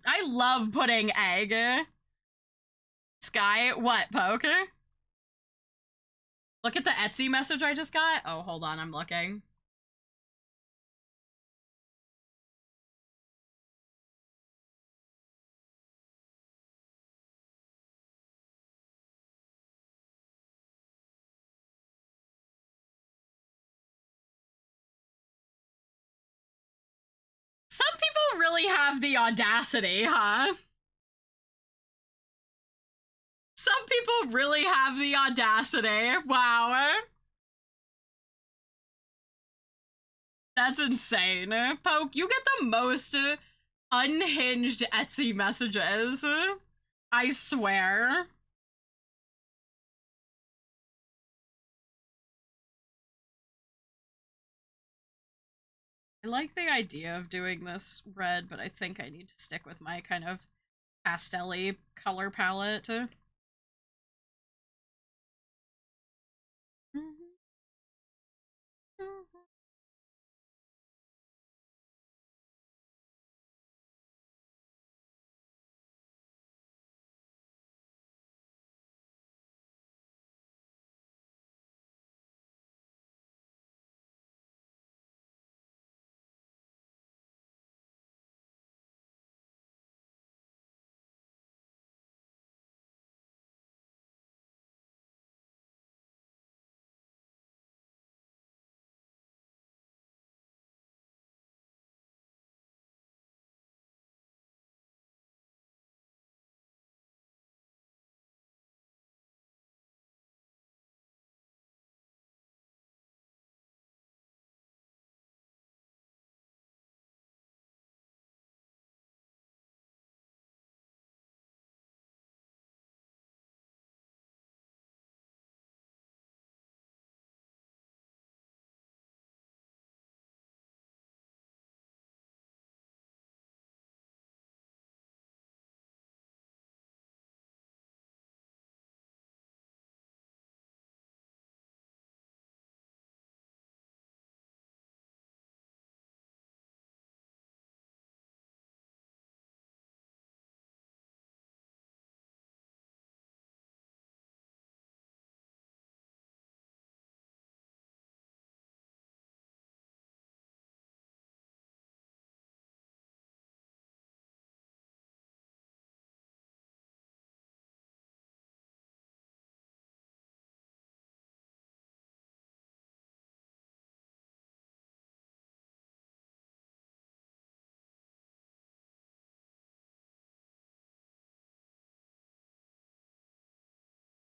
I love putting egg. Sky, what, Poke? Look at the Etsy message I just got. Oh, hold on, I'm looking. Some people really have the audacity, huh? Some people really have the audacity. Wow. That's insane. Poke, you get the most unhinged Etsy messages. I swear. I like the idea of doing this red, but I think I need to stick with my kind of pastel-y color palette.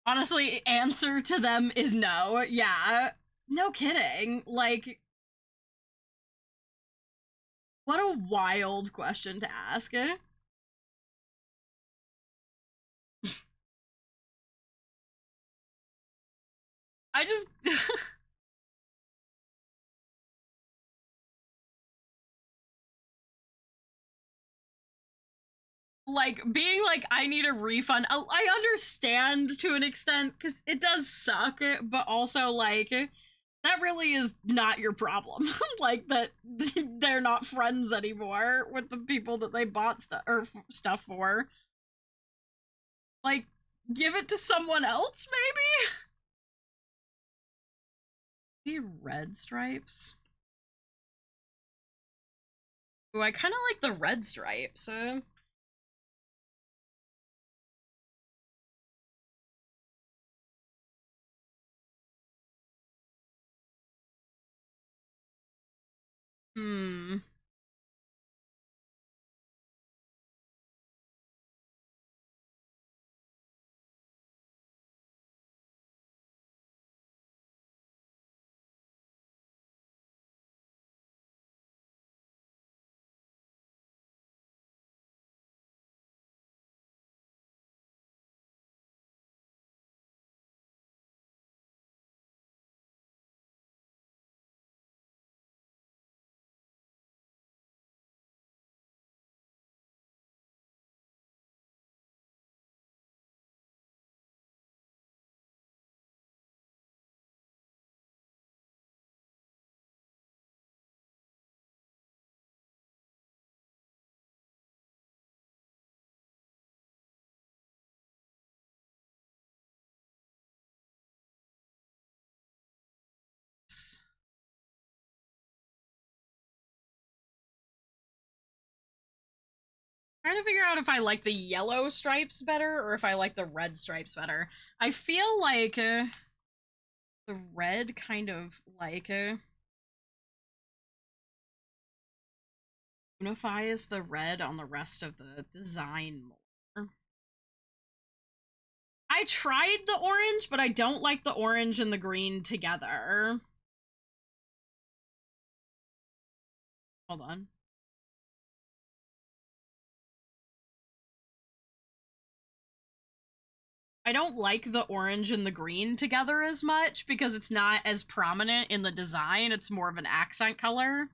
Honestly, answer to them is no. Yeah. No kidding. Like, What a wild question to ask, eh? I just... like, being like, I need a refund, I understand to an extent, because it does suck, but also, like, that really is not your problem. Like, that they're not friends anymore with the people that they bought stuff for. Like, give it to someone else, maybe? Maybe red stripes? Ooh, I kind of like the red stripes. Hmm. Trying to figure out if I like the yellow stripes better or if I like the red stripes better. I feel like the red kind of like unifies the red on the rest of the design more. I tried the orange, but I don't like the orange and the green together. Hold on. I don't like the orange and the green together as much because it's not as prominent in the design. It's more of an accent color.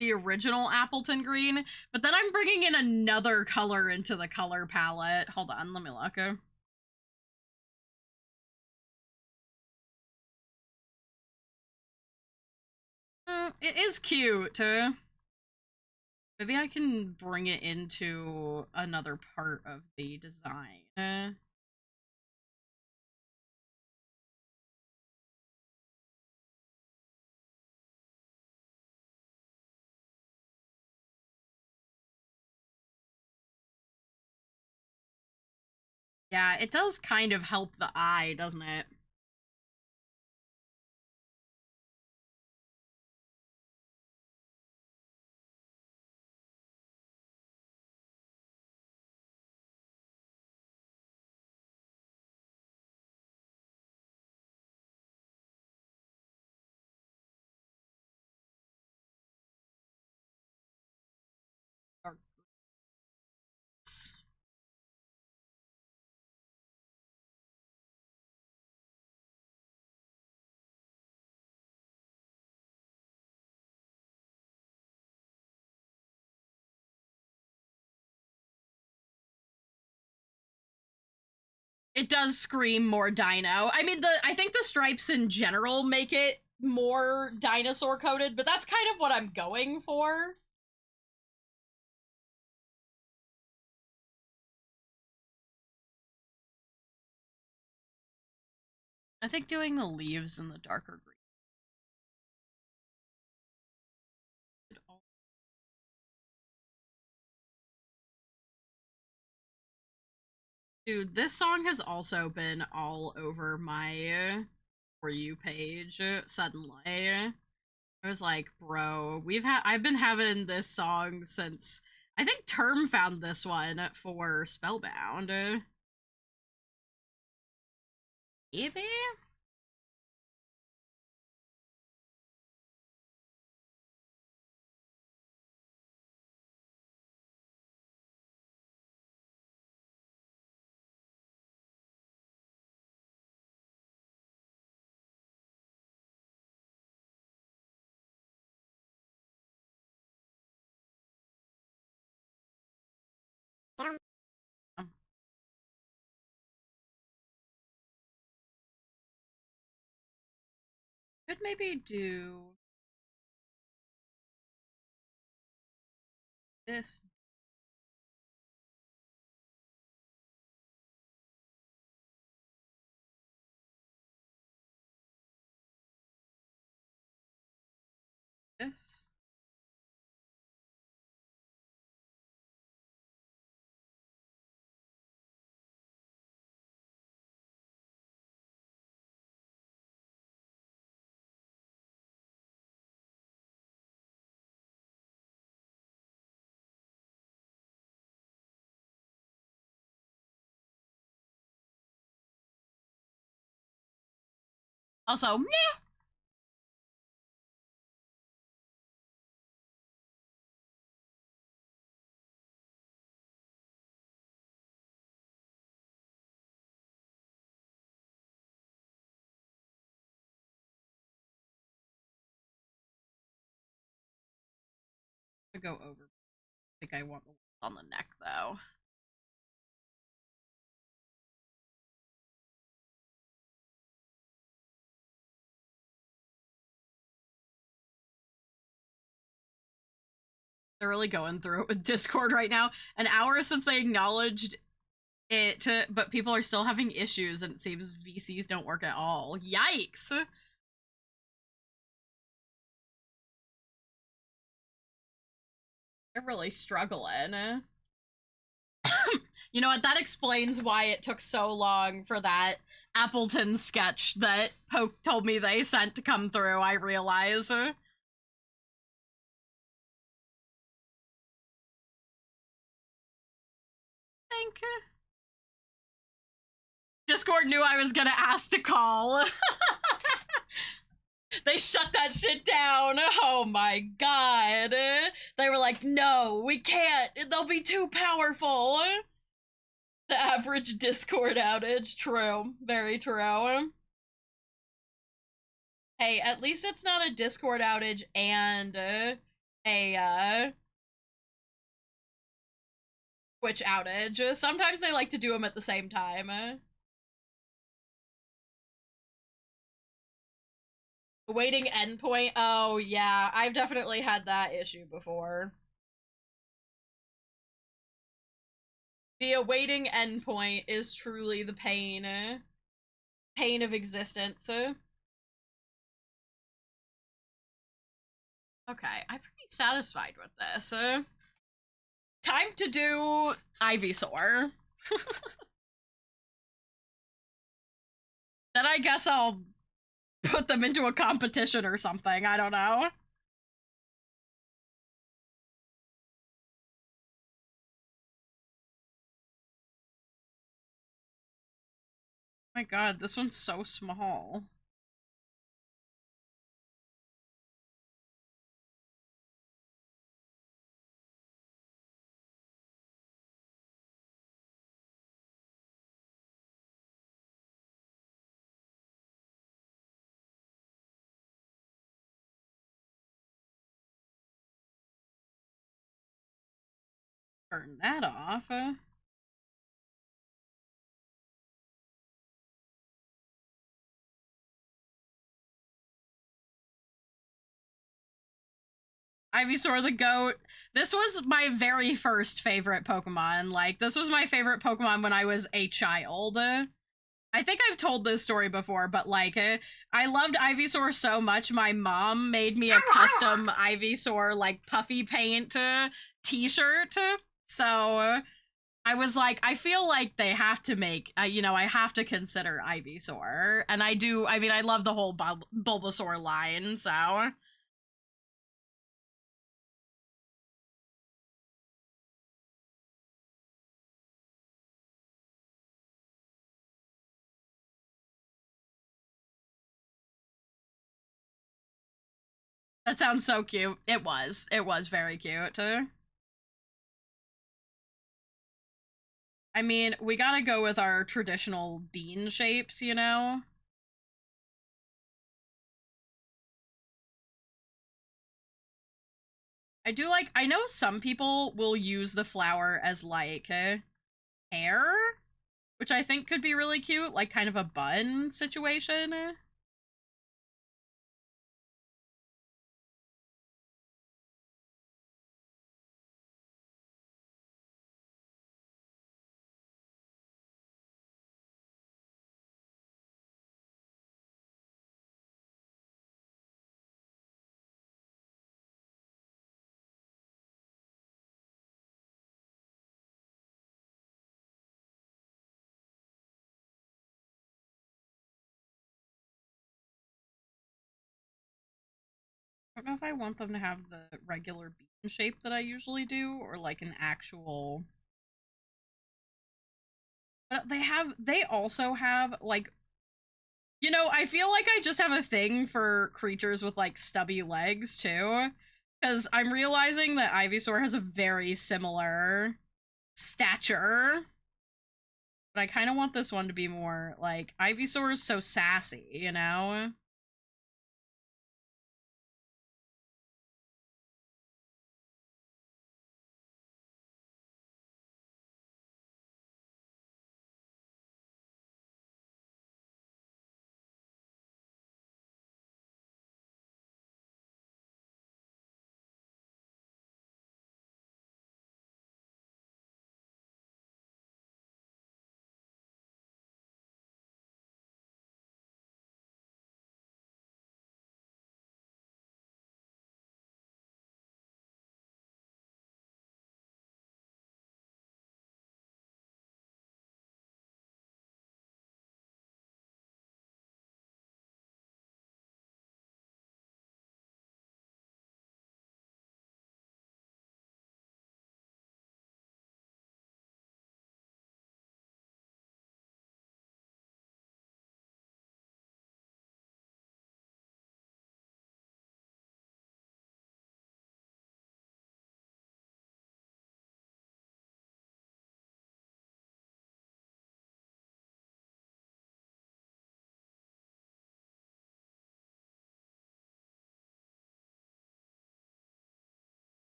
The original Appleton green, but then I'm bringing in another color into the color palette. Hold on, let me look. It is cute. Maybe I can bring it into another part of the design. Yeah, it does kind of help the eye, doesn't it? It does scream more dino. I mean, I think the stripes in general make it more dinosaur coated, but that's kind of what I'm going for. I think doing the leaves in the darker green. Dude, this song has also been all over my For You page suddenly. I was like, bro, I've been having this song since I think Term found this one for Spellbound. Maybe? Could maybe do this. This. Also, meh. To go over. I think I want the on the neck though. They're really going through it with Discord right now. An hour since they acknowledged it, but people are still having issues, and it seems VCs don't work at all. Yikes! They're really struggling. You know what? That explains why it took so long for that Appleton sketch that Poke told me they sent to come through, I realize. Think Discord knew I was gonna ask to call. They shut that shit down. Oh my god. They were like, no, we can't. They'll be too powerful. The average Discord outage. True. Very true. Hey, at least it's not a Discord outage and a Twitch outage. Sometimes they like to do them at the same time. Awaiting endpoint. Oh, yeah. I've definitely had that issue before. The awaiting endpoint is truly the pain. Pain of existence. Okay, I'm pretty satisfied with this. Time to do Ivysaur. Then I guess I'll put them into a competition or something. I don't know. My god, this one's so small. Turn that off. Ivysaur the goat. This was my very first favorite Pokemon. Like, this was my favorite Pokemon when I was a child. I think I've told this story before, but like, I loved Ivysaur so much, my mom made me a custom Ivysaur, like, puffy paint t-shirt. So I was like, I feel like they have to make, you know, I have to consider Ivysaur. And I do, I mean, I love the whole Bulbasaur line, so That sounds so cute. It was. It was very cute. I mean, we gotta go with our traditional bean shapes, you know? I know some people will use the flower as, like, hair, which I think could be really cute, like kind of a bun situation. I don't know if I want them to have the regular bean shape that I usually do, or like an actual... But they also have, like... You know, I feel like I just have a thing for creatures with, like, stubby legs, too. Because I'm realizing that Ivysaur has a very similar stature. But I kind of want this one to be more, like, Ivysaur is so sassy, you know?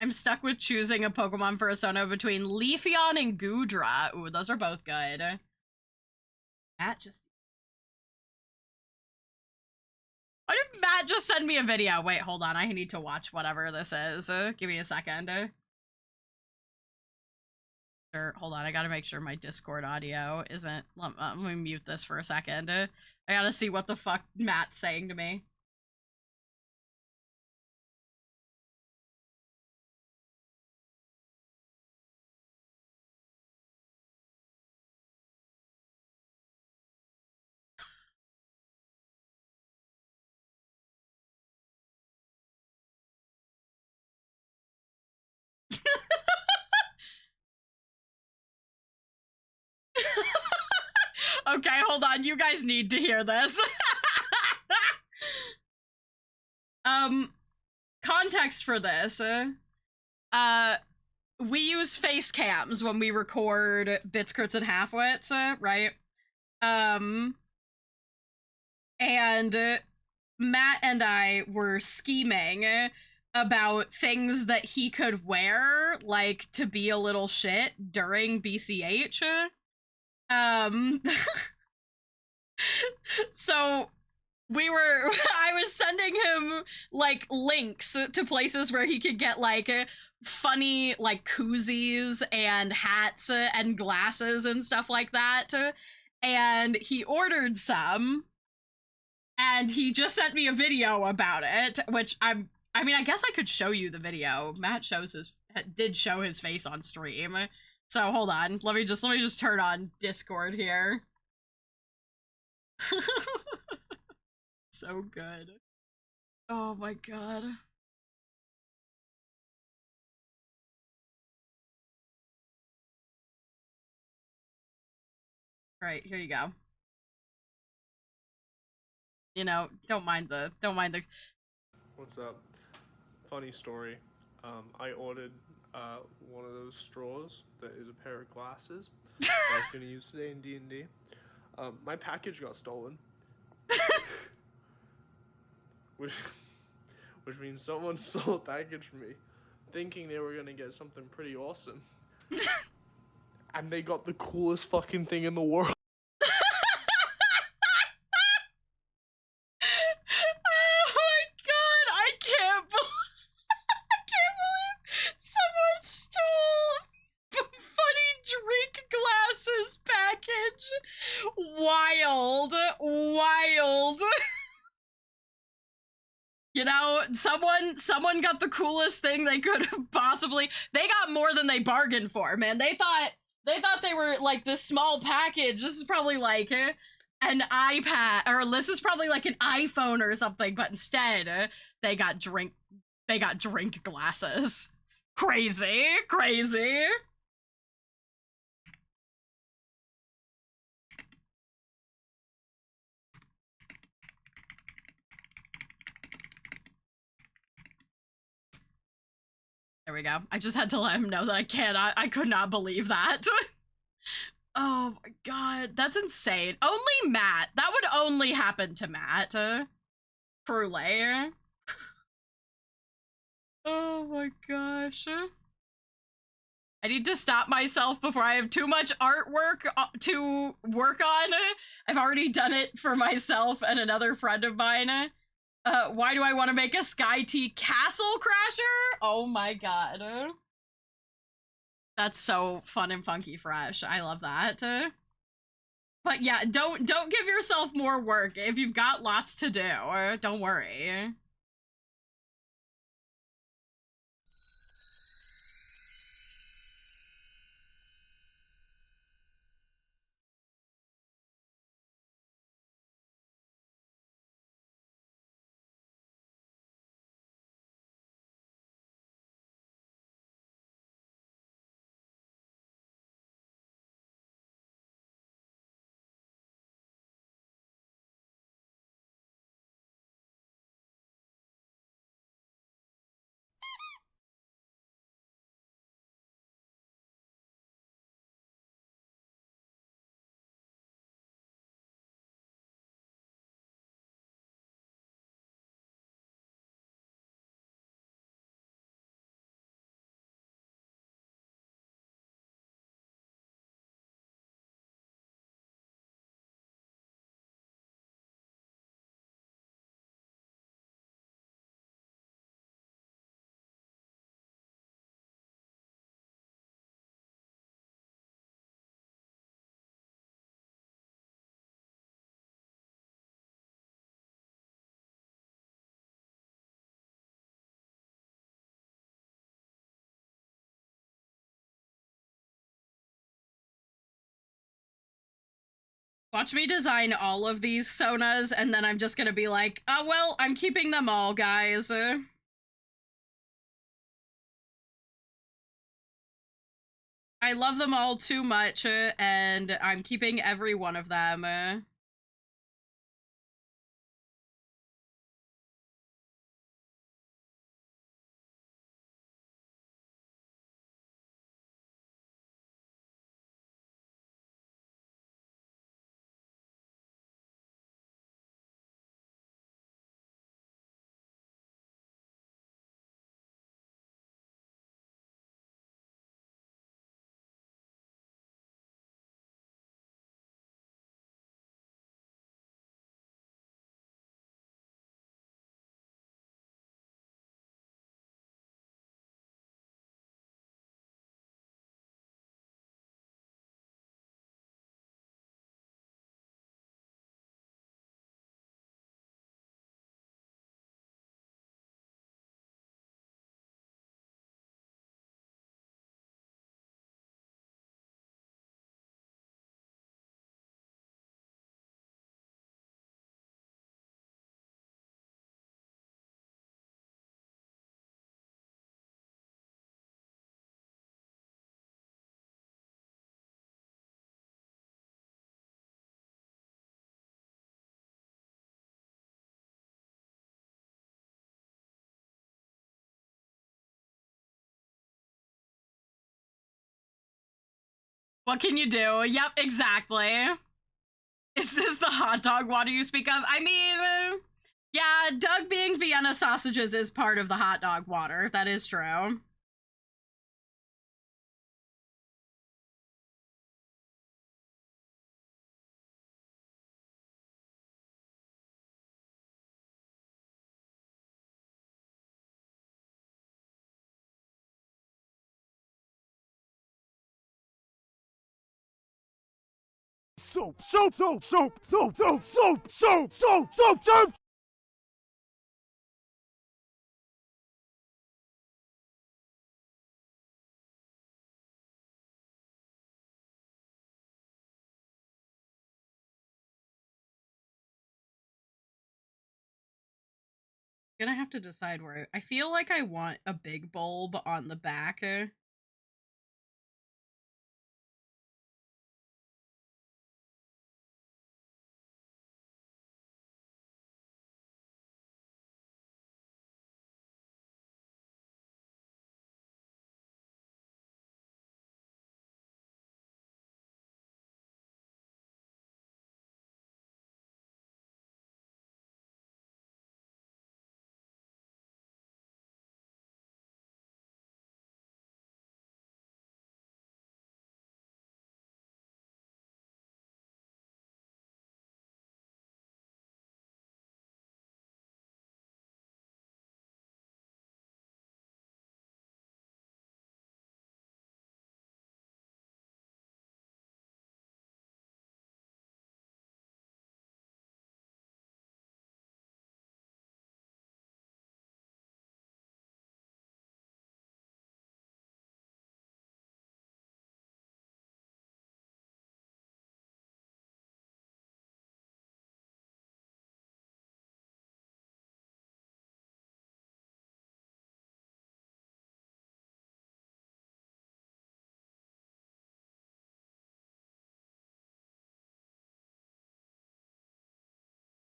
I'm stuck with choosing a Pokemon persona between Leafeon and Goodra. Ooh, those are both good. Matt just... Why did Matt just send me a video? Wait, hold on. I need to watch whatever this is. Give me a second. Hold on. I gotta make sure my Discord audio isn't... Let me mute this for a second. I gotta see what the fuck Matt's saying to me. Okay, hold on. You guys need to hear this. Context for this. We use face cams when we record Bits, Crits, and Halfwits, right? And Matt and I were scheming about things that he could wear, like, to be a little shit during BCH. So I was sending him, like, links to places where he could get, like, funny, like, koozies and hats and glasses and stuff like that. And he ordered some, and he just sent me a video about it, which I mean, I guess I could show you the video. Matt did show his face on stream. So hold on, let me just turn on Discord here. So good. Oh my god. Right, here you go. You know, don't mind the What's up? Funny story. I ordered one of those straws that is a pair of glasses that I was going to use today in D&D. My package got stolen. which means someone stole a package from me, thinking they were going to get something pretty awesome. And they got the coolest fucking thing in the world. Oh my god, I can't believe someone stole funny drink glasses package. Wild. You know, someone got the coolest thing they could have possibly. They got more than they bargained for, man. They thought they were like this small package. This is probably like an iPad, or this is probably like an iPhone or something, but instead they got drink glasses. Crazy. There we go. I just had to let him know that I could not believe that. Oh my god, that's insane. Only Matt. That would only happen to Matt. Truly. Oh my gosh. I need to stop myself before I have too much artwork to work on. I've already done it for myself and another friend of mine. Why do I want to make a Sky T Castle Crasher? Oh my god. That's so fun and funky fresh. I love that. But yeah, don't give yourself more work if you've got lots to do. Don't worry. Watch me design all of these Sonas, and then I'm just gonna be like, oh, well, I'm keeping them all, guys. I love them all too much, and I'm keeping every one of them. What can you do? Yep, exactly. Is this the hot dog water you speak of? I mean, yeah, Doug being Vienna sausages is part of the hot dog water. That is true. Soap, soap, soap, soap, soap, soap, soap, soap, soap, soap, soap. Gonna have to decide where I feel like I want a big bulb on the back.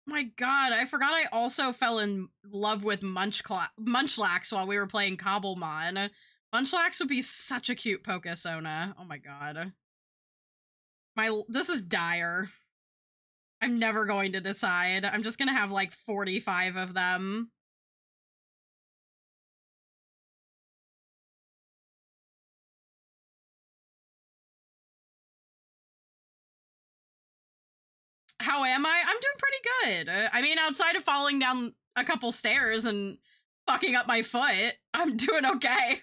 My god, I forgot I also fell in love with Munchlax while we were playing Cobblemon. Munchlax would be such a cute Pokesona. Oh my god. This is dire. I'm never going to decide. I'm just gonna have like 45 of them. How am I? I'm doing pretty good. I mean, outside of falling down a couple stairs and fucking up my foot, I'm doing okay.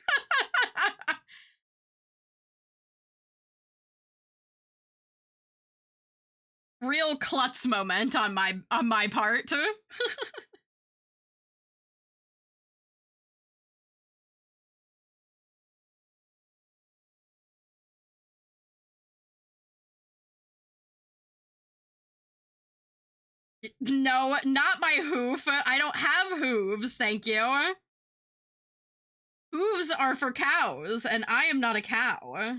Real klutz moment on my part. No, not my hoof. I don't have hooves, thank you. Hooves are for cows, and I am not a cow.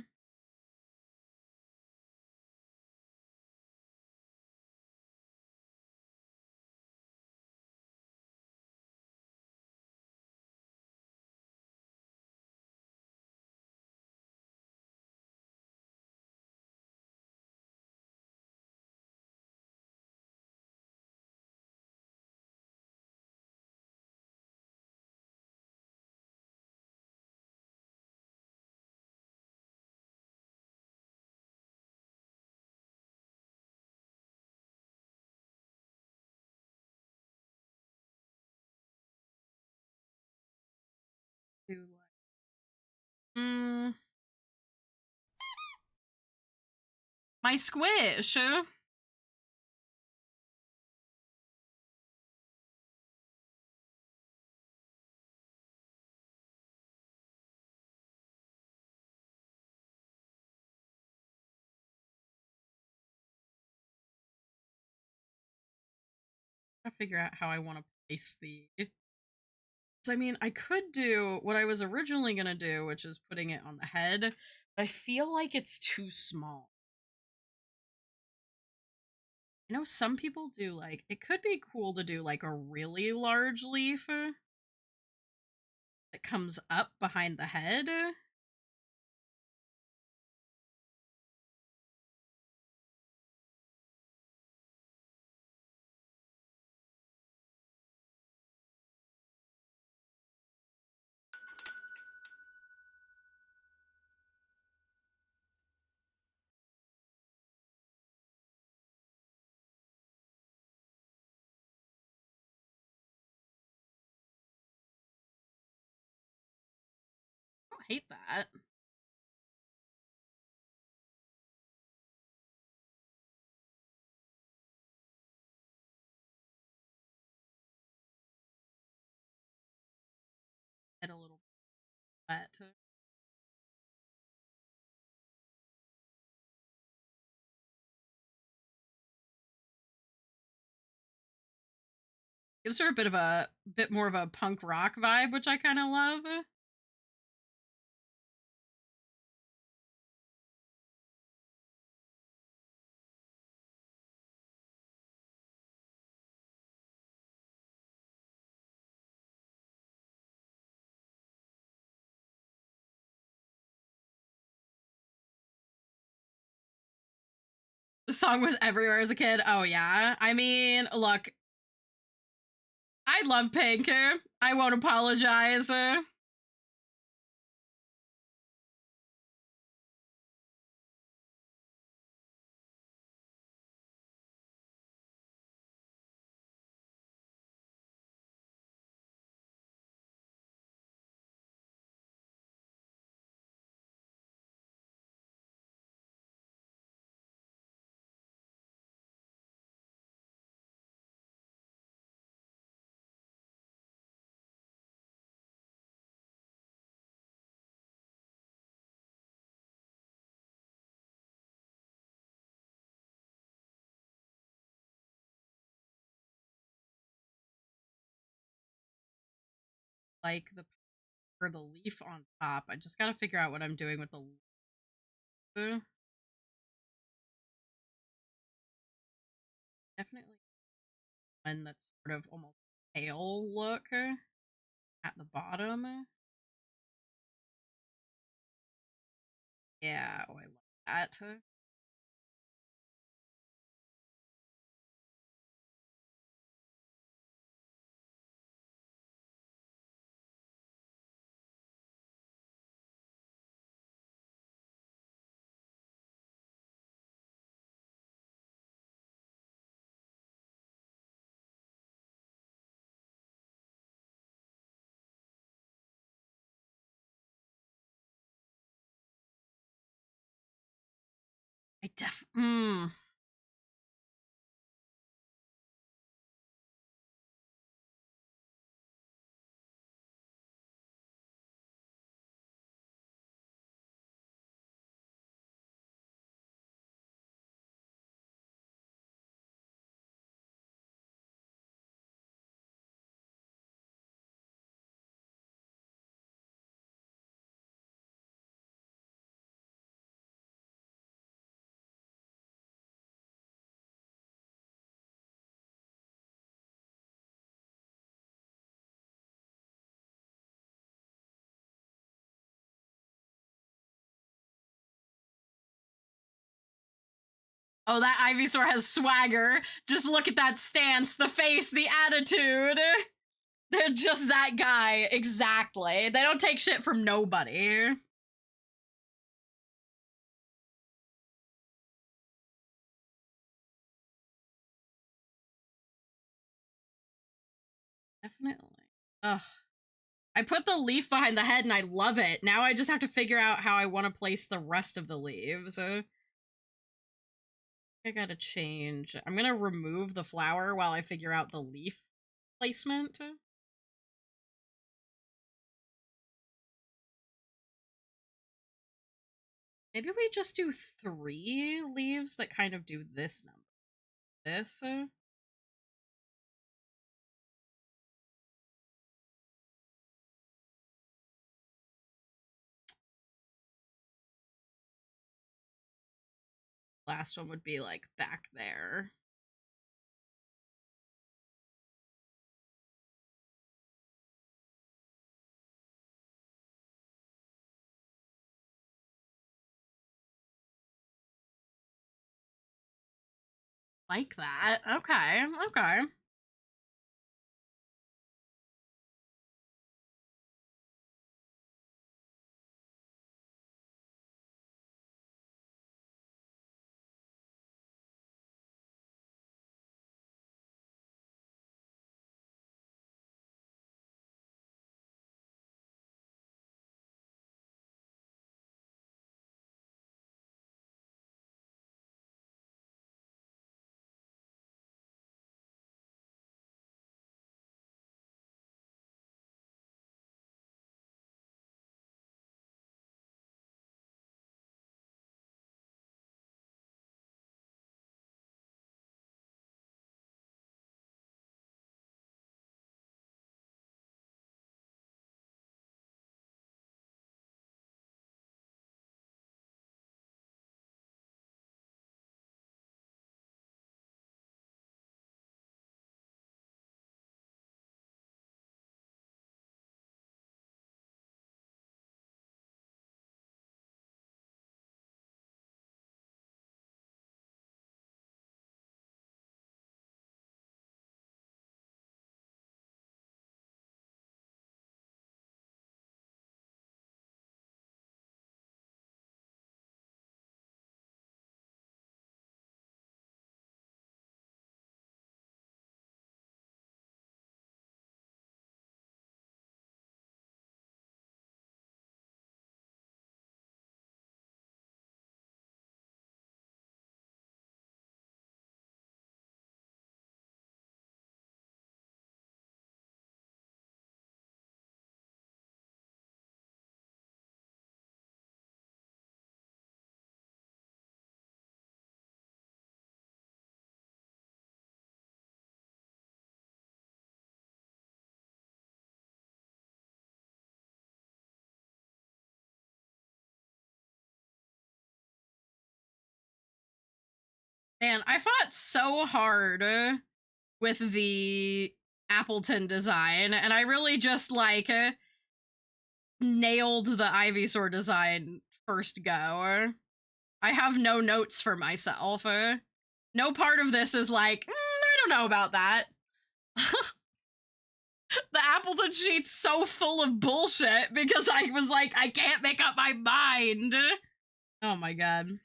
Mm. My squish. I'll figure out how I want to place the. I mean, I could do what I was originally gonna do, which is putting it on the head, but I feel like it's too small. I know some people do like, it could be cool to do like a really large leaf that comes up behind the head. hate that. Get a little wet. Gives her a bit more of a punk rock vibe, which I kind of love. The song was everywhere as a kid. Oh yeah. I mean, look, I love Pink. I won't apologize. Like the for the leaf on top. I just gotta figure out what I'm doing with the leaf. Definitely one that's sort of almost pale look at the bottom. Yeah, oh, I like that. I Oh, that Ivysaur has swagger. Just look at that stance, the face, the attitude. They're just that guy, exactly. They don't take shit from nobody. Definitely. Ugh. I put the leaf behind the head and I love it. Now I just have to figure out how I want to place the rest of the leaves. I gotta change. I'm gonna remove the flower while I figure out the leaf placement. Maybe we just do 3 leaves that kind of do this number. This. Last one would be like back there. Like that. Okay, okay. Man, I fought so hard with the Appleton design, and I really just, like, nailed the Ivysaur design first go. I have no notes for myself. No part of this is like, I don't know about that. The Appleton sheet's so full of bullshit because I was like, I can't make up my mind. Oh my god.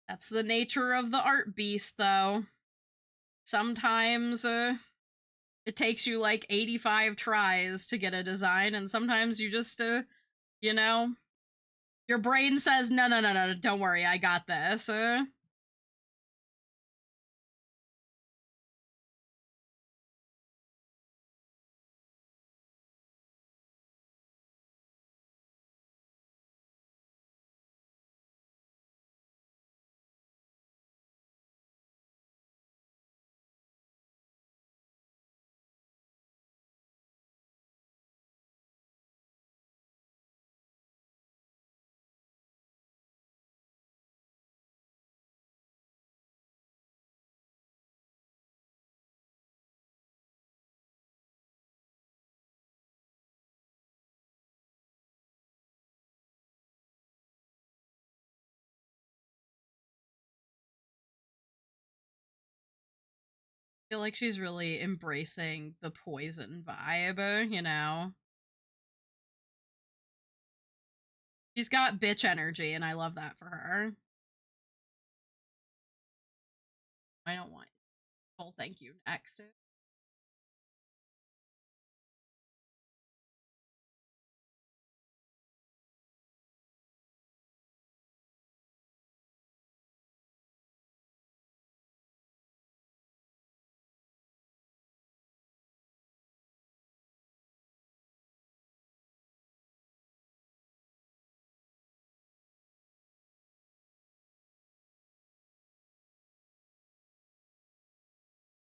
That's the nature of the art beast, though. Sometimes it takes you like 85 tries to get a design, and sometimes you just, you know, your brain says, no, no, no, no, don't worry, I got this. I feel like she's really embracing the poison vibe, you know? She's got bitch energy, and I love that for her. I don't want full thank you next.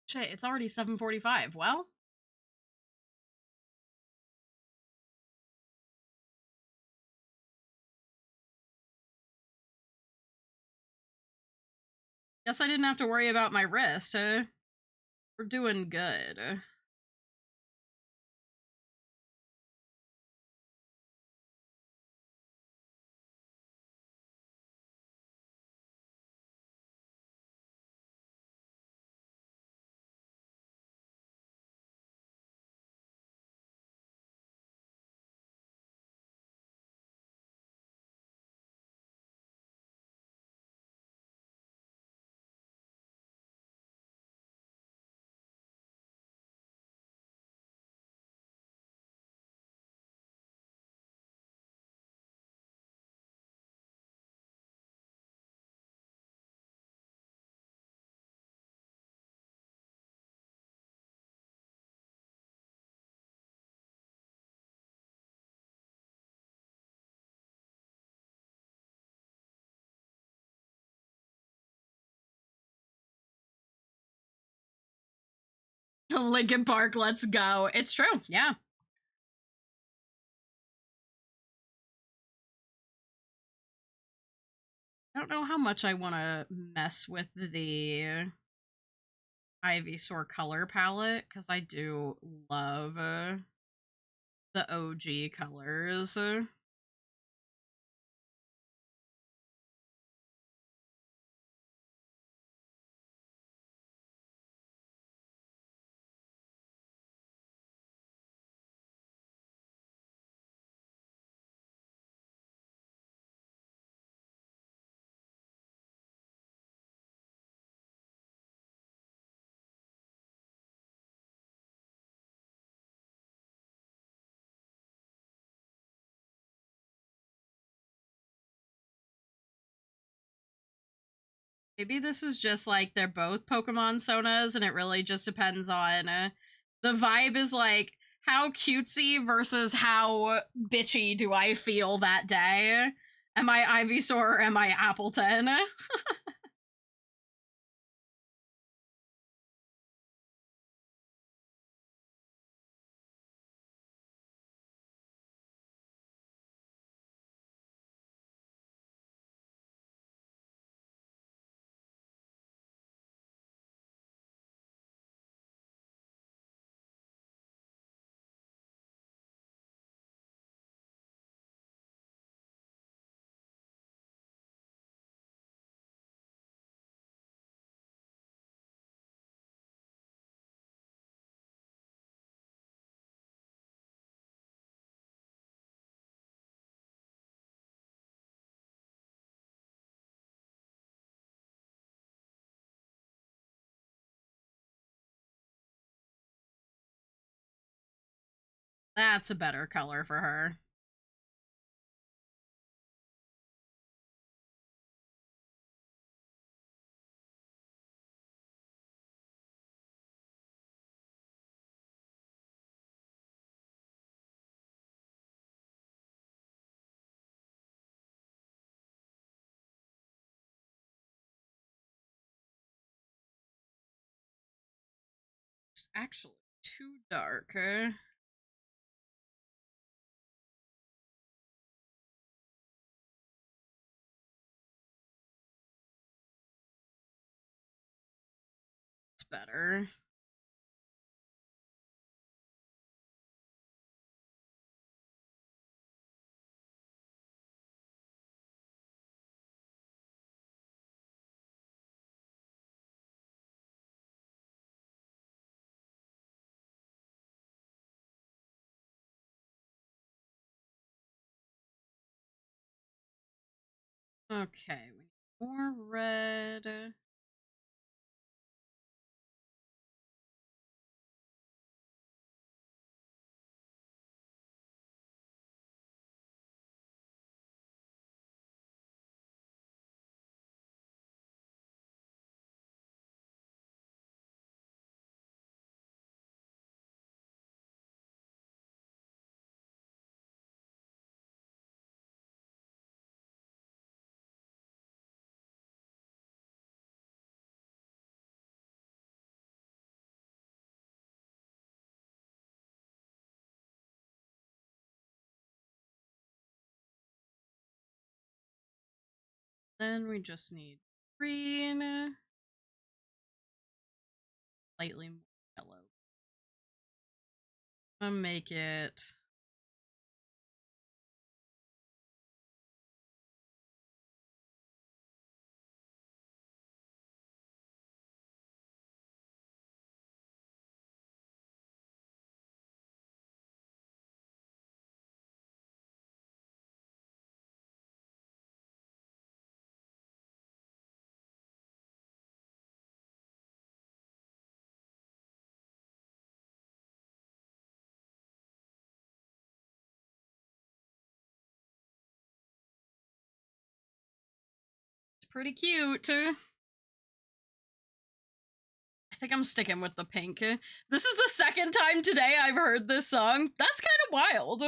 Shit, it's already 7:45. Well, guess I didn't have to worry about my wrist. We're doing good. Lincoln Park, let's go. It's true, yeah. I don't know how much I want to mess with the Ivysaur color palette, because I do love the OG colors. Maybe this is just like they're both Pokemon Sonas and it really just depends on the vibe is like how cutesy versus how bitchy do I feel that day? Am I Ivysaur or am I Appleton? That's a better color for her. It's actually too dark. It's better. Okay, we need more red. Then we just need green. Slightly more yellow. I'm gonna make it pretty cute. I think I'm sticking with the pink. This is the second time today I've heard this song. That's kind of wild.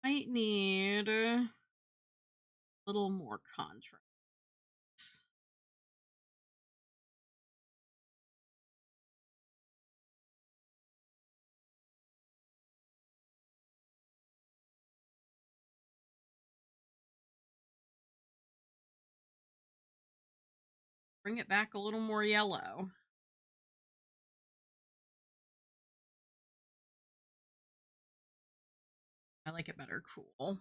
Might need a little more contrast. Bring it back a little more yellow. I like it better cool.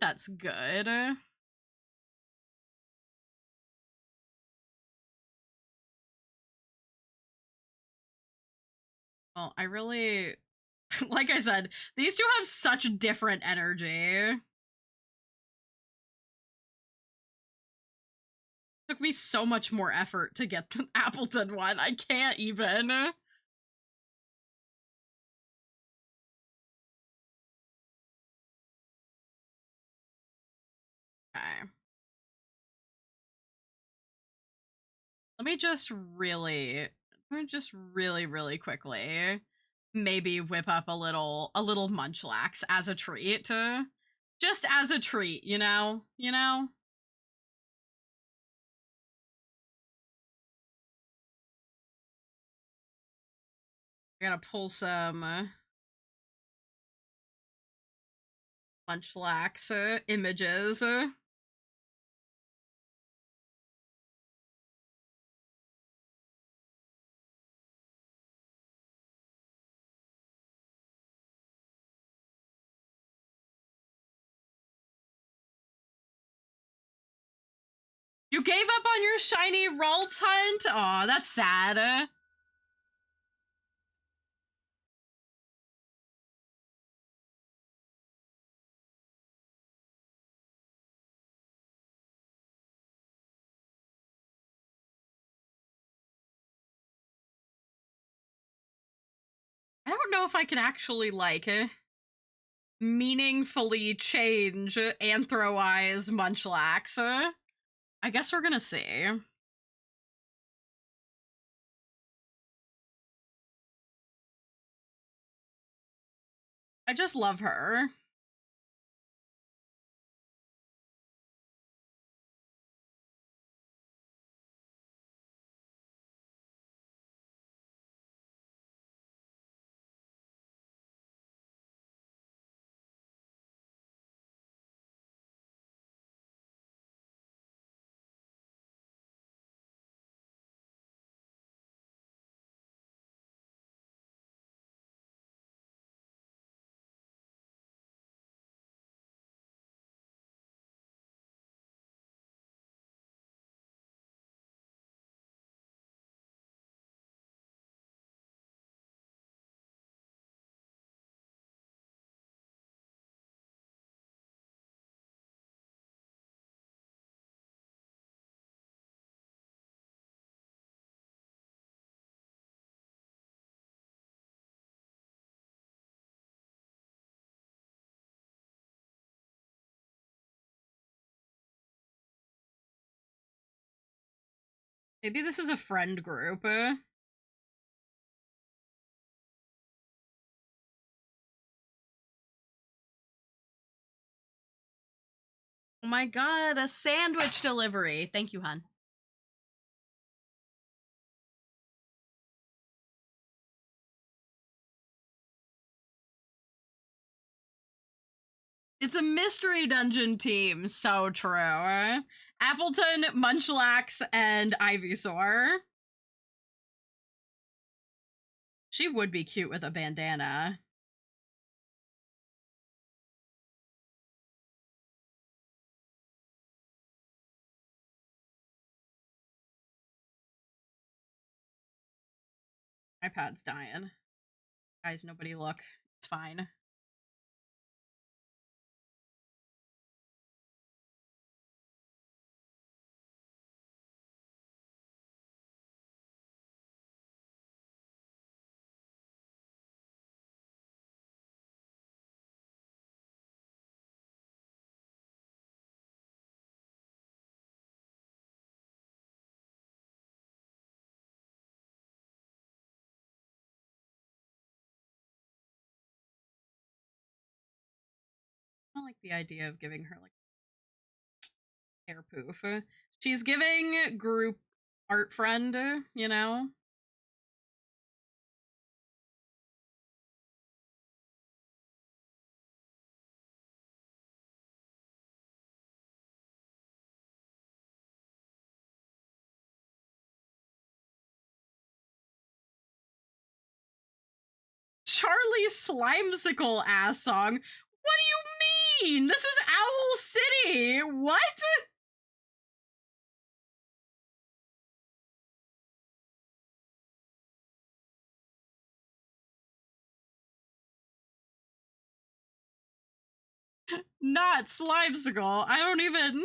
That's good. Well, I really, like I said, these two have such different energy. Took me so much more effort to get the Appleton one. I can't even. Okay. Let me just really quickly maybe whip up a little munchlax as a treat. Just as a treat, you know? You know? I gotta pull some munchlax images. You gave up on your shiny Ralts hunt? Aw, that's sad. I don't know if I can actually, like, meaningfully change Anthro-Eyes Munchlax. I guess we're gonna see. I just love her. Maybe this is a friend group. Oh my god, a sandwich delivery. Thank you, hun. It's a mystery dungeon team. So true. Appleton, Munchlax, and Ivysaur. She would be cute with a bandana. iPad's dying. Guys, nobody look. It's fine. I like the idea of giving her, like, hair poof. She's giving group art friend, you know? Charlie Slimesicle ass song. What do you mean? This is Owl City. What? Not Slimesicle. I don't even.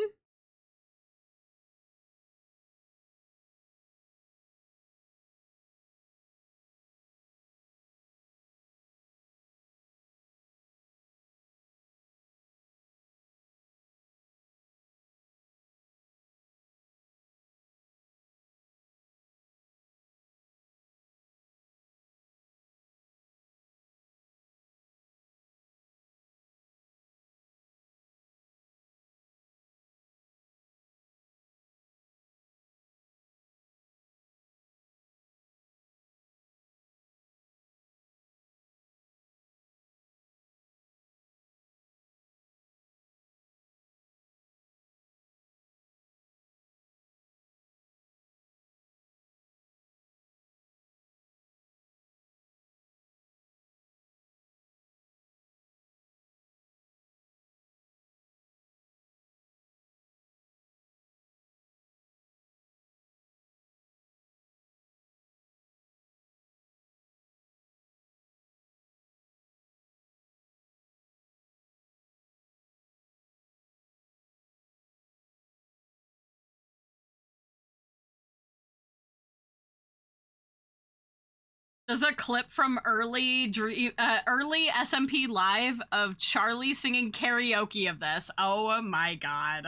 There's a clip from early SMP Live of Charlie singing karaoke of this. Oh my god.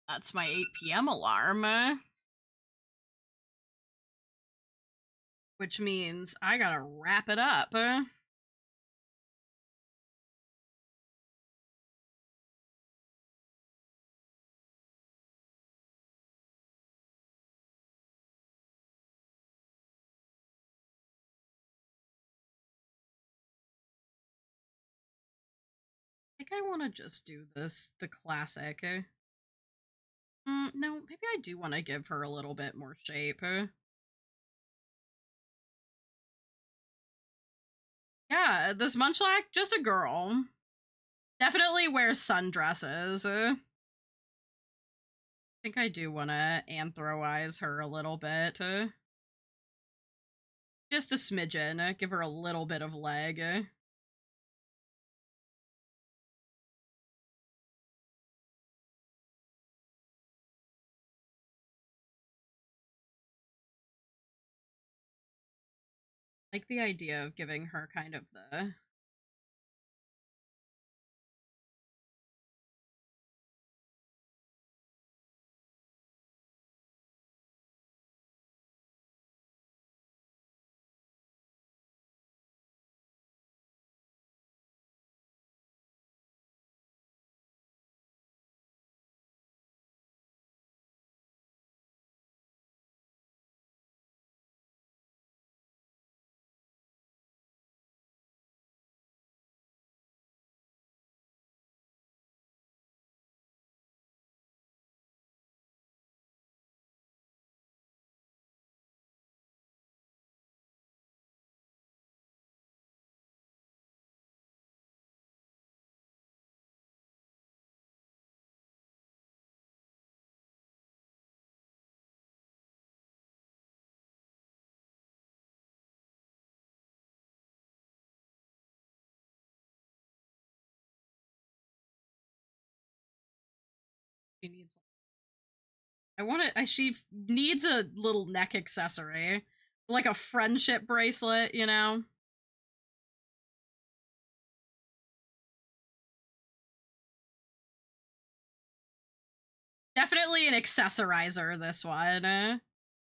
That's my 8 p.m. alarm. Which means I gotta wrap it up. I think I want to just do the classic. No, maybe I do want to give her a little bit more shape. Yeah, this Munchlack, just a girl. Definitely wears sundresses. I think I do want to anthroize her a little bit. Just a smidgen. Give her a little bit of leg. Like the idea of giving her kind of the... She needs... she needs a little neck accessory. Like a friendship bracelet, you know? Definitely an accessorizer, this one.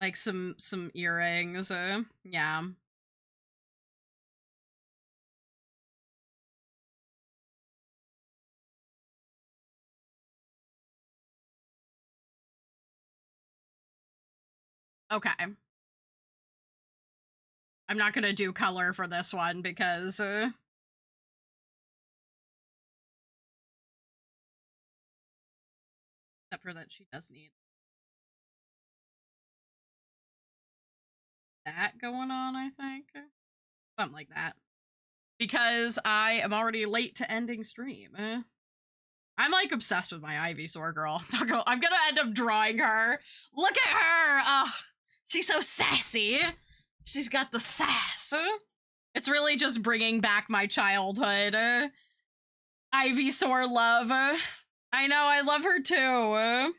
Like some earrings. Yeah. Okay. I'm not gonna do color for this one because... except for that she does need that going on, I think. Something like that. Because I am already late to ending stream. I'm like obsessed with my Ivysaur girl. I'm gonna end up drawing her. Look at her! She's so sassy. She's got the sass. It's really just bringing back my childhood. Ivysaur love. I know, I love her too.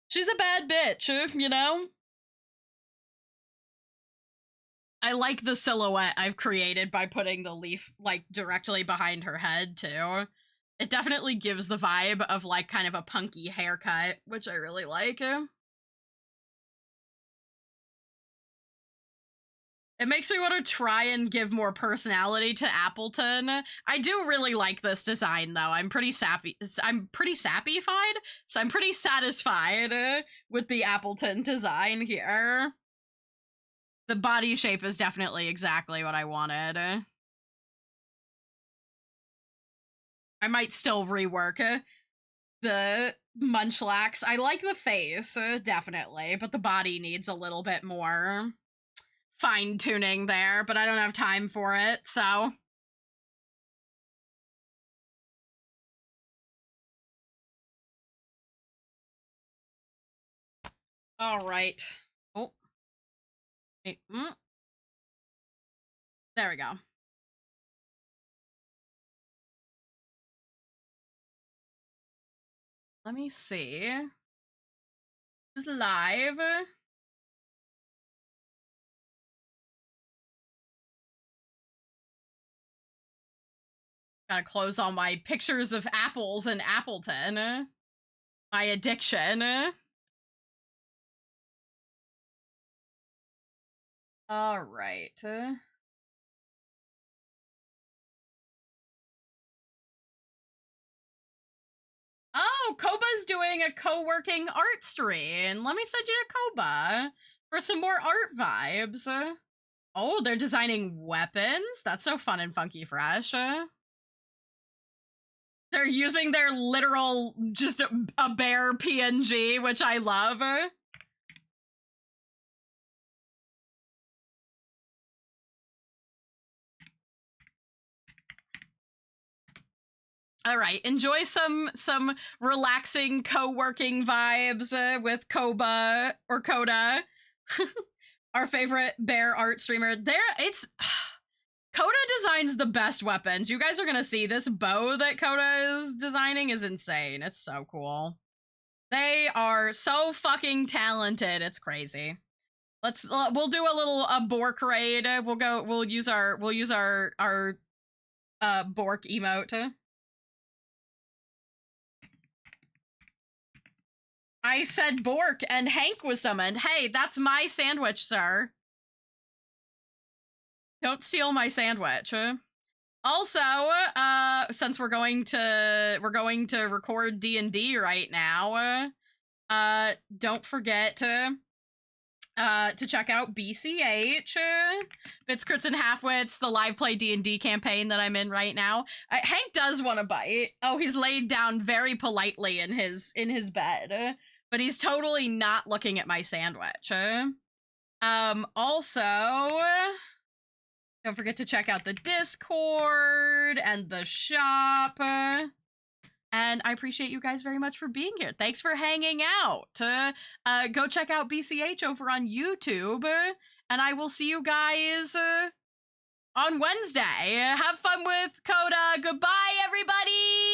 She's a bad bitch, you know? I like the silhouette I've created by putting the leaf, like, directly behind her head, too. It definitely gives the vibe of, like, kind of a punky haircut, which I really like. It makes me want to try and give more personality to Appleton. I do really like this design, though. I'm pretty sappy-fied, so I'm pretty satisfied with the Appleton design here. The body shape is definitely exactly what I wanted. I might still rework the Munchlax. I like the face, definitely, but the body needs a little bit more fine-tuning there, but I don't have time for it, so. All right. Oh. Wait, There we go. Let me see. Who's live? Gotta close all my pictures of apples and Appleton. My addiction. All right. Oh, Koba's doing a co-working art stream. Let me send you to Koba for some more art vibes. Oh, they're designing weapons? That's so fun and funky fresh. They're using their literal, just a bear PNG, which I love. All right, enjoy some relaxing co-working vibes with Koba or Koda, our favorite bear art streamer. Koda designs the best weapons. You guys are gonna see this bow that Koda is designing is insane. It's so cool. They are so fucking talented. It's crazy. We'll do a little Bork raid. We'll use our Bork emote. I said Bork and Hank was summoned. Hey, that's my sandwich, sir. Don't steal my sandwich. Also, since we're going to record D&D right now, don't forget to check out BCH, Bits, Crits, and Halfwits, the live play D&D campaign that I'm in right now. Hank does want to bite. Oh, he's laid down very politely in his bed, but he's totally not looking at my sandwich. Also, don't forget to check out the Discord and the shop. And I appreciate you guys very much for being here. Thanks for hanging out. Go check out BCH over on YouTube. And I will see you guys on Wednesday. Have fun with Coda. Goodbye, everybody!